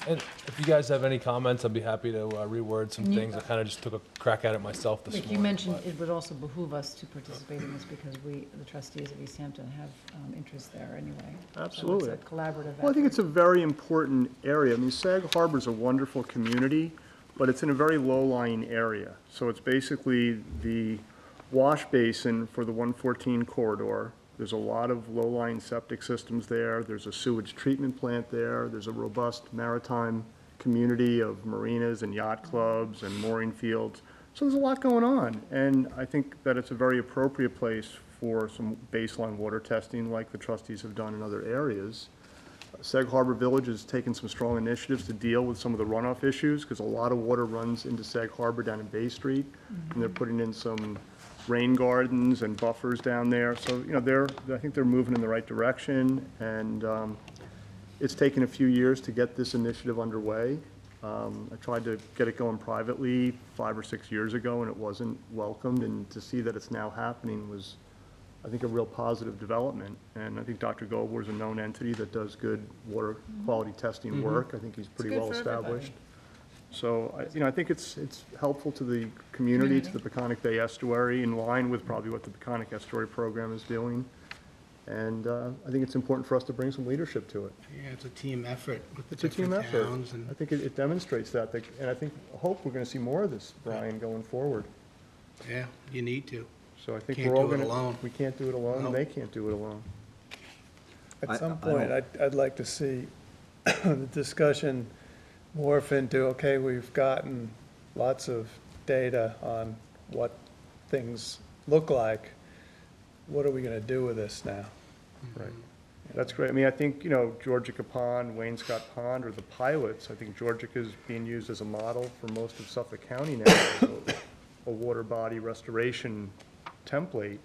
And if you guys have any comments, I'd be happy to reword some And you- things. I kind of just took a crack at it myself this Like morning. you mentioned, but- it would also behoove us to participate in this because we, the trustees of East Hampton, have interest there anyway. Absolutely. So it's a collaborative Well, I think effort. it's a very important area. I mean, Sag Harbor's a wonderful community, but it's in a very low-lying area. So it's basically the wash basin for the 114 corridor. There's a lot of low-lying septic systems there. There's a sewage treatment plant there. There's a robust maritime community of marinas and yacht clubs and mooring fields. So there's a lot going on, and I think that it's a very appropriate place for some baseline water testing like the trustees have done in other areas. Sag Harbor Village has taken some strong initiatives to deal with some of the runoff issues because a lot of water runs into Sag Harbor down in Bay Street, and they're putting in some rain gardens and buffers down there. So, you know, I think they're moving in the right direction, and it's taken a few years to get this initiative underway. I tried to get it going privately 5 or 6 years ago, and it wasn't welcomed, and to see that it's now happening was, I think, a real positive development. And I think Dr. Gobler is a known entity that does good water quality testing work. I think he's pretty well established. So, I think it's helpful to the community, to the Peconic Bay Estuary, in line with probably what the Peconic Estuary Program is doing. And I think it's important for us to bring some leadership to it. Yeah, it's a team effort with the It's a team different effort. towns and. I think it demonstrates that, and I hope we're gonna see more of this, Brian, going forward. Yeah, you need to. So I think Can't we're all do it gonna. alone. We can't do it alone, No. and they can't do it alone. At some point, I'd like to see the discussion morph into, okay, we've gotten lots of data on what things look like. What are we gonna do with this now? Right. That's great. I mean, I think, Georgica Pond, Wainscott Pond are the pilots. I think Georgica is being used as a model for most of Suffolk County now, as a water body restoration template.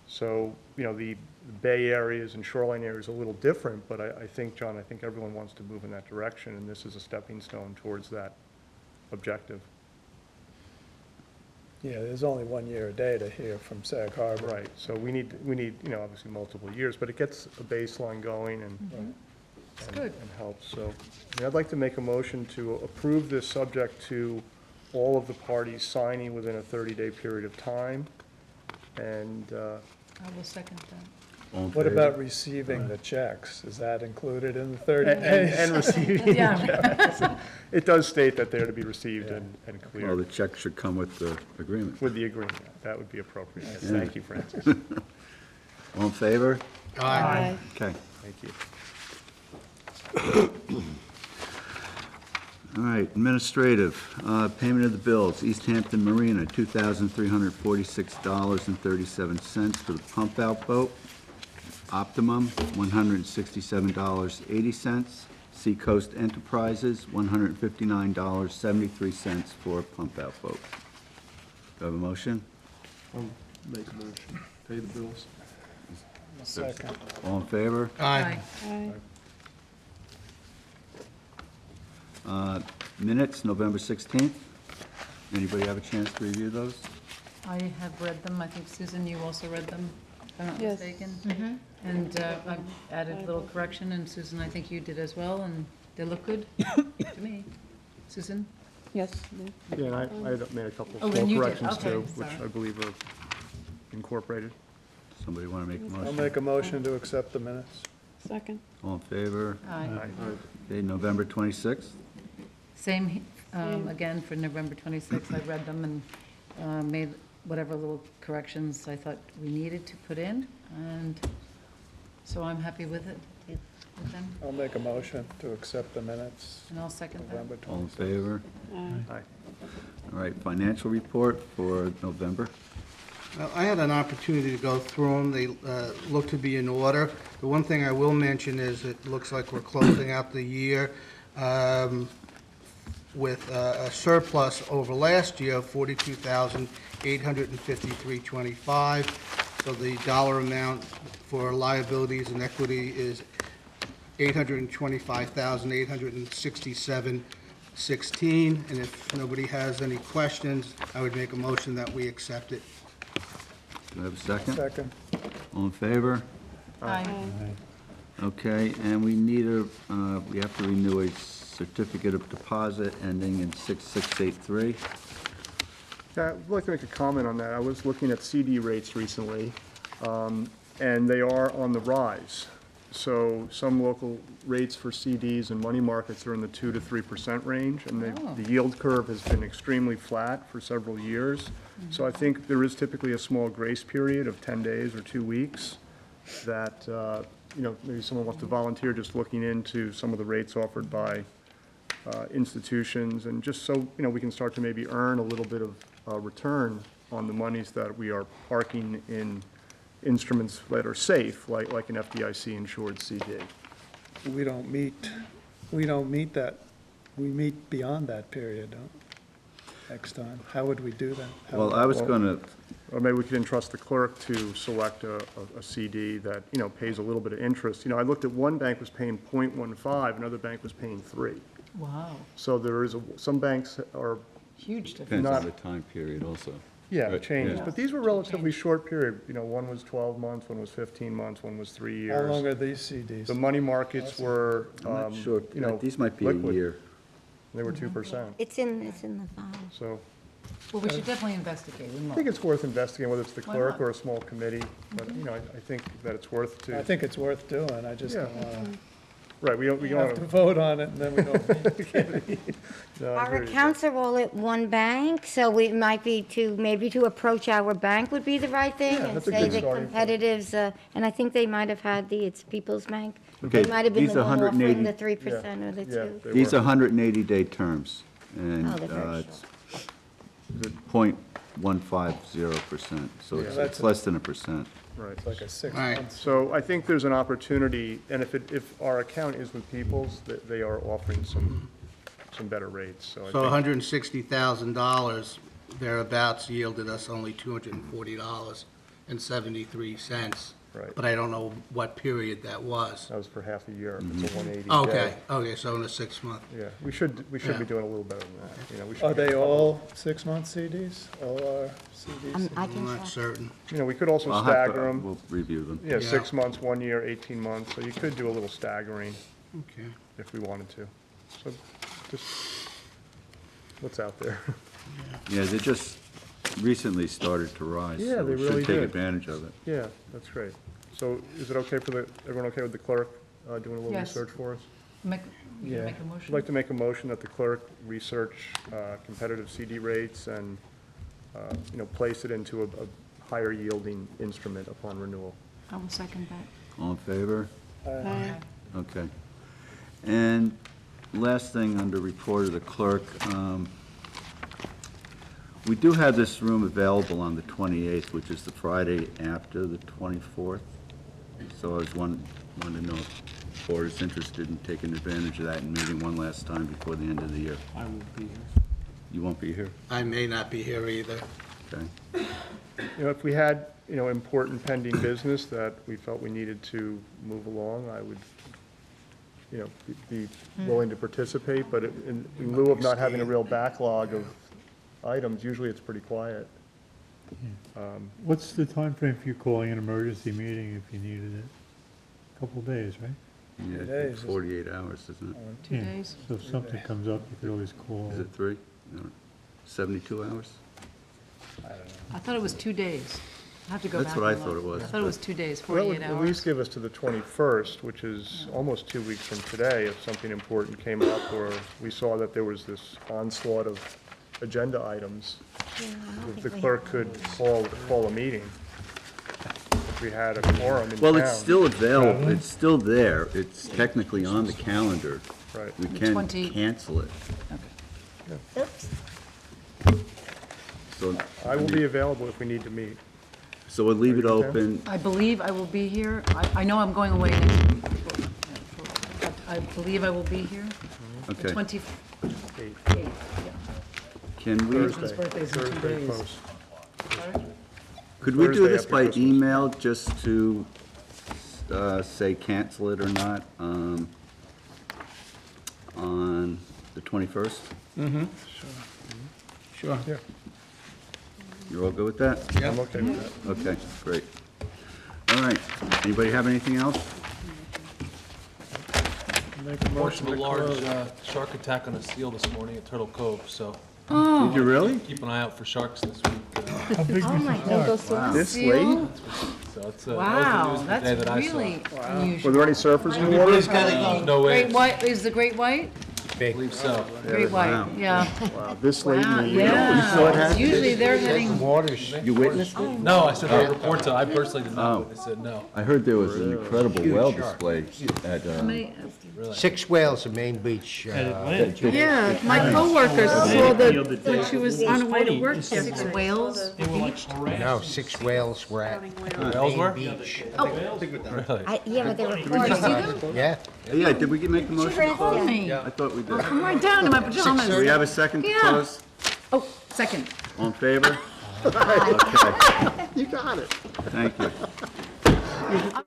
So, the bay areas and shoreline areas are a little different, but I think, John, everyone wants to move in that direction, and this is a stepping stone towards that objective. Yeah, there's only 1 year of data here from Sag Harbor. Right, so we need, obviously multiple years, but it gets a baseline going and helps, so. I'd like to make a motion to approve this subject to all of the parties signing within a 30-day period of time, and, I will second that. All in What favor? about receiving the checks? Is that included in the 30 days? and receiving. Yeah. It does state that they're to be received and Well, the cleared check should come with the agreement. with the agreement. That would be appropriate. Yeah. Thank you, Francis. All in favor? Aye. Okay. Thank you. All right, administrative, payment of the bills, East Hampton Marina, $2,346.37 for the pump out boat. Optimum, $167.80. Seacoast Enterprises, $159.73 for pump out boat. Do I have a motion? Make a motion, pay the bills. Second. All in favor? Aye. Minutes, November 16th. Anybody have a chance to review those? I have read them. I think, Susan, you also read them, if I'm not Yes. mistaken. And I've added a little correction, and Susan, I think you did as well, and they look good to me. Susan? Yes. Yeah, and I had made a couple Oh, of then small you did. corrections Okay, too, which sorry. I believe are incorporated. Somebody want to make a I'll motion? make a motion to accept the minutes. Second. All in favor? Aye. Okay, November 26th. Same, again, for November 26th, I read them and made whatever little corrections I thought we needed to put in, and so I'm happy with it, with them, I'll make a motion to accept the minutes, and I'll second that. November All in 26th. favor? Aye. All right, financial report for November. Well, I had an opportunity to go through them. They look to be in order. The one thing I will mention is it looks like we're closing out the year with a surplus over last year of $42,853.25. So the dollar amount for liabilities and equity is $825,867.16. And if nobody has any questions, I would make a motion that we accept it. Do I have a second? Second. All in favor? Aye. Okay, and we need we have to renew a certificate of deposit ending in 6683. Yeah, I'd like to make a comment on that. I was looking at CD rates recently, and they are on the rise. So some local rates for CDs and money markets are in the 2 to 3% range, and the yield curve has been extremely flat for several years. So I think there is typically a small grace period of 10 days or 2 weeks that, maybe someone wants to volunteer just looking into some of the rates offered by institutions, and just so, we can start to maybe earn a little bit of return on the monies that we are parking in instruments that are safe, like an FDIC-insured CD. We don't meet that, we meet beyond that period, don't we, next time? How would we do that? How Well, would- I was gonna, Or maybe we could entrust the clerk to select a CD that, pays a little bit of interest. I looked at one bank was paying 0.15, another bank was paying 3. Wow, So there is, some banks are, huge difference. depends Not- on the time period also. yeah, Right, changes. yeah. But these were relatively short period. One was 12 months, one was 15 months, one was 3 years. How long are these CDs? The money markets were, I'm not sure, these might be a liquid. year. They were 2%. It's in the file. So Well, we should definitely investigate and I look. think it's worth investigating, whether it's the Why clerk not? or a small committee. But, I think that it's worth to. I think it's worth doing, I just don't Yeah. want Right, we to don't have to vote on it, and then we don't meet. No, I Our agree. accounts are all at one bank, so we might be maybe to approach our bank would be the right thing. Yeah, And that's a say good the starting point. competitives, and I think they might have had it's People's Bank. Okay, They might have been these the are one 180 offering the 3% or the Yeah, 2. they These were. are 180-day terms, and Oh, they're very it's 0.150%, so Yeah, it's that's less than 1%. Right. It's like a 6 All right. months. So I think there's an opportunity, and if our account is with Peoples, that they are offering some better rates, so I So think. $160,000 thereabouts yielded us only $240.73. Right. But I don't know what period that was. That was for half a year. It's a 180 Okay, day. okay, so in a 6-month. Yeah, we should Yeah. be doing a little better than that, we should Are be they a couple- all 6-month CDs? All our CDs? I can I'm not check. certain. We could also I'll have to- stagger them. We'll review them. Yeah, Yeah. 6 months, 1 year, 18 months, so you could do a little staggering Okay. if we wanted to. So just, what's out there? Yeah, they just recently started to rise, Yeah, so they we really should take did. advantage of it. Yeah, that's great. So is it okay everyone okay with the clerk doing a little Yes. research for us? Make, you Yeah. gonna make a I'd motion? like to make a motion that the clerk research competitive CD rates and, place it into a higher yielding instrument upon renewal. I will second that. All in favor? Aye. Okay. And last thing under report of the clerk, we do have this room available on the 28th, which is the Friday after the 24th. So I was wanting to know if the board is interested in taking advantage of that and meeting one last time before the end of the year. I won't be here. You won't be here? I may not be here either. Okay. If we had, important pending business that we felt we needed to move along, I would, be willing to participate, but in lieu of not having a real backlog of items, usually it's pretty quiet. What's the time frame for you calling an emergency meeting if you needed it? Couple days, right? Yeah, I think days. 48 hours, isn't it? 2 Yeah. days? So if something comes up, you could always call. Is it 3? No, 72 hours? I thought it was 2 days. I have to go back. That's what I and look. thought it was, I thought it was but- 2 days, Well, that 48 would at least hours. give us to the 21st, which is almost 2 weeks from today, if something important came up, or we saw that there was this onslaught of agenda items. If the clerk could call a meeting, if we had a quorum in town. Well, it's still available, it's still there, it's technically on the calendar. Right. We can 20 cancel it. Oops. So, I will be available if we need to meet. so we'll leave it open. I believe I will be here. I know I'm going away next week. But I believe I will be here. The Okay. 28th, yeah. Can we, His birthday's in 2 Thursday days. post. could we do Thursday this after by Christmas. email, just to say cancel it or not, on the 21st? Sure. Yeah, You're all good with that? I'm okay with that. Okay, great. All right, anybody have anything else? Make a motion Unfortunately, to a large close. shark attack on a seal this morning at Turtle Cove, so Did you really? keep an eye out for sharks this week. How big Oh was my the God. shark? Wow. This late? So it's, Wow, that's really Were unusual. there any surfers in the water? No way. Great white, is the great white? I believe so. Great white, yeah. Wow, this late in the year? Yeah, usually they're getting, You witnessed it? No, I said the report, so I personally did not witness it, no. I heard there was an incredible well display at, how many, 6 whales at Main Beach. Yeah, my coworker saw that she was on her way to work yesterday. whales? No, 6 whales were at Whales were? Main Beach. Really? Yeah, but they're recording. Yeah. yeah, did we make a motion to close? Me. I thought we did. I'm right down in my pajamas. Do we have a second to Yeah. close? Oh, second. All in favor? Okay, You got it. thank you.